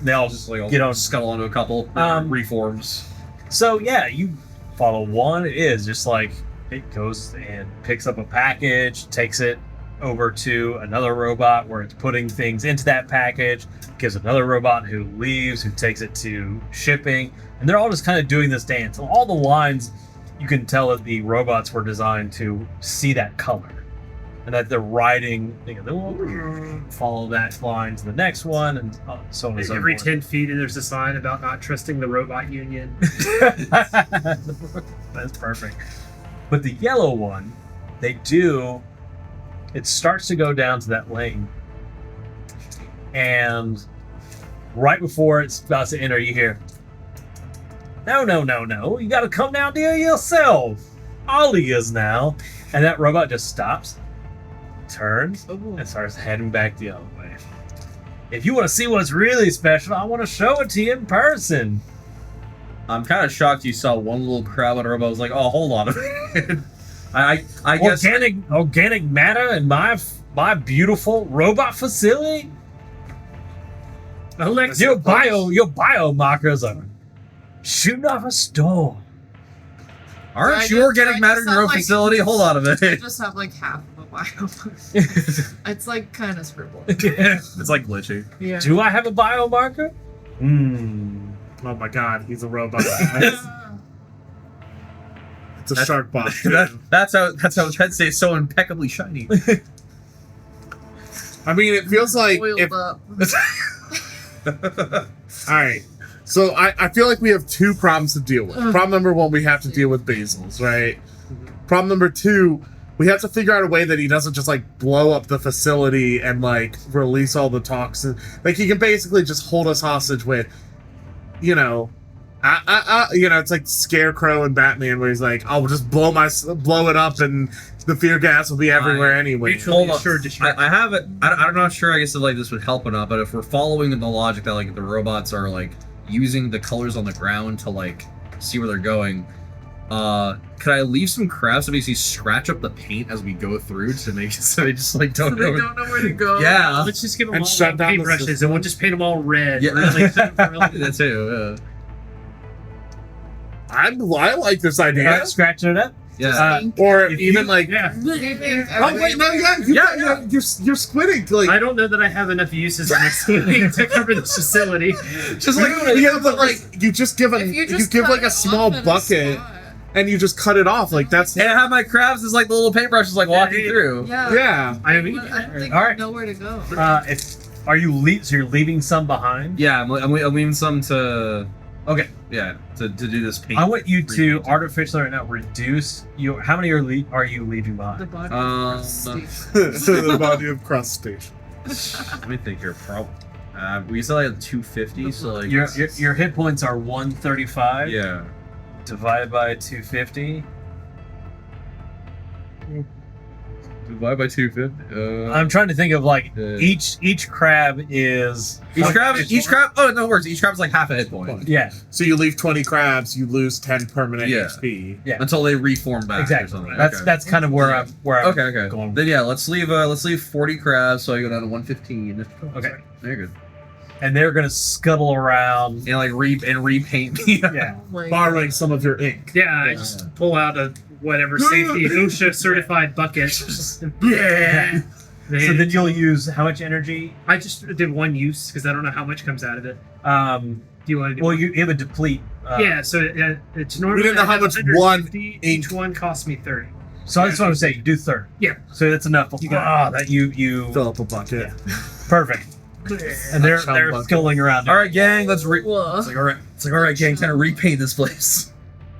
they all just like Get on. scuttle onto a couple, reforms. So yeah, you follow one. It is just like it goes and picks up a package, takes it over to another robot where it's putting things into that package, gives another robot who leaves, who takes it to shipping, and they're all just kind of doing this dance. All the lines, you can tell that the robots were designed to see that color, and that they're riding. They'll follow that line to the next one, and so on and so Every forth. 10 feet, there's a sign about not trusting the robot union. That's perfect. But the yellow one, it starts to go down to that lane. And right before it's about to enter, you hear, no, you gotta come down there yourself. Ollie is now. And that robot just stops, turns, and starts heading back the other way. If you want to see what's really special, I want to show it to you in person. I'm kind of shocked you saw one little crab on a robot. I was like, oh, hold on a minute. I guess Organic matter in my beautiful robot facility. Alexa, Your biomarkers are shooting off a storm. aren't I you just- organic I matter just in your own sound like- facility? Hold on a I minute. just have like half of a bio. It's like kind of scribbled. It's like glitchy. Yeah. Do I have a biomarker? Oh my god, he's a robot. It's a shark bot. That's how Ted stays so impeccably shiny. I mean, it feels like Oiled if up. all right. So I feel like we have 2 problems to deal with. Problem number 1, we have to deal with Basil's, right? Problem number 2, we have to figure out a way that he doesn't just like blow up the facility and like release all the toxins. Like he can basically just hold us hostage with, it's like Scarecrow and Batman, where he's like, "I'll just blow it up, and the fear gas will be everywhere anyway." mutually Hold on. assured destruction. I have it. I'm not sure. I guess if like this would help or not. But if we're following the logic that like the robots are like using the colors on the ground to like see where they're going, could I leave some crabs to basically scratch up the paint as we go through to make it so they just like So don't they know? don't know where to go. Yeah. Let's just give them And all shut down the paintbrushes system. and we'll just paint them all red. Yeah. Really, really. That too. I like this idea. Right, scratching it up. Yeah. Or If even you- like, Yeah. oh wait, no, you're squinting. Like, I don't know that I have enough uses in this movie to cover this facility. just like but like you just give If you just give cut like a it small off in a bucket spot. and you just cut it off. Like that's And I have my crabs as like the little paintbrushes like walking Yeah. through. Yeah. yeah. I mean, But I don't think All I right. know where to go. So you're leaving some behind? Yeah, I'm leaving some to Okay. to do this paint. I want you to artificially right now reduce you. How many are you leaving behind? The body. The body of crustacean. Let me think here. We still have 250, so like Your hit points are 135 yeah. divided by 250. Divide by 250. I'm trying to think of like Yeah. each crab is Each crab. Oh no, it works. Each crab's like half a hit point. yeah, So you leave 20 crabs, you lose 10 permanent Yeah. HP. yeah, Until they reform back or exactly. something. That's kind of where I'm Okay. going. Then yeah, let's leave 40 crabs, so I go down to 115. Okay, They're good. and they're gonna scuttle around. And like repaint me. Yeah, Oh my Borrowing some of your ink. yeah, I just pull out a whatever safety OSHA certified bucket. Yeah. So then you'll use how much energy? I just did one use because I don't know how much comes out of it. Do you want to do? Well, you have a deplete. Yeah, so it's normally. We didn't know I how have much 150, one each one costs me 30. So that's what I'm saying. You do 30. Yeah. So that's enough. You got That you Fill up a bucket. perfect. And they're Chum skilling around. All right, gang. Let's Whoa. It's like all right, gang. Kind of repaint this place.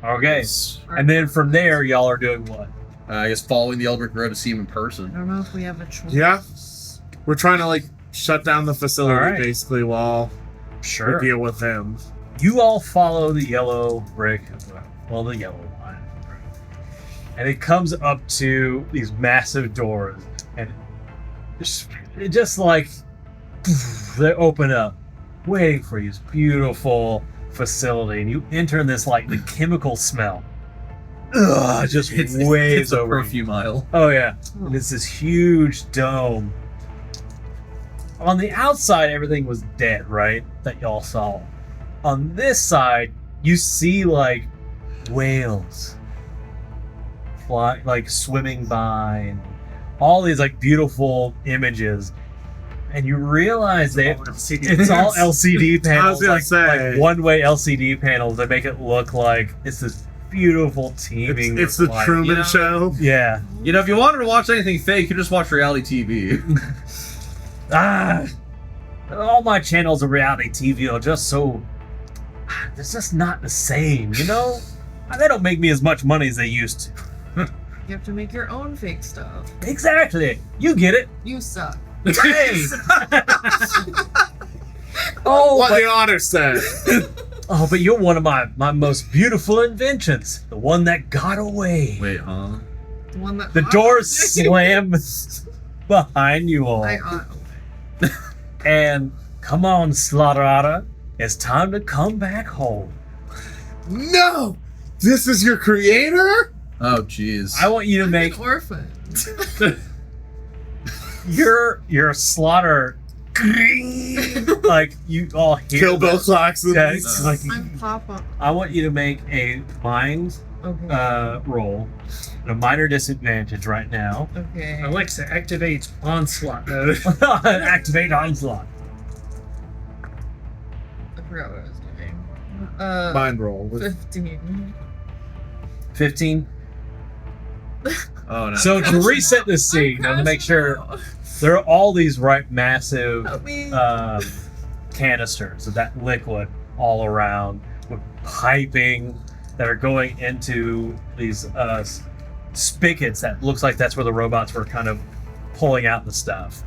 Okay. And then from there, y'all are doing what? I guess following the Eldrick Road to see him in person. I don't know if we have a choice. Yeah. We're trying to like shut down the facility All right. basically while we deal with him. You all follow the yellow brick, well, the yellow line, and it comes up to these massive doors, and it just like they open up, waiting for you. This beautiful facility, and you enter in this like the chemical smell. Ugh, just waves It's a over you. perfume aisle. Oh yeah, and it's this huge dome. On the outside, everything was dead, right? That y'all saw. On this side, you see like whales, fly, like swimming by, and all these like beautiful images. And you realize that it's all LCD panels, I was gonna say. like one-way LCD panels that make it look like it's this beautiful teeming. It's the life. Truman you know? Show. Yeah. You know, if you wanted to watch anything fake, you could just watch reality TV. All my channels of reality TV are just so. It's just not the same, you know? They don't make me as much money as they used to. You have to make your own fake stuff. Exactly. You get it. You suck. Hey. Oh, What but, the honor said. but you're one of my most beautiful inventions. The one that got away. Wait, huh? The one that The doors slam behind you all. And come on, Slaughterada. It's time to come back home. No! This is your creator? Oh, jeez. I want you to I'm make an orphan. your slaughter like you all hear Kill Bill that. Clarkson. Yeah, it's like I'm Papa. I want you to make a mind Okay. roll at a minor disadvantage right now. Okay. Alexa activates onslaught mode. Activate onslaught. I forgot what I was doing. Mind roll. 15. 15. Oh, no. So to reset the scene and to make sure there are all these massive Help me. canisters of that liquid all around with piping that are going into these spigots that looks like that's where the robots were kind of pulling out the stuff.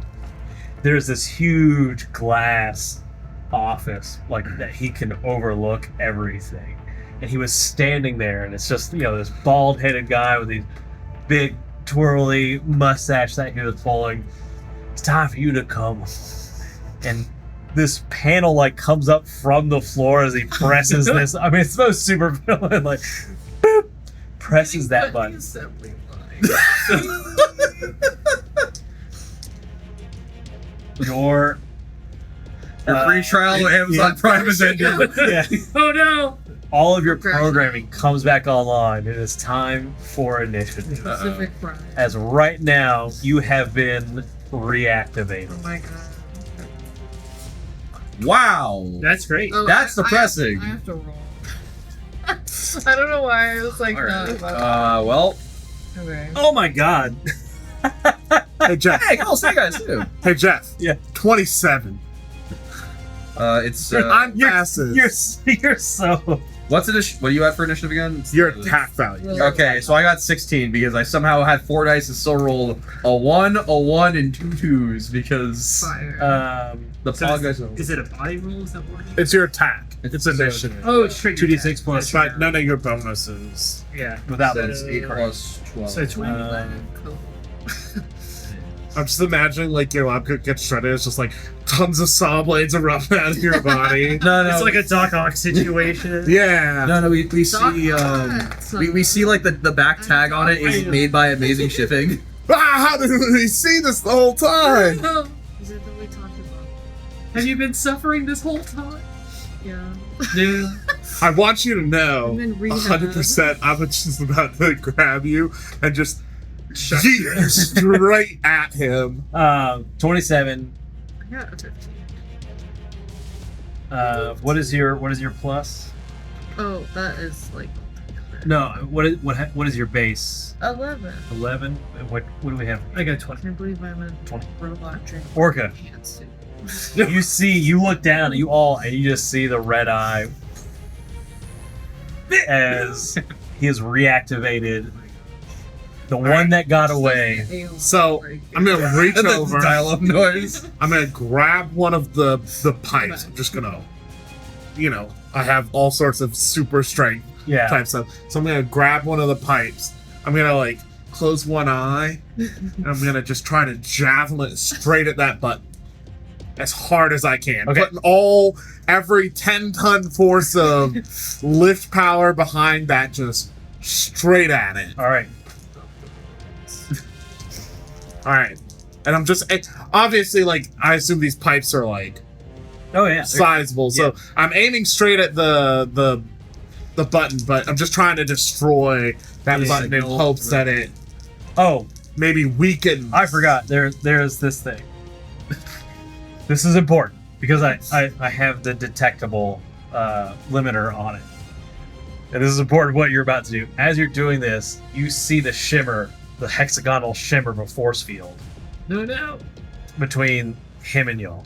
There's this huge glass office like that he can overlook everything. And he was standing there, and it's just, this bald-headed guy with these big twirly mustache that he was pulling. It's time for you to come. And this panel comes up from the floor as he presses this. I mean, it's most super villain, boop, presses that button. Assembly line. Your free trial of Amazon Prime is ended. yeah, Oh no! all of your programming comes back online. It is time for initiative. Specific crime. As right now, you have been reactivated. Oh my god. Wow. That's great. Oh, That's depressing. I have to roll. I don't know why I was like All right. that. Well. Okay. Oh my god. Hey, Jeff. Hey, I'll say guys too. Hey, Jeff. Yeah. 27. It's I'm You're passes. you're so what's initiative? What are you at for initiative again? It's- Your attack value. Okay, so I got 16 because I somehow had 4 dice and still rolled a 1, and 2 2s because Fire. the So pog guys. Is it a body roll? Is that what it is? It's your attack. It's initiative. Oh, it's straight 2d6 plus But none of your bonuses. Yeah. without So those. it's 8 plus 12. So it's Cool. I'm just imagining your lab coat gets shredded. It's just tons of saw blades erupting out of your body. no, It's like a Doc Ock situation. Yeah. No, we see we see the back tag on it is made by Amazing Shipping. How did we see this the whole time? Is it that we talked about? Have you been suffering this whole time? Yeah. Dude. I want you to know, I'm in rehab. 100%, I'm just about to grab you and just yeet straight at him. 27. I got a 15. What is your plus? Oh, that is like No, what is your base? 11. 11. What do we have? I got I 20. can't believe I'm a 20. robot drink. Orca. Pantsuit. You look down, and you just see the red eye as he has reactivated the one that got away. So I'm gonna reach And then over. dial-up noise. I'm gonna grab one of the pipes. I'm just gonna, I have all sorts of super strength Yeah. type stuff. So I'm gonna grab one of the pipes. I'm gonna like close one eye, and I'm gonna just try to javelin it straight at that button as hard as I can. Okay. Putting every 10-ton force of lift power behind that, just straight at it. All right. All right, and I'm just obviously like I assume these pipes are like Oh yeah. sizable, so I'm aiming straight at the button, but I'm just trying to destroy that Yeah. button in hopes that it Oh, maybe weakens. I forgot. There's this thing. This is important because I have the detectable limiter on it. And this is important what you're about to do. As you're doing this, you see the shimmer, the hexagonal shimmer of a force field No. between him and y'all.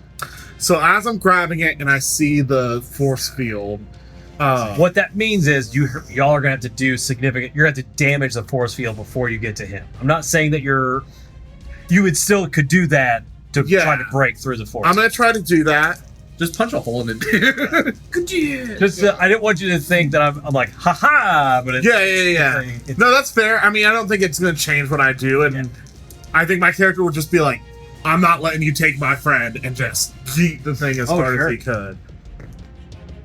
So as I'm grabbing it and I see the force field, What that means is y'all are gonna have to do significant. You're gonna have to damage the force field before you get to him. I'm not saying that you would still could do that to Yeah. try to break through the force. I'm gonna try to do that. Just punch a hole in it. Just I didn't want you to think that I'm like haha, but it's, Yeah. it's- No, that's fair. I mean, I don't think it's gonna change what I do, and Yeah. I think my character would just be like, "I'm not letting you take my friend," and just yeet the thing as Oh, hard sure. as he could.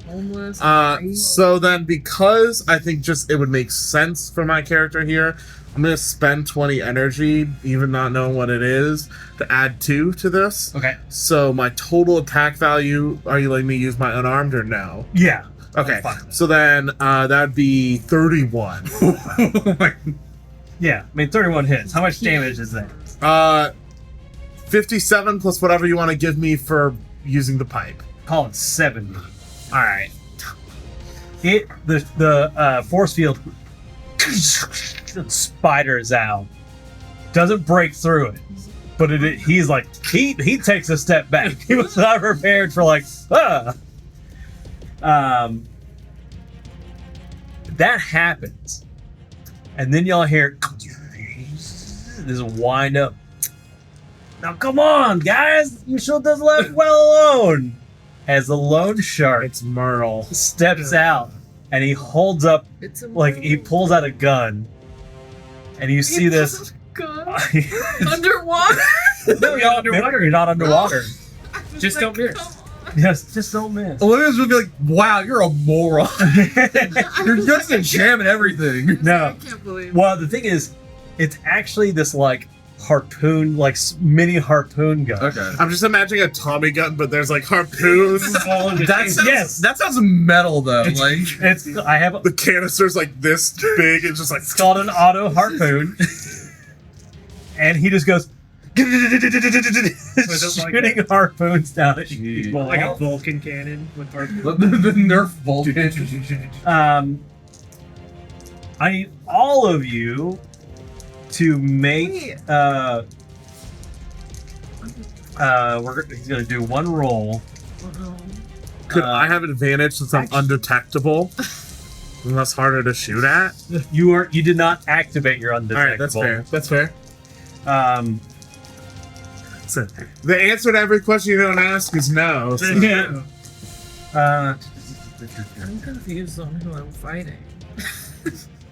Homeless. So then, because I think just it would make sense for my character here, I'm gonna spend 20 energy, even not knowing what it is, to add 2 to this. okay. So my total attack value, are you letting me use my unarmed or no? Yeah. Okay, That's fine. so then that'd be 31. Yeah. I mean, 31 hits. How much damage is that? 57 plus whatever you want to give me for using the pipe. Call it 70. All right. The force field spiders out, doesn't break through it, but he's like he takes a step back. He was not prepared for that happens, and then y'all hear this wind up. Now come on, guys, you should just left well alone. As the loan shark It's Merle. steps out and he holds up, It's a like he pulls out a gun, and you see this. gun underwater. No, you're not underwater. Just don't miss. Yes, just don't miss. Olivia would be like, "Wow, you're a moron. You're just a jam and everything." No. I can't believe. Well, the thing is, it's actually this like harpoon, like mini harpoon gun. Okay. I'm just imagining a Tommy gun, but there's like harpoons. That sounds metal though. Like I have The canister's like this big and just like it's called an auto harpoon, and he just goes shooting harpoons down at you. Well, like a Vulcan cannon with our. the Nerf Vulcan. I need all of you to make Wait. he's gonna do one roll. Could I have advantage since I'm undetectable? And that's harder to shoot at. You did not activate your All undetectable. right, that's fair. That's fair. Um, So, the answer to every question you don't ask is no. So. yeah. I'm confused on who I'm fighting.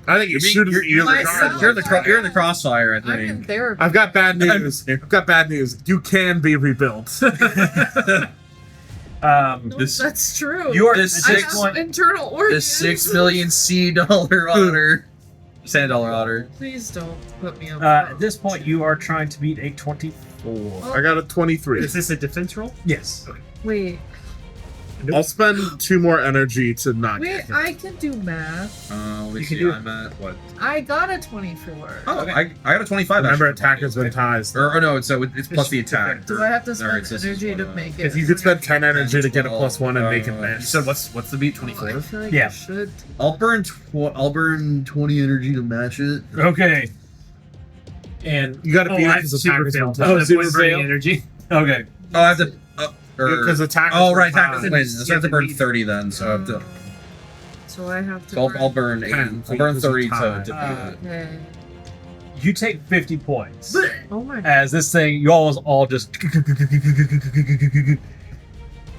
I think you shoot you Myself. regardless. You're in the crossfire, I I'm in think. therapy. I've got bad news. I've got bad news. You can be rebuilt. No, This- that's true. You are at This I this six- have point. internal The organs. $6 million $C otter. $10 otter. Please don't put me up. At this point, you are trying to beat a 24. I got a 23. Is this a defense roll? Yes. Wait. I'll spend 2 more energy to not Wait, get hit. I can do math. Let me You can see. do it. I'm at what? I got a 24. Oh, I got a 25. Remember, actually. attack has been ties. Or no, it's plus the attack. Do I have to spend Alright, so this is energy what, to make it? because You could spend 10 energy to get a Well, +1 and make it You miss. said what's the beat? Oh, I 24. feel like Yeah. I should. I'll burn 20 energy to match it. Okay. And You gotta beat it I because super attack has been failed. ties. Oh, That's super one burning fail? energy. okay. Oh, I have to. Because attack has Oh been right, attack. tied. Wait, so I have to burn beat- 30 then. So I have to. So I have to. So I'll burn 80. I'll burn 30 to beat it. Okay. You take 50 points. Oh my. As this thing, you almost all just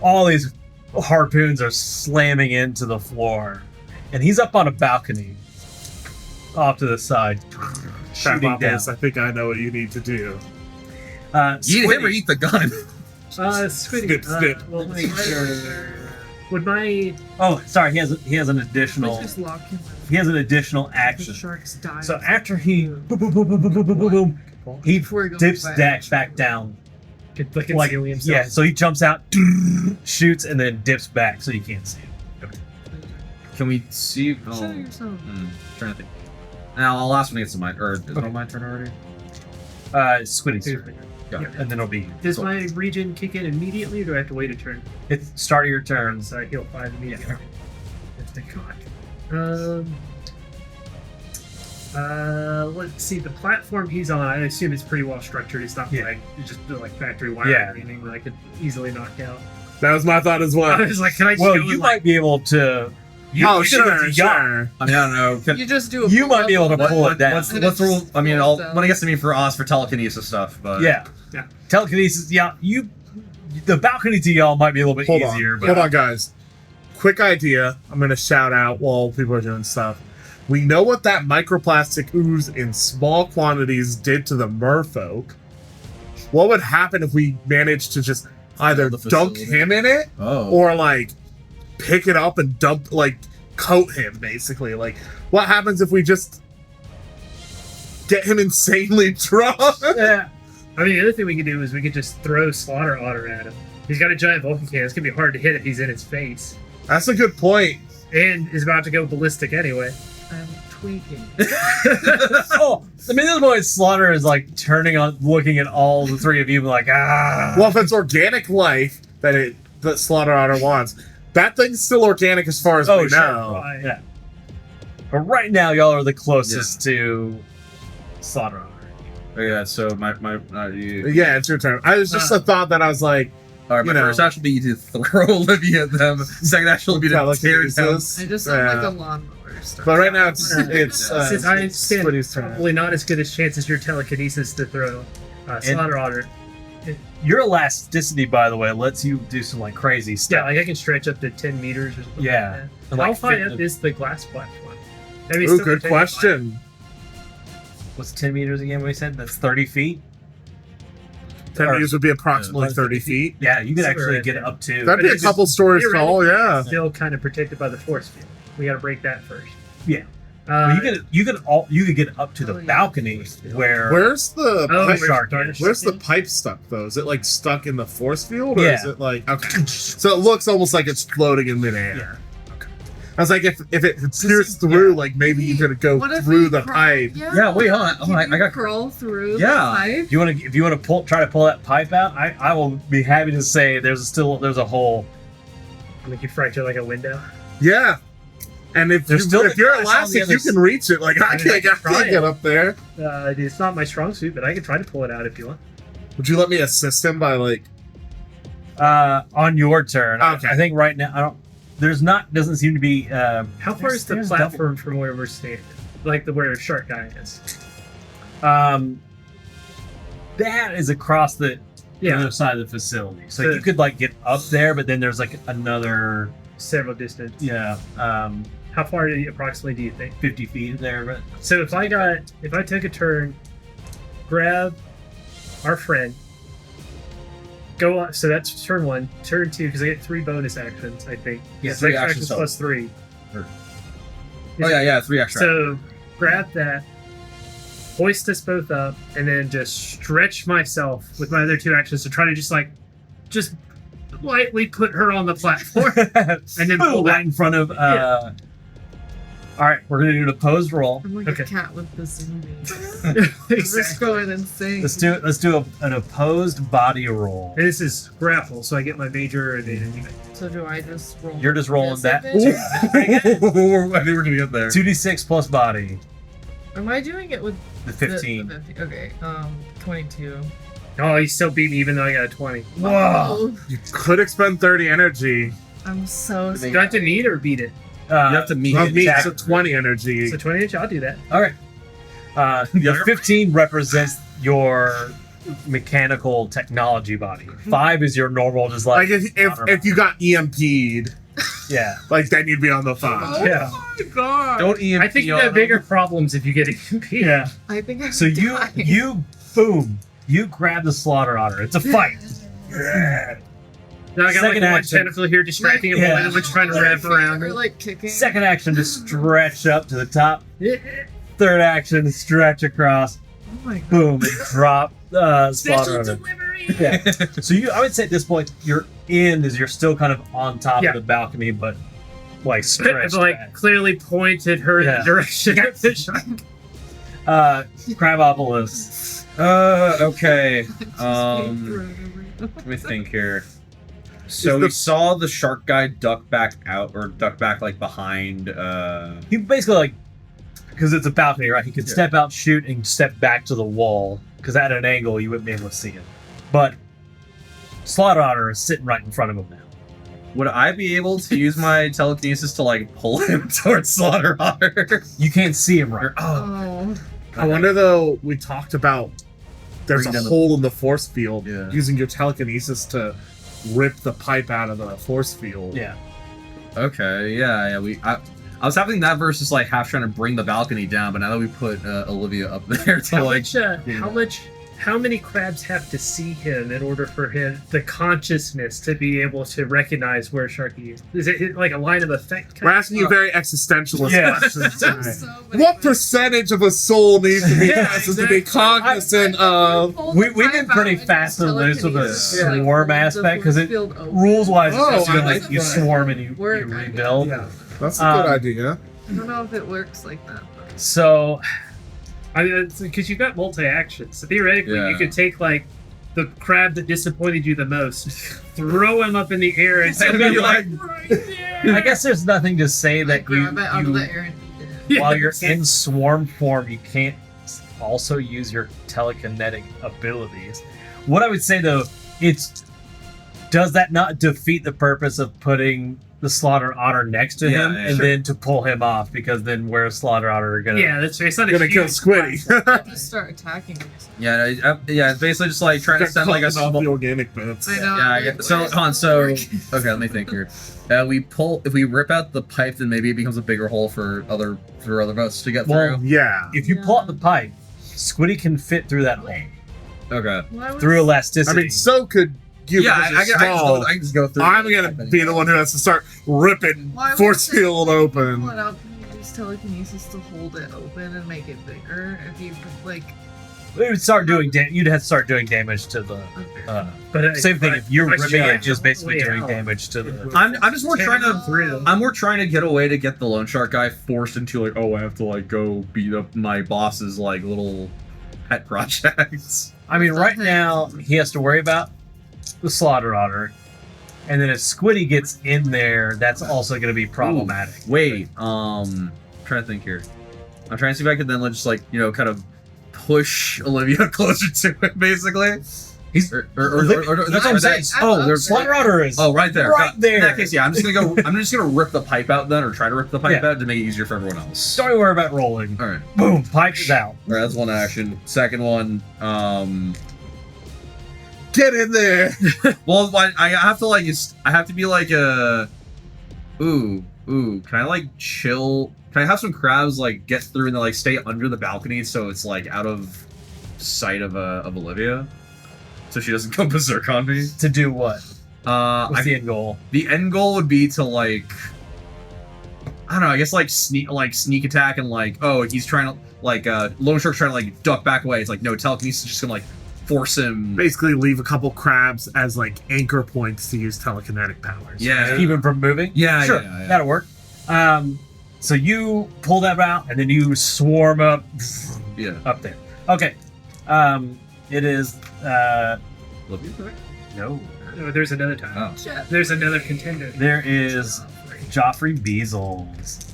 all these harpoons are slamming into the floor, and he's up on a balcony off to the side, shooting down. Trapopoulos, I think I know what you need to do. Eat him or Squiddy, eat the gun. Squiddy. Snip. Well, would my oh, sorry, he has an Let's additional. just lock him. He has an additional The action. sharks die. So after he boom, boom, boom, boom, boom, boom, boom, boom, he Before he goes dips back. back down. could like Like, conceal himself. yeah, so he jumps out, shoots, and then dips back so you can't see him. Can we see? Oh, Show yourself. trying to think. Now, I'll last one gets to my. Or is it my turn already? Squiddy's turn. Got it. And then it'll be Does my regen kick in immediately, or do I have to wait a turn? it's start of your turn. So I heal 5 immediately. Yeah. Thank God. Let's see. The platform he's on, I assume it's pretty well structured. It's not Yeah. like it's just like factory wiring Yeah. or anything that I could easily knock out. That was my thought as I well. was like, can I just Well, go you in, might be able to. You, Oh, you can sure, yacht. sure. I mean, I don't know. You just do. A You might be able to pull it down. What's the rule? I mean, Pull it down. when I guess I mean for us for telekinesis stuff, but Yeah. Yeah. Telekinesis. Yeah, the balcony to y'all might be a little bit Hold easier, on. but Hold on, guys. Quick idea. I'm going to shout out while people are doing stuff. We know what that microplastic ooze in small quantities did to the merfolk. What would happen if we managed to just either The dunk facility. him in it oh, or like pick it up and dump, like coat him basically? Like, what happens if we just get him insanely drunk? yeah. I mean, the other thing we could do is we could just throw Slaughter Otter at him. He's got a giant Vulcan cannon. It's gonna be hard to hit if he's in its face, That's a good point. and is about to go ballistic anyway. I'm tweaking. Oh, I mean, this point, Slaughter is like turning on, looking at all the three of you, like ah. Well, if it's organic life that Slaughter Otter wants, that thing's still organic as far as we sure. know. Right. Yeah. But right now, y'all are the closest to Slaughter. oh, yeah. So you. Yeah, it's your turn. I was just a thought that I was like, All right, my you know. first action will be to throw Olivia at them. Second action will be to tear down. telekinesis. I just sound Yeah. like a lawnmower. But right now it's Since I stand Squiddy's turn. probably not as good as chance as your telekinesis to throw Slaughter Otter. Your elasticity, by the way, lets you do some like crazy Yeah, stuff. like I can stretch up to 10 meters or something. Yeah. Like And, that. like, How high fit up the- is the glass platform? I mean, Ooh, still good protected question. What's 10 meters again? We said that's 30 feet. 10 Or- meters would be approximately Yeah, 30 feet. Yeah, you could Somewhere actually right get there. up to. That'd be a it's couple stories tall, theoretically, yeah. it's still kind of protected by the force field. We got to break that first. Yeah. Uh, you could get up to the Oh, yeah. balcony where Where's the Oh, pipe? shark dark is. Where's the shark pipe stuck though? Is it like stuck in the force field, or Yeah. is it like okay? So it looks almost like it's floating in midair. Yeah. Okay. I was like, if it pierced through, like maybe you could go What if through we the crawl- pipe. Yeah, wait, hold on, hold on, Can I you got- crawl through Yeah. the pipe. if you want to try to pull that pipe out, I will be happy to say there's a hole. Like you fracture like a window. Yeah. And if There's still if you're the glass on the elastic, other you can reach it. Like I I mean, I can't, can I try can't it. get up there. It's not my strong suit, but I can try to pull it out if you want. Would you let me assist him by like? On your turn. Okay. I think right now I don't. Doesn't seem to be. How far is the there's platform from where we're standing? Like where the shark guy is. That is across the Yeah, other side of the facility, so So- you could like get up there, but then there's like another several distance. yeah How far approximately do you think? 50 feet there. But So if I took a turn, grab our friend, go on. So that's turn 1. Turn 2, because I get 3 bonus actions, I think. Yeah, It's 3 extra actions plus 3. Oh yeah, 3 extra. So grab that, hoist us both up, and then just stretch myself with my other 2 actions to try to just lightly put her on the platform. and then pull pull that back. in front of. All right, we're gonna do an opposed roll. I'm like Okay. a cat with the zoomies. I'm just Exactly. going insane. Let's do an opposed body roll. And this is grapple, so I get my major advantage. So do I just roll? You're just rolling that. disadvantage? I think we're gonna get there. 2d6 plus body. Am I doing it with The 15. The 15? Okay, 22. Oh, you still beat me even though I got a 20. Whoa. You could expend 30 energy. I'm so Do scared. I have to meet or beat it? You have to meet Well, it. me, attack. so 20 energy. So 20 inch, I'll do that. All right. The 15 represents your mechanical technology body. 5 is your normal, just Like like. if you got EMP'd, Yeah. like then you'd be on the 5. Oh Yeah. my god. Don't EMP I think you on have them. bigger problems if you get EMP. Yeah. I think I'm So you boom, you grab the slaughter otter. It's a fight. Now I got Second like one action. tentacle here distracting him Yeah. while the one's trying to wrap around Or it. like kicking. Second action to stretch up to the top. Third action to stretch across. Oh my god. Boom, and drop slaughter Special otter. delivery. Yeah. So I would say at this point you're still kind of on top Yeah. of the balcony, but like I've stretched like back. clearly pointed her in Yeah. the direction of the shark. Crabopolis. Okay. Let me think here. So Is we the- saw the shark guy duck back out, or duck back like behind. He basically like, because it's a balcony, right? He could Yeah. step out, shoot, and step back to the wall. Because at an angle you wouldn't be able to see him. But Slaughter Otter is sitting right in front of him now. Would I be able to use my telekinesis to like pull him towards Slaughter Otter? You can't see him right. Oh. I wonder though, we talked about there's Bring a down the- hole in the force field. Yeah. Using your telekinesis to rip the pipe out of the force field. Yeah. Okay, yeah. I was having that versus like half trying to bring the balcony down, but now that we put Olivia up there to like, How many crabs have to see him in order for him the consciousness to be able to recognize where Sharky is? Is it like a line of effect? We're asking you very existentialist Yeah. questions I'm tonight. so many What questions. percentage of a soul needs to be Yeah, present to be exactly. cognizant of? Pull We've the been pipe pretty out and fast and loose with the telekinesis, like, swarm hold the aspect because force it field open. rules wise Oh, it's just I like like you that. swarm and you Work, I rebuild. Yeah. That's a good Um, idea. I don't know if it works like that. But So I mean, because you've got multi actions. So theoretically, Yeah. you could take like the crab that disappointed you the most, throw him up in the air, and And be be like, like- right there. I guess there's nothing to say like, that grab it out of you the air and eat it. Yeah, while you're exactly. in swarm form, you can't also use your telekinetic abilities. What I would say though, does that not defeat the purpose of putting the Slaughter Otter next to Yeah, him yeah, and sure. then to pull him off? Because then where's Slaughter Otter gonna? Yeah, that's right. It's not a Gonna kill huge Squiddy. I just start attacking him. yeah, it's basically just like trying to send like a Cutting off small. the organic bits. I know. Yeah, I I'm get, like, so where's Han, the so work? okay, let me think here. If we rip out the pipe, then maybe it becomes a bigger hole for other boats to get Well, through. Yeah. If you pull out the pipe, Squiddy can fit through that hole Okay. Why was- through I elasticity. mean, so could you. Yeah, because I you're small. can just go through. I'm gonna be the one who has to start ripping Why would force they field pull open. it out? Can you use telekinesis to hold it open and make it bigger? If you could, like, It would start doing you'd have to start doing damage to the. okay. But Same thing. If you're I ripping it, stretch just basically way doing out. damage to the. I'm just more trying to. through. I'm more trying to get a way to get the loan shark guy forced into like, oh, I have to like go beat up my boss's like little pet projects. I mean, right now he has to worry about the Slaughter Otter, and then if Squiddy gets in there, that's also going to be problematic. Wait, I'm trying to think here. I'm trying to see if I can then just like kind of push Olivia closer to it, basically. He's Or that's what I'm saying. Oh, there's Slaughter Otter is Oh, right there. Right there. In that case, yeah, I'm just gonna go. I'm just gonna rip the pipe out then, or try to rip the pipe Yeah. out to make it easier for everyone else. Don't worry about rolling. All right. Boom, pipe is out. All right, that's one action. Second one, Get in there. well, I have to I have to be like ooh, can I like chill? Can I have some crabs like get through and then like stay under the balcony so it's like out of sight of Olivia, so she doesn't go berserk on me? To do what? What's I, the end goal? the end goal would be to like, I don't know, I guess like sneak attack and like, oh, he's trying to like Lone Shark's trying to like duck back away. It's like, no, telekinesis is just gonna like force him. Basically, leave a couple crabs as like anchor points to use telekinetic powers. Yeah. Keep him from moving. Yeah, Sure, yeah. that'll work. So you pull that out, and then you swarm up up there. Okay. It is Love you, right? no. Oh, there's another time. Oh. Shit. There's another contender. There is Joffrey Beazles.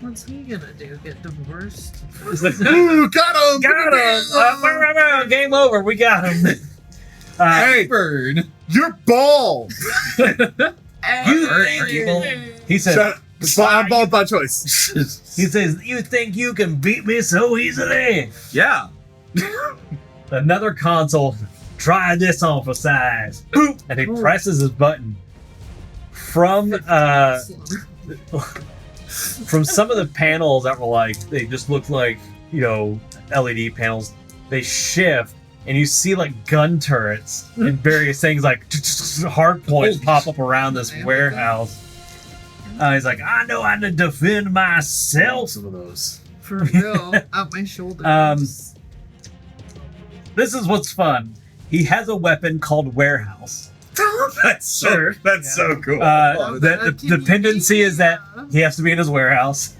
What's he gonna do? Get divorced? Ooh, got him! Got him! Game over. We got him. Hey, Bird. you're bald! He said. Shut up. I'm bald by choice. He says, "You think you can beat me so easily?" Yeah. Another console. Try this on for size. Boop! And he presses his button. From some of the panels that were like, they just looked like, LED panels, they shift and you see like gun turrets and various things like hard points pop up around this warehouse. He's like, I know how to defend myself. Some of those. For real, out my shoulders. This is what's fun. He has a weapon called Warehouse. That's so cool. The dependency is that he has to be in his warehouse.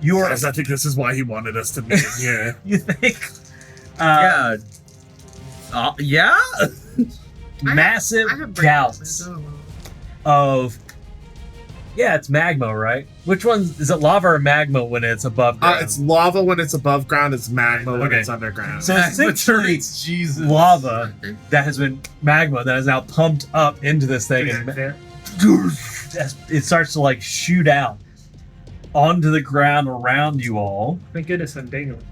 You're, Guys, I think this is why he wanted us to meet in here. you think? Yeah. Yeah. Massive I have brain damage, gouts I don't know. of. Yeah, it's magma, right? Which one is it? Lava or magma when it's above ground? It's lava when it's above ground. It's magma when Okay. it's underground. So essentially, Jesus. lava that has been magma that is now pumped up into this thing, and it starts to like shoot out onto the ground around you all. Thank goodness I'm dangling.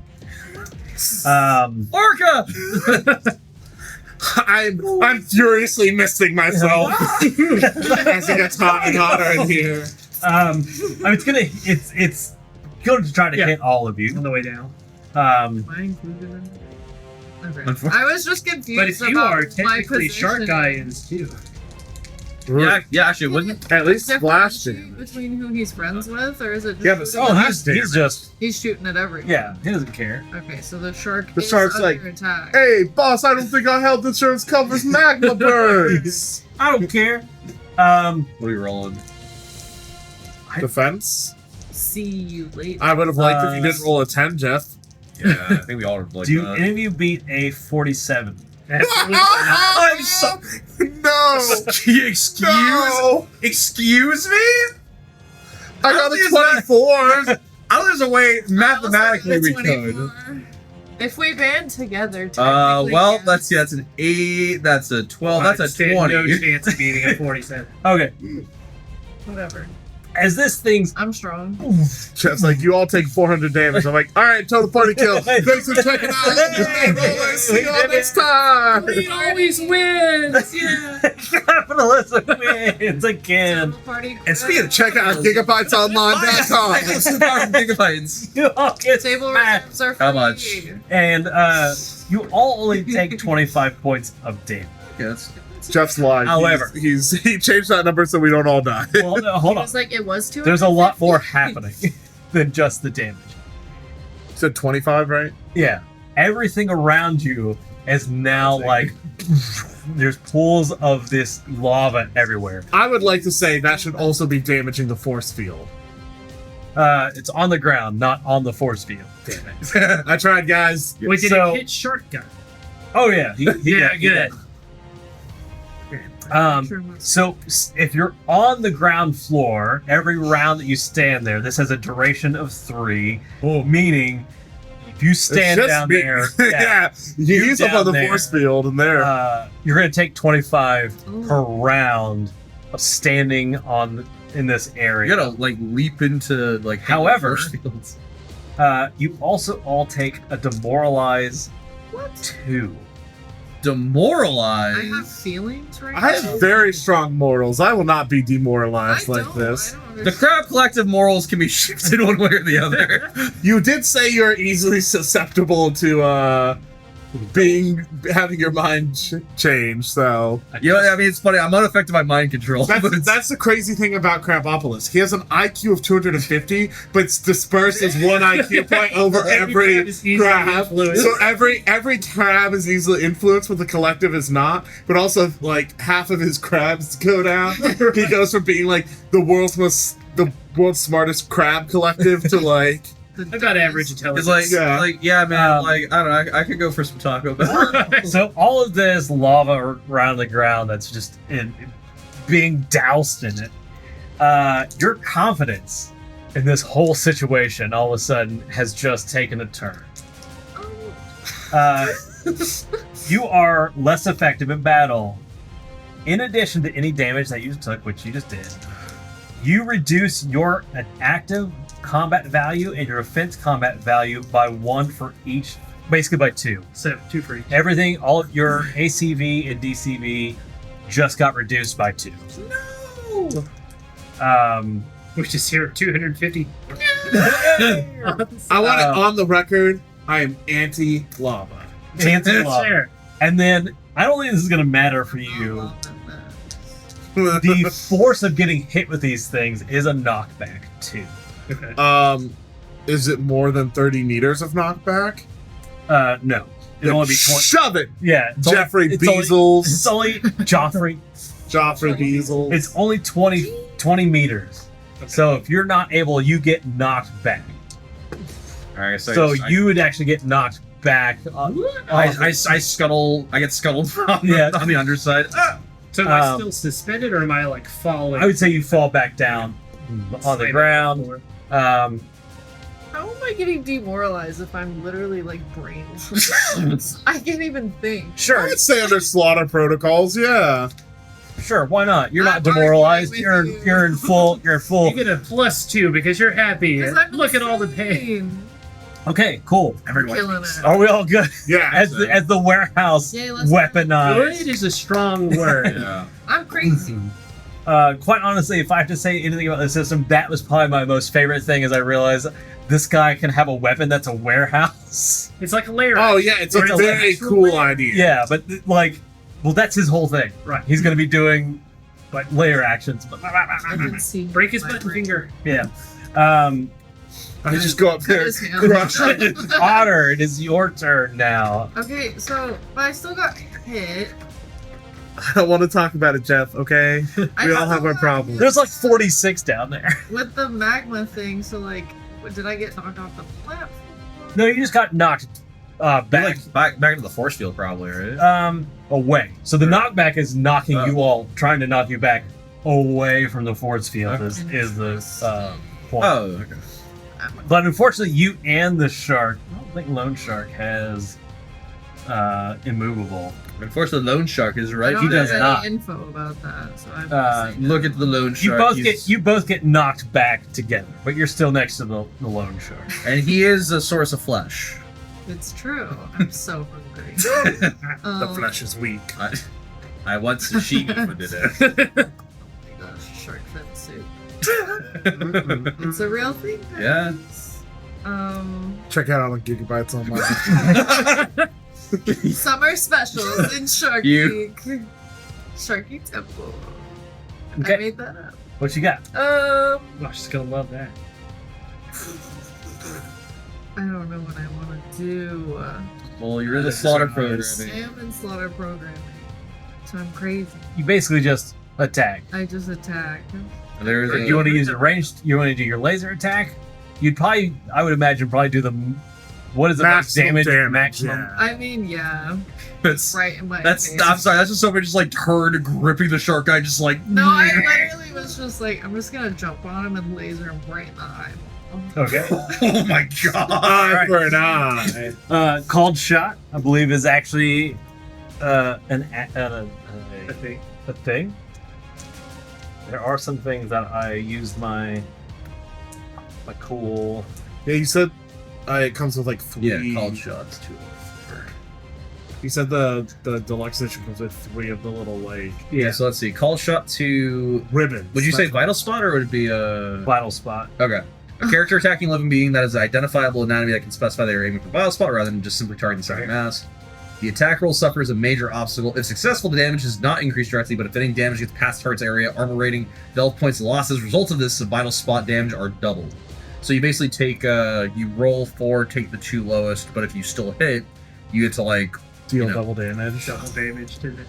Orca. I'm furiously missing myself as it gets hotter and hotter in here. It's going to try to Yeah. hit all of you. On the way down. Am I included in it? Okay. I was just confused But if you about are my technically Shark position. Guy is too. Yeah. Actually, wasn't. At least splash Differentiate damage. between who he's friends with, or is it just Yeah, but Oh, Blast he's just he's shooting at everyone? yeah. He doesn't care. Okay, so the shark The is shark's under like, attack. Hey, boss, I don't think our health insurance covers magma birds. I don't care. What are you rolling? Defense? See you later. I would have liked if you didn't roll a 10, Jeff. Yeah, I think we all are like Do that. any of you beat a 47? Absolutely not. I'm so. No! Excuse. No! Excuse me. I got How is a 24! I know there's a way mathematically we could. 24. If we band together, Well, technically, that's an 8. That's a 12. That's a Stand 20. No chance of beating a 47. Okay. whatever. As this thing's I'm strong. Jeff's like, you all take 400 damage. I'm like, alright, total party kill. Thanks for checking out. See you all next time. He always wins! Yeah! capitalism wins again. Total party. And speaking of, check out gigabytesonline.com. Gigabytes. You all get Table smacked. reserves are free. How much? And you all only take 25 points of damage. Yes. Jeff's lying. However. he changed that number so we don't all die. Well, no, hold It on. was like it was 250. There's a lot more happening than just the damage. You said 25, right? Yeah. Everything around you is now like there's pools of this lava everywhere. I would like to say that should also be damaging the force field. It's on the ground, not on the force field. Damn it. I tried, guys. Wait, did So- it hit Shark Guy? Oh yeah. He Yeah, he good. did. So if you're on the ground floor, every round that you stand there, this has a duration of 3, meaning if you stand It's just down me. there, yeah, he's up down on the there. force field and there. you're going to take 25 Ooh. per round of standing in this area. You gotta like leap into like. However- force fields. You also all take a demoralize What? 2. Demoralized. I have feelings right I now. have very strong morals. I will not be demoralized I like don't- this. I don't The understand. crowd collective morals can be shifted one way or the other. You did say you're easily susceptible to having your mind change. So You know, I mean, it's funny. I'm unaffected by mind control. that's the crazy thing about Krabopolis. He has an IQ of 250, but it's dispersed as one IQ point over every crab is easily crab. influenced. So every crab is easily influenced, but the collective is not. But also, like half of his crabs go down. He goes from being like the world's smartest crab collective to like. I've got average intelligence. It's yeah, man. Um, like I don't know. I could go for some Taco Bell. So all of this lava around the ground that's just being doused in it. Your confidence in this whole situation all of a sudden has just taken a turn. You are less effective in battle. In addition to any damage that you took, which you just did, you reduce your active combat value and your offense combat value by 1 for each, basically by 2. So 2 for each. Everything, all of your ACV and DCV just got reduced by 2. No. Which is here 250. I want it on the record. I am anti-lava. Anti-lava. Sure. And then, I don't think this is going to matter for you. The force of getting hit with these things is a knockback, too. Okay. Is it more than 30 meters of knockback? No. It'll only be 20. Shove it, Yeah. Jeffrey It's Bezos. only Joffrey. Joffrey Bezos. It's only 20 meters. Okay. So if you're not able, you get knocked back. All right, So you would actually get knocked back. I scuttle. I get scuttled on, Yeah. on the underside. So am I still suspended or am I like falling? I would say you fall back down on the ground. How am I getting demoralized if I'm literally like brainless? I can't even think. I Sure, would say under slaughter protocols, yeah. sure. Why not? You're not I'm arguing demoralized. with You're you. you're in full. You're in full. You get a +2 because you're happy. 'Cause I'm Look at all the pain. insane. Okay, cool. Everyone. Killing it. Are we all good? Yeah. As the warehouse Yay, let's weaponized. Good is a strong word. Yeah. I'm crazy. Quite honestly, if I have to say anything about the system, that was probably my most favorite thing. As I realized this guy can have a weapon that's a warehouse. It's like a layer. Oh yeah, it's a Or it's very like- cool idea. Yeah, but like, well, that's his whole thing. Right. He's going to be doing like layer actions. I can see. Break his my button brain. finger. Yeah. I just go up Cut there, his hand. crush it. Otter, it is your turn now. Okay, so but I still got hit. I don't want to talk about it, Jeff. Okay, we all have our problems. There's like 46 down there. With the magma thing, so like, did I get knocked off the platform? No, you just got knocked back Like back into the force field, probably, right? away. So the knockback is knocking Oh. you all, trying to knock you back away from the force field Okay. is the point. Oh, okay. But unfortunately, you and the shark, I don't think Lone Shark has immovable. Unfortunately, the lone shark is I right. don't He does have not. any info about that, so I'm saying Look at the lone You shark. both get knocked back together, but you're still next to the lone shark. and he is a source of flesh. it's true. I'm so hungry. The flesh is weak. I want sashimi for dinner. Oh my gosh, shark fin soup. It's a real thing. Yeah. guys. Check out on Gigabytes Online. Summer specials in Shark You- Week. Sharky Temple. I Okay, made that up. what you got? Oh, she's gonna love that. I don't know what I want to do. Well, you're in the slaughter I programming. am in slaughter programming, so I'm crazy. You basically just attack. I just attack. There's If you want to use a ranged, you want to do your laser attack. You'd probably, I would imagine, probably do the what is the most Maximum damage? damage, Maximum. yeah. I mean, yeah, That's right in my that's. face. I'm sorry. That's just somebody just like turned, gripping the shark guy, just like. No, I literally was just like, I'm just gonna jump on him and laser him right in the eyeball. Okay. Oh my god! Eye for an eye. Called shot, I believe, is actually a thing. There are some things that I used my cool. Yeah, you said it comes with like 3. Yeah, called shots too. You said the deluxe edition comes with 3 of the little like Yeah. So let's see. Call shot to. ribbons. Would you say That's- vital spot or would it be a? Vital spot. Okay. A character attacking a living being that is an identifiable anatomy that can specify they are aiming for vital spot rather than just simply targeting the second mass. The attack roll suffers a major obstacle. If successful, the damage is not increased directly, but if any damage gets past target's area, armor rating, health points lost as a result of this, the vital spot damage are doubled. So you basically take, you roll 4, take the 2 lowest, but if you still hit, you get to like... Deal double damage. Double damage to the.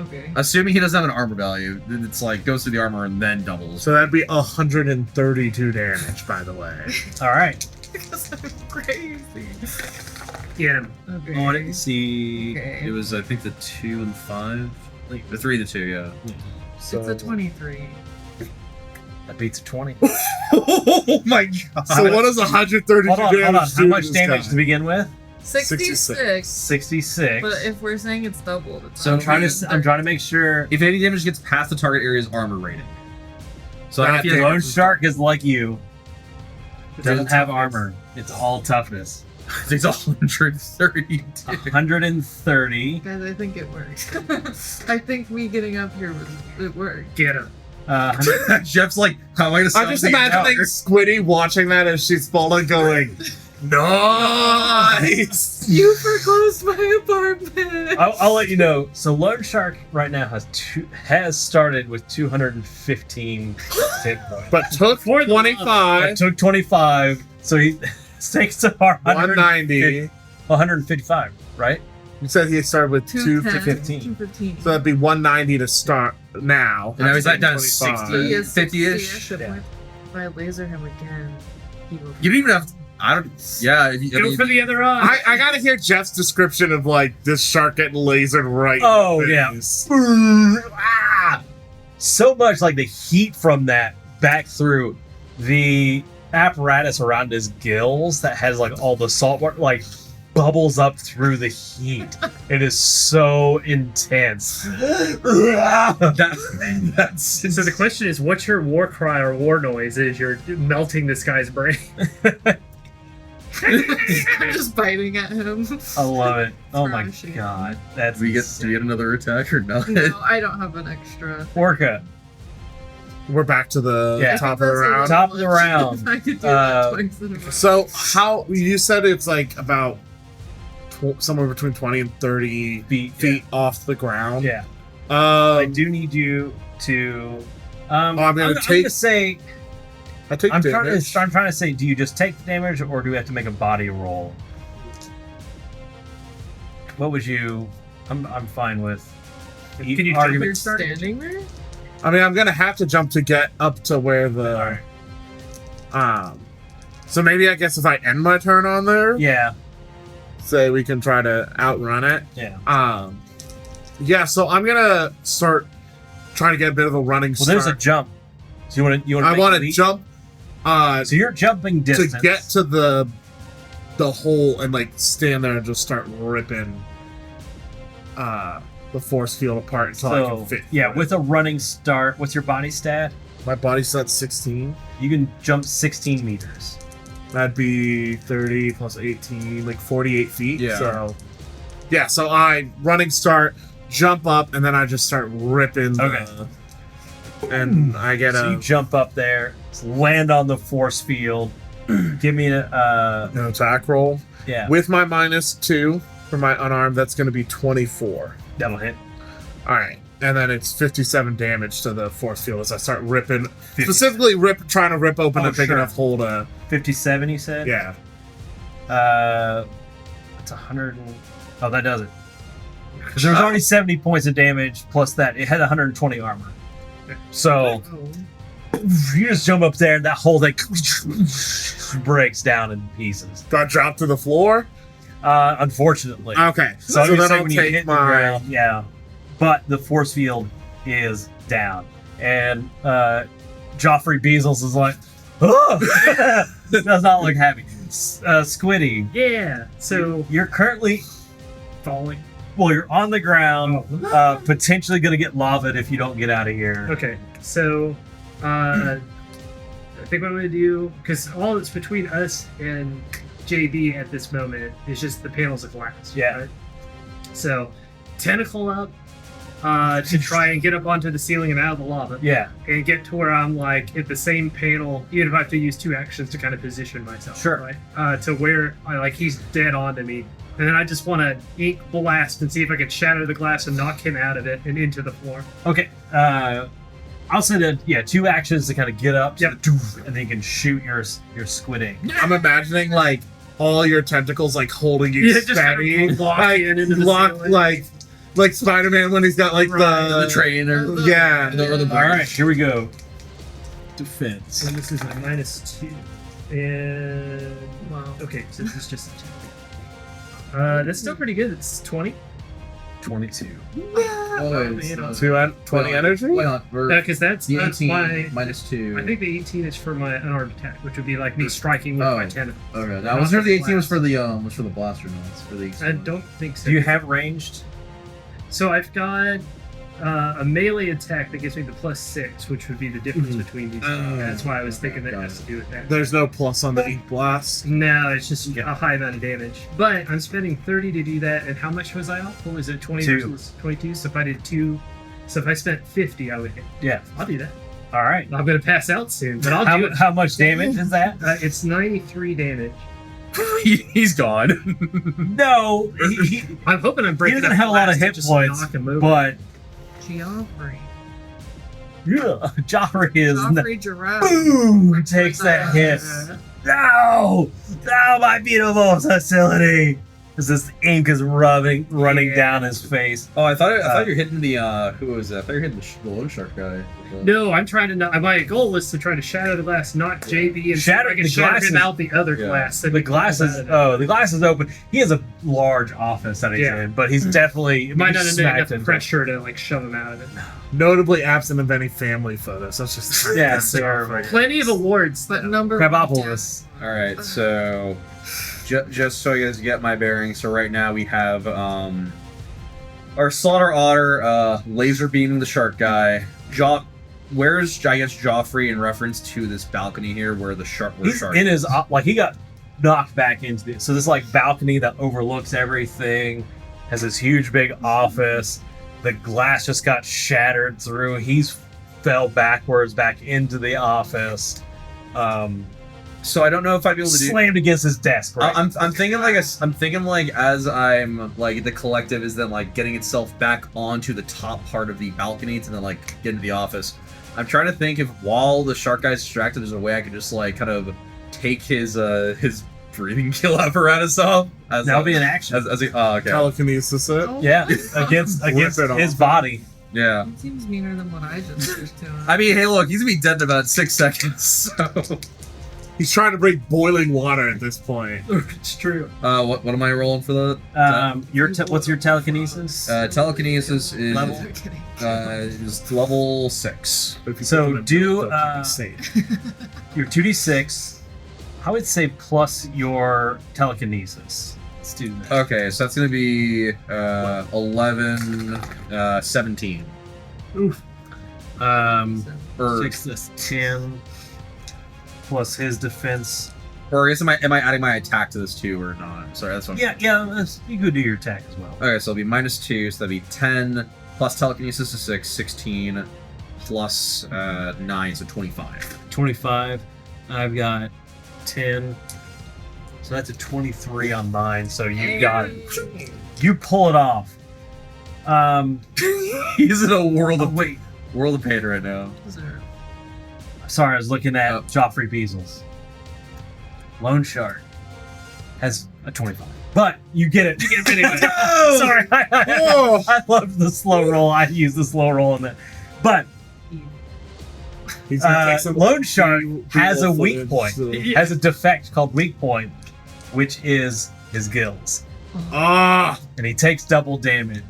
Okay. Assuming he doesn't have an armor value, then it's like, goes through the armor and then doubles. So that'd be 132 damage, by the way. All right. Because I'm crazy. Get him. Okay. I wanted to see. Okay. It was, I think, the 2 and 5. Like the 3 and the 2, yeah. So It's a 23. That beats a 20. Oh my god! So what does 132 Hold on, damage hold on. do How much to this damage guy? to begin with? 66. 66. But if we're saying it's doubled, it's So I'm trying to make sure. If any damage gets past the target area's armor rating. So That if you Lone Shark is like you. Doesn't have toughness. armor. It's all toughness. it's 132. 130. Guys, I think it worked. I think me getting up here it worked. Get him. 100 Jeff's like, how am I gonna stop I'm just the imagining encounter? Squiddy watching that as she's falling, going, "Nice." You foreclosed my apartment. I'll let you know. So Lone Shark right now has started with 215 hit points. But took For the I 25, took 25, so he takes to our 190. 155, right? You said he started with 215. 215. So that'd be 190 to start now. And now he's like down 25. 60. He is 50-ish. 60-ish. Yeah. If I laser him again, he will. You don't even have. I don't. Yeah. If you, I Go mean, for the other eye. I gotta hear Jeff's description of like this shark getting lasered right. Oh, in the yeah. face. Ah! So much like the heat from that back through the apparatus around his gills that has like all the salt water like bubbles up through the heat. It is so intense. that's So the question is, what's your war cry or war noise as you're melting this guy's brain? I'm just biting at him. I love it. Oh my Crushing. god. That's Do we get insane. another attack or not? No, I don't have an extra. Orca. We're back to the Yeah. top of the round. Top of the round. If I could do Uh, that twice in a row. So how you said it's like about somewhere between 20 and 30 feet off the ground. Yeah. I Um, do need you to. I'm gonna take- gonna say. I take I'm trying damage. to say, do you just take the damage, or do we have to make a body roll? What would you? I'm fine with. Can you jump argument your start? Standing there? I mean, I'm gonna have to jump to get up to where the. Alright. So maybe I guess if I end my turn on there, Yeah. say we can try to outrun it. Yeah. Yeah. So I'm gonna start trying to get a bit of a running Well, start. there's a jump. So you want to? I want to jump. So you're jumping distance To get to the hole and like stand there and just start ripping the force field apart until I So can fit. yeah, through it. with a running start, what's your body stat? My body's at 16. You can jump 16 meters. That'd be 30 plus 18, like 48 feet. Yeah. So yeah, so I running start, jump up, and then I just start ripping. Okay. And I get So you jump up there, land on the force field. Give me a an attack roll yeah. with my -2 for my unarmed. That's going to be 24. That'll hit. All right, and then it's 57 damage to the force field as I start ripping, specifically trying to rip open Oh, a big sure. enough hole to. 57, you said? Yeah. It's 100. Oh, that does it. Because there was already 70 points of damage plus that. It had 120 armor. So Oh. you just jump up there and that whole thing breaks down in pieces. Do I drop to the floor? Unfortunately. Okay, So, I'm gonna then say I'll when you take hit the my. ground, yeah. But the force field is down. And Joffrey Bezos is like, oh! Does not look happy. Squiddy, Yeah. So you're currently, falling. well, you're on the ground, potentially going to get lavaed if you don't get out of here. Okay. So I think what I'm gonna do, because all that's between us and JB at this moment is just the panels of glass. Yeah. Right? So tentacle up to try and get up onto the ceiling and out of the lava. Yeah, And get to where I'm like at the same panel, even if I have to use 2 actions to kind of position myself. Sure. Right? To where he's dead on to me. And then I just want to ink blast and see if I can shatter the glass and knock him out of it and into the floor. Okay. I'll say that 2 actions to kind of get up, Yep. and then you can shoot your squidding. I'm imagining like all your tentacles like holding you Yeah, just steady, kind of lock like in into the lock ceiling. like Spider-Man when he's got like Right. The train or yeah. the All right, here we go. Defense. So this is a -2. And Wow. okay, so this is just that's still pretty good. It's 20. 22. Oh, You know, 20 energy. Wait on. because that's The 18 my. -2. I think the 18 is for my unarmed attack, which would be like me striking with Oh. my tentacle. Okay, now I was sure the 18 was for the blaster. No, it's for the. I don't think so. Do you have ranged? So I've got a melee attack that gives me the +6, which would be the difference between these. Oh. That's why I was thinking that got has to do with that. There's no plus on the ink blast. No, it's just a high amount of damage. But I'm spending 30 to do that, and how much was I off? What was it, 20 2. versus 22? So if I did 2, so if I spent 50, I would hit. Yeah. I'll do that. All right. I'm going to pass out soon, but I'll do it. How much damage is that? It's 93 damage. He's gone. No, I'm hoping I'm breaking doesn't up have a lot of glass to hit just points, knock him over. but Geoffrey. Joffrey is Geoffrey Giraffe. boom takes that hit. No, my beautiful facility. As this ink is running Yeah. down his face. Oh, I thought you were hitting the who was that? I thought you were hitting the loan shark guy. No, I'm trying to not. My goal was to try to shatter the glass, knock JB, and Shatter I can the shatter glass him is- out the other Yeah. glass. The glass is the glass is open. He has a large office that he's Yeah. in, but he's definitely Might not have been smacked enough him. pressure to like shove him out of it. Notably absent of any family photos. That's just Yeah, that's terrible. Plenty of awards, But though. number Crabopolis. All right, so just so you guys get my bearings. So right now we have our slaughter otter laser beaming the shark guy. Where's I guess Joffrey in reference to this balcony here where the shark He's in his like he got knocked back into this. So this like balcony that overlooks everything has this huge big office. The glass just got shattered through. He's fell backwards back into the office. So I don't know if I'd be able to do. Slammed against his desk. Right? I'm thinking like as I'm like the collective is then like getting itself back onto the top part of the balcony to then like get into the office. I'm trying to think if while the shark guy's distracted, there's a way I could just like kind of take his breathing kill apparatus off. That'll be an action. As he, oh, okay. telekinesis it. Oh, Yeah, against Rip it off. his body. Yeah. It seems meaner than what I just did to him. I mean, hey, look, he's gonna be dead in about 6 seconds. So, He's trying to break boiling water at this point. It's true. what am I rolling for that? What's your telekinesis? Telekinesis is Level? I'm kidding. is level 6. If you So put them in do, both, that'd be insane. Your 2d6. I would say plus your telekinesis. Let's do that. Okay, so that's gonna be 11, 17. Oof. Or 6 is 10. Plus his defense. Or I guess am I adding my attack to this too or not? Sorry, that's what. Yeah, you could do your attack as well. Okay, so it'll be -2, so that'd be 10 plus telekinesis is 6, 16 plus 9, so 25. 25. I've got 10. So that's a 23 on mine. So you got it. You pull it off. He's in a world of wait. world of pain right now. Sorry, I was looking at Oh. Joffrey Beazles. Lone Shark has a 25. But you get it. You get it anyway. Sorry. Whoa. I love the slow roll. I use the slow roll in that. But He's gonna take some Lone Shark has a B-roll weak point. footage, Has a defect called weak point, which is his gills. Ah, And he takes double damage.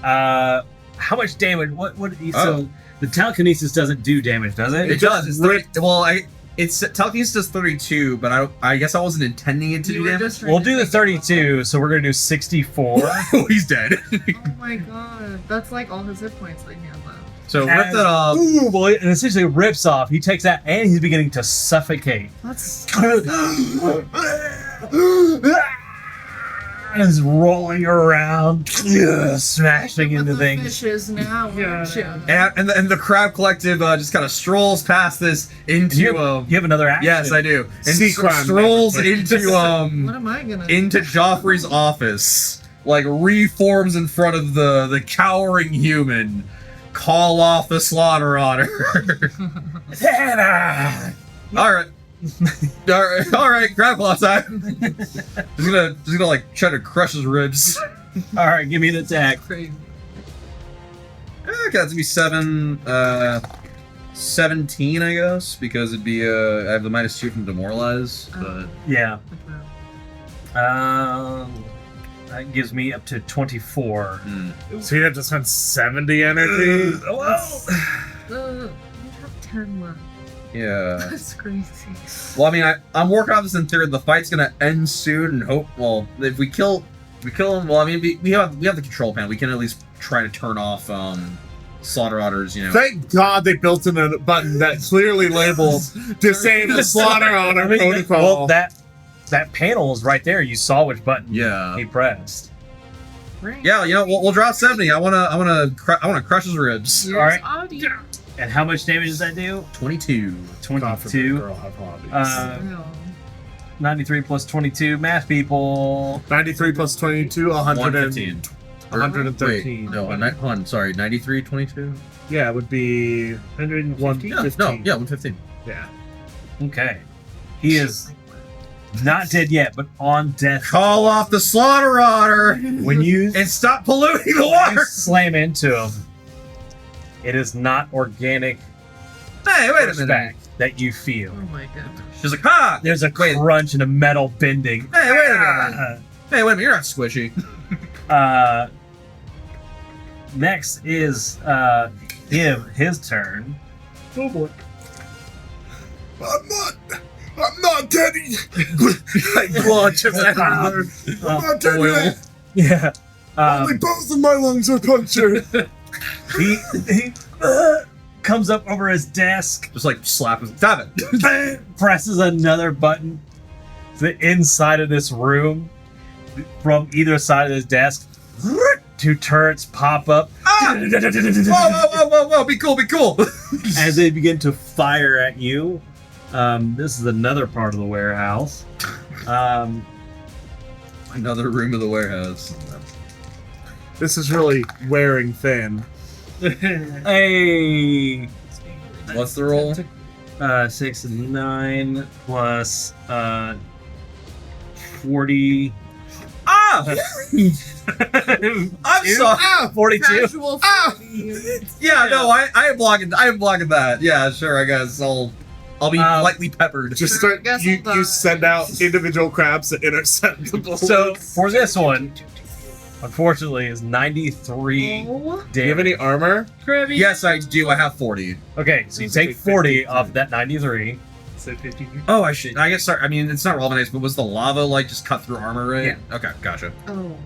How much damage? What so the telekinesis doesn't do damage, does it? It does. It's 30, well, it's telekinesis does 32, but I guess I wasn't intending it to do damage. We'll do the 32, so we're gonna do 64. Oh, he's dead. Oh my god. That's like all his hit points that he had left. So rip that off. Ooh, boy, and essentially rips off. He takes that, and he's beginning to suffocate. That's and is rolling around, smashing into the things. fishes now, aren't you? And the crab collective just kind of strolls past this into You have another action. yes, I do. And Sea crime strolls never into What am I gonna into Joffrey's office, like reforms in front of the cowering human. Call off the slaughter otter. All right. All right, crab claw time. just gonna like try to crush his ribs. All right, give me an attack. Crazy. Okay, that's be 17, I guess, because it'd be I have the -2 from demoralize. But Yeah. That gives me up to 24. So you have to spend 70 energy. Well, You have 10 left. yeah. That's crazy. Well, I mean, I'm working on this in theory. The fight's gonna end soon, and hope. Well, if we kill him. Well, I mean, we have the control panel. We can at least try to turn off slaughter otters. You know. Thank God they built in a button that clearly labeled disable slaughter honor protocol. Well, that panel is right there. You saw which button Yeah. he pressed. Right. Yeah. You know, we'll drop 70. I wanna crush his ribs. Yes, All right. Audie. And how much damage does that do? 22. God forbid 22. girl have hobbies. No. 93 plus 22. Math people. 93 plus 22, 115. 113. Wait, no, hold on, sorry, 93, 22? Yeah, it would be 115. Yeah, no, yeah, 115. Yeah. Okay. He is not dead yet, but on death. Call off the slaughter otter When you and stop polluting the you water. slam into him, it is not organic Hey, wait a minute. pushback that you feel. Oh my goodness. She's like, ha! There's a Wait. crunch and a metal bending. Hey, wait a minute. Hey, wait a minute, you're not squishy. Next is his turn. Oh boy. I'm not dead. I launch him at her. I'm not dead yet. Yeah. Only both of my lungs are punctured. He comes up over his desk, Just like slap him. Stop it. presses another button. The inside of this room, from either side of his desk, two turrets pop up Whoa, be cool. as they begin to fire at you. This is another part of the warehouse. Another room of the warehouse. This is really wearing thin. Hey, What's the roll? 6 and 9 plus 40. Ah! I'm sorry. 42. Casual Yeah, no, I am blocking that. Yeah, sure, I guess I'll be lightly peppered. Just Sure, start. guess You I'll send out individual crabs to intercept the bullets. So for this one, unfortunately, is 93 Oh, do you have any armor? Krabby. Yes, I do. I have 40. Okay, so you take 40 off that 93. So 50. Oh, I should. I guess. Sorry. I mean, it's not relevant, but was the lava like just cut through armor, right? Yeah. Okay, gotcha. oh.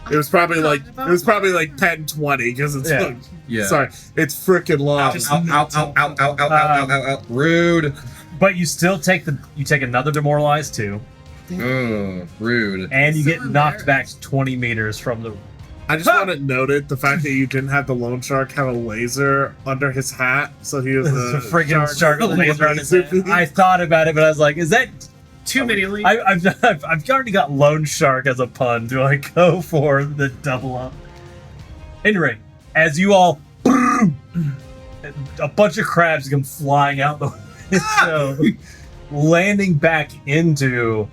It was probably like 10, 20 because it's Yeah. like, Yeah. sorry, it's freaking long. Ow. Rude. But you still take another demoralized 2, Ugh, rude. and you So get knocked back 20 meters from the. I just want it noted the fact that you didn't have the loan shark have a laser under his hat, so he was The a friggin' shark with a laser on his head. I thought about it, but I was like, is that Too many links. I've already got loan shark as a pun. Do I go for the double up? Anyway, as you all, a bunch of crabs come flying out the window, landing back into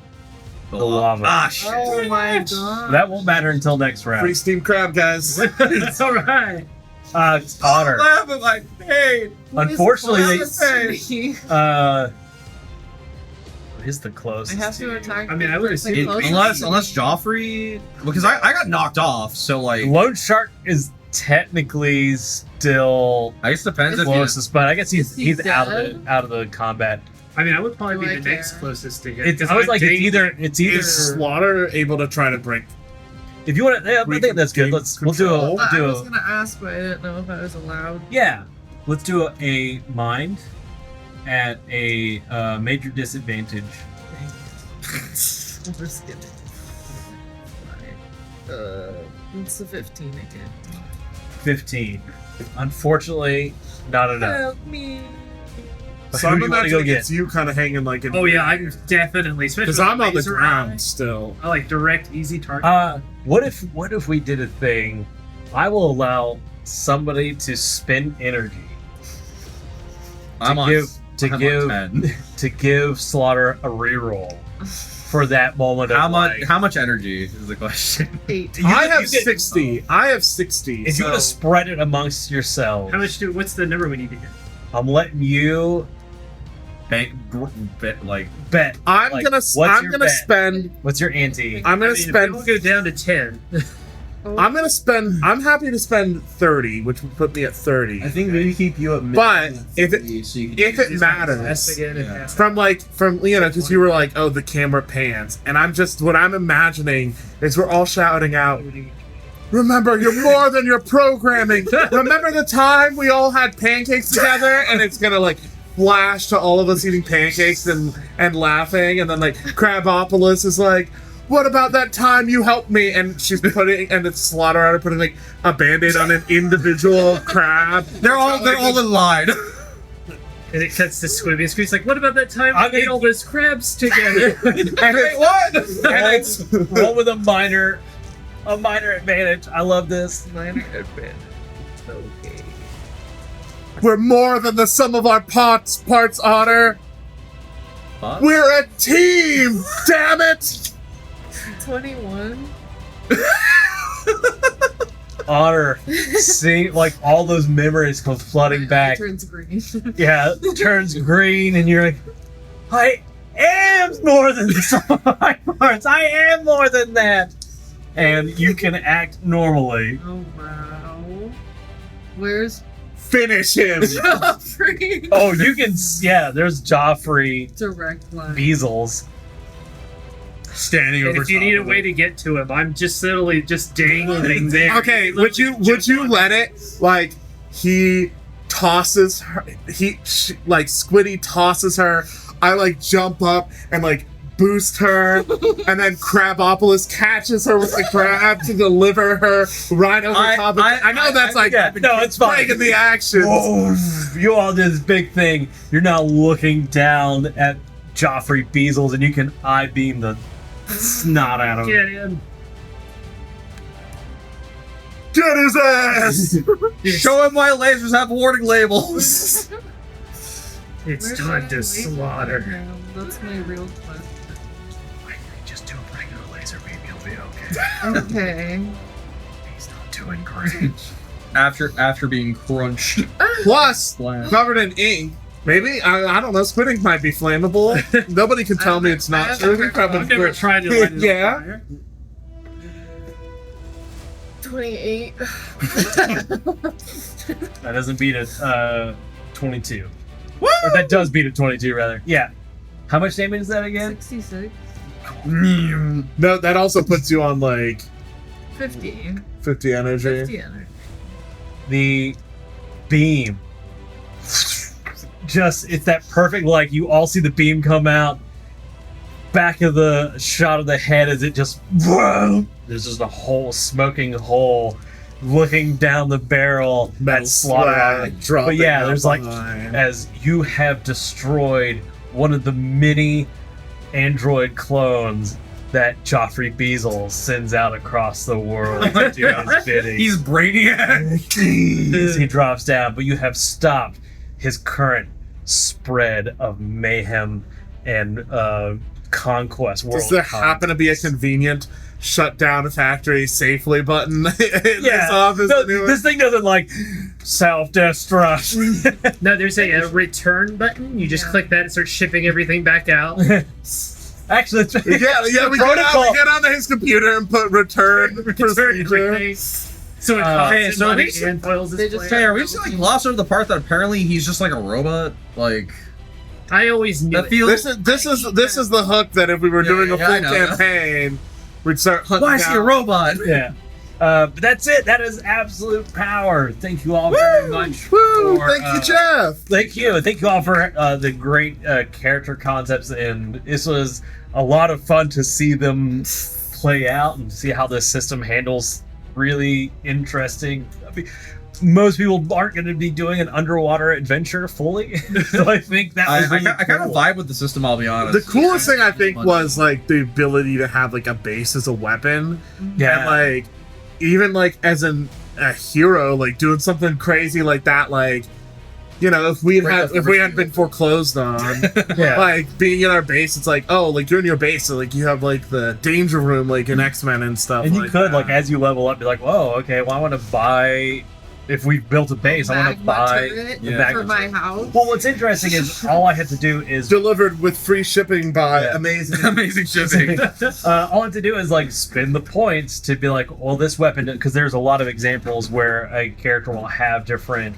the lava. Ah, shit. Oh my god. That won't matter until next free round. steam crab, guys. It's all right. Otter. Laugh at my pain. Unfortunately, they they. is the closest. I have to attack. I mean, I would the assume- closest. Unless Joffrey, because I got knocked off, so like Lone shark is technically still I guess it depends if you, closest, but I guess Is he he's out dead? of the combat. I mean, I would probably Do be I the next care? closest to him. It's I was like it's either Is Slaughter able to try to break? if you want to. Yeah, I think that's good. We'll do Control. a I was gonna ask, but I didn't know if I was allowed. yeah. Let's do a mind at a major disadvantage. We're skipping. It's a 15 again. 15. Unfortunately, not enough. Help me. So Who I'm do you want to go imagining get? it's you kind of hanging like in. Oh yeah, I definitely. Especially Because with I'm on the laser ground eye. still. I like direct, easy target. What if we did a thing? I will allow somebody to spend energy I'm on. to I'm give on 10. to give Slaughter a reroll for that moment. How of much? like, How much energy is the question? 8. I you have get- 60. I have 60. If you want to so- spread it amongst yourselves, How much do? What's the number we need to hit? I'm letting you Like bet. I'm Like, gonna what's I'm your gonna bet? spend. What's your ante? I'm gonna I mean, spend. If we go down to 10. I'm gonna spend. I'm happy to spend 30, which would put me at 30. I think maybe keep you at But if it- so you can if it Pass matters, again and Yeah. pass. from because you were like, oh, the camera pans, and what I'm imagining is we're all shouting out, remember, you're more than your programming. Remember the time we all had pancakes together, and it's gonna like flash to all of us eating pancakes and laughing, and then like Crabopolis is like, what about that time you helped me? And she's putting, and it's Slaughter out of putting like a band-aid on an individual crab. they're all in line. And it cuts to Squibby. And Squibby's like, what about that time I'm we ate gonna- all those crabs together? And it's, What? and it's Roll with a minor advantage. I love this. Minor advantage. Okay. we're more than the sum of our parts, Honor. We're a team. Damn it! 21. Honor, see, like all those memories come flooding back. Turns green. Yeah, it turns green, and you're like, I am more than the sum of my parts. I am more than that. And you can act normally. Oh wow. Where's Finish him. Joffrey? Oh, you can, yeah, there's Joffrey Direct line. Beazles standing And over if you top need a of way it. to get to him, I'm just literally just dangling there. Okay, would you let it like he tosses her? Like Squiddy tosses her. I like jump up and like boost her, and then Crabopolis catches her with the crab to deliver her right over top of. I know that's like yeah, no, it's fine. breaking the action. Whoa, you all did this big thing. You're now looking down at Joffrey Beazles, and you can eye beam the snot out of him. Get in. Get his ass! Show him why lasers have warning labels. It's Where's time my to laser slaughter. gun now? That's my real question. Just do a regular laser beam, you'll be okay. Okay. He's not doing great. after being crunched. Plus, Bland. covered in ink. Maybe I don't know. Squid ink might be flammable. Nobody can tell me it's I not haven't true. heard Probably I've never tried to light it Yeah. on fire. 28. That doesn't beat a 22. Or that does beat a 22, rather. Yeah. How much damage is that again? 66. No, that also puts you on like 50. 50 energy. 50 energy. The beam. It's that perfect, like, you all see the beam come out. Back of the shot of the head as it just. There's just a whole smoking hole looking down the barrel Metal at Slaughter. slag dropping But yeah, out there's like, behind. as you have destroyed one of the many android clones that Joffrey Beazle sends out across the world to do his bidding. He's Brainiac. He drops down, but you have stopped his current spread of mayhem and conquest. Does World there conquest. happen to be a convenient shut down factory safely button in this office? No, anyway? this thing doesn't like self-destruct. No, there's a return button. You just Yeah. click that and start shipping everything back out. Actually, it's, yeah, we protocol. get onto his computer and put return Return procedure. everything. So it costs Hey, him so money these- and foils his they just plan. Hey, are we just like gloss over the part that apparently he's just like a robot? Like I always knew that it. feels. This is the hook that if we were doing a yeah, full I know. campaign, we'd start hunting Why is he a down. robot? yeah. But that's it. That is absolute power. Thank you all very much. Woo! for, Thank you, Jeff. Thank you. Thank you all for the great character concepts, and this was a lot of fun to see them play out and see how this system handles really interesting. I mean, most people aren't going to be doing an underwater adventure fully, so I think that was really I kind of cool. vibe with the system. I'll be honest. The coolest thing I think was like the ability to have like a base as a weapon, Yeah. and like even like as a hero, like doing something crazy like that, like. You know, if we hadn't been foreclosed on, Yeah. like being in our base, it's like, oh, like you're in your base, so like you have like the danger room, like in X-Men and stuff. And you like could, that. like, as you level up, be like, whoa, okay, well, I want to buy. If we built a base, I want to Magma buy turret the Yeah. magma for my turret. house. Well, what's interesting is all I had to do is delivered with free shipping by Yeah. amazing. Amazing shipping. all I have to do is like spend the points to be like, well, this weapon, because there's a lot of examples where a character will have different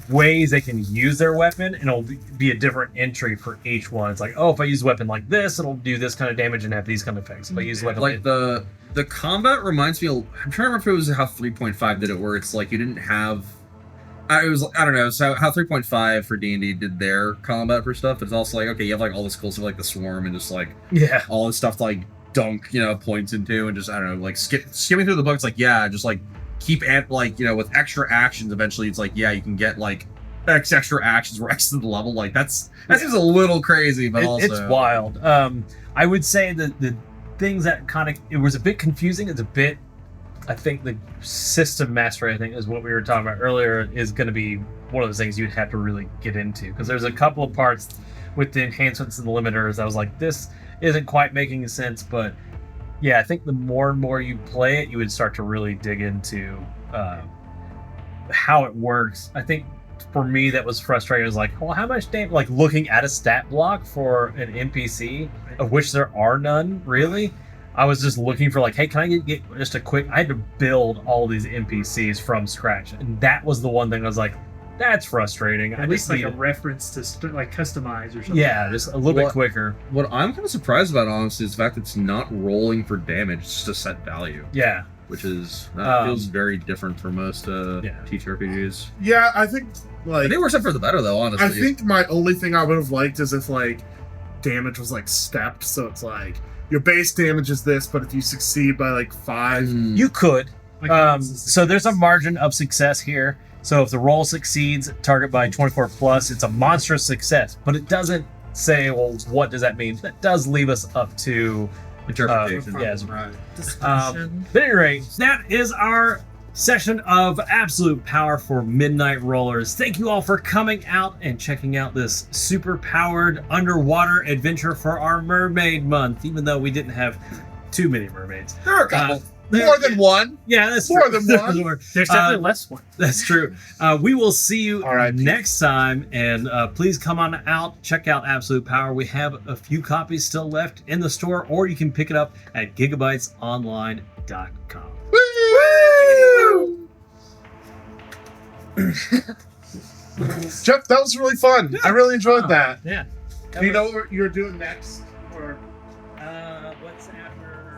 ways they can use their weapon, and it'll be a different entry for each one. It's like, oh, if I use a weapon like this, it'll do this kind of damage and have these kind of effects. If I use a weapon Like the combat reminds me. I'm trying to remember if it was how 3.5 did it, where it's like you didn't have. I don't know. So how 3.5 for D&D did their combat for stuff. It's also like, okay, you have like all this cool stuff like the swarm and just like yeah, all this stuff to like dunk, points into, and just I don't know, like skimming through the book. It's like, yeah, just like keep at like with extra actions. Eventually, it's like, yeah, you can get like extra actions where X to the level. Like that seems a little crazy, but also it's wild. I would say that the things that kind of it was a bit confusing. It's a bit. I think the system mastery, I think, is what we were talking about earlier, is going to be one of those things you'd have to really get into, because there's a couple of parts with the enhancements and the limiters. I was like, this isn't quite making sense, but yeah, I think the more and more you play it, you would start to really dig into how it works. I think for me that was frustrating. It was like, well, how much damage? Like looking at a stat block for an NPC, of which there are none really. I was just looking for like, hey, can I get just a quick? I had to build all these NPCs from scratch, and that was the one thing I was like, that's frustrating. I At least just like need a reference to like customize or something. yeah, just a little bit quicker. what I'm kind of surprised about, honestly, is the fact that it's not rolling for damage; it's just a set value, Yeah, which is Um, feels very different for most yeah. TTRPGs. Yeah, I think I like think we're set for the better, though. Honestly, I think my only thing I would have liked is if like damage was like stepped, so it's like your base damage is this, but if you succeed by like 5, you could. Like, So there's a margin of success here. So if the roll succeeds, target by 24 plus, it's a monstrous success. But it doesn't say, well, what does that mean? That does leave us up to interpretation. yes. right. Discussion. But at any rate, that is our session of absolute power for Midnight Rollers. Thank you all for coming out and checking out this super powered underwater adventure for our Mermaid Month, even though we didn't have too many mermaids. There are a couple. more than one. Yeah, that's More true. than one. There's definitely less one. That's true. We will see you R.I.P. next time, and please come on out, check out Absolute Power. We have a few copies still left in the store, or you can pick it up at gigabytesonline.com. Jeff, that was really fun. I really enjoyed that. Yeah. Do you know what you're doing next? Or What's after?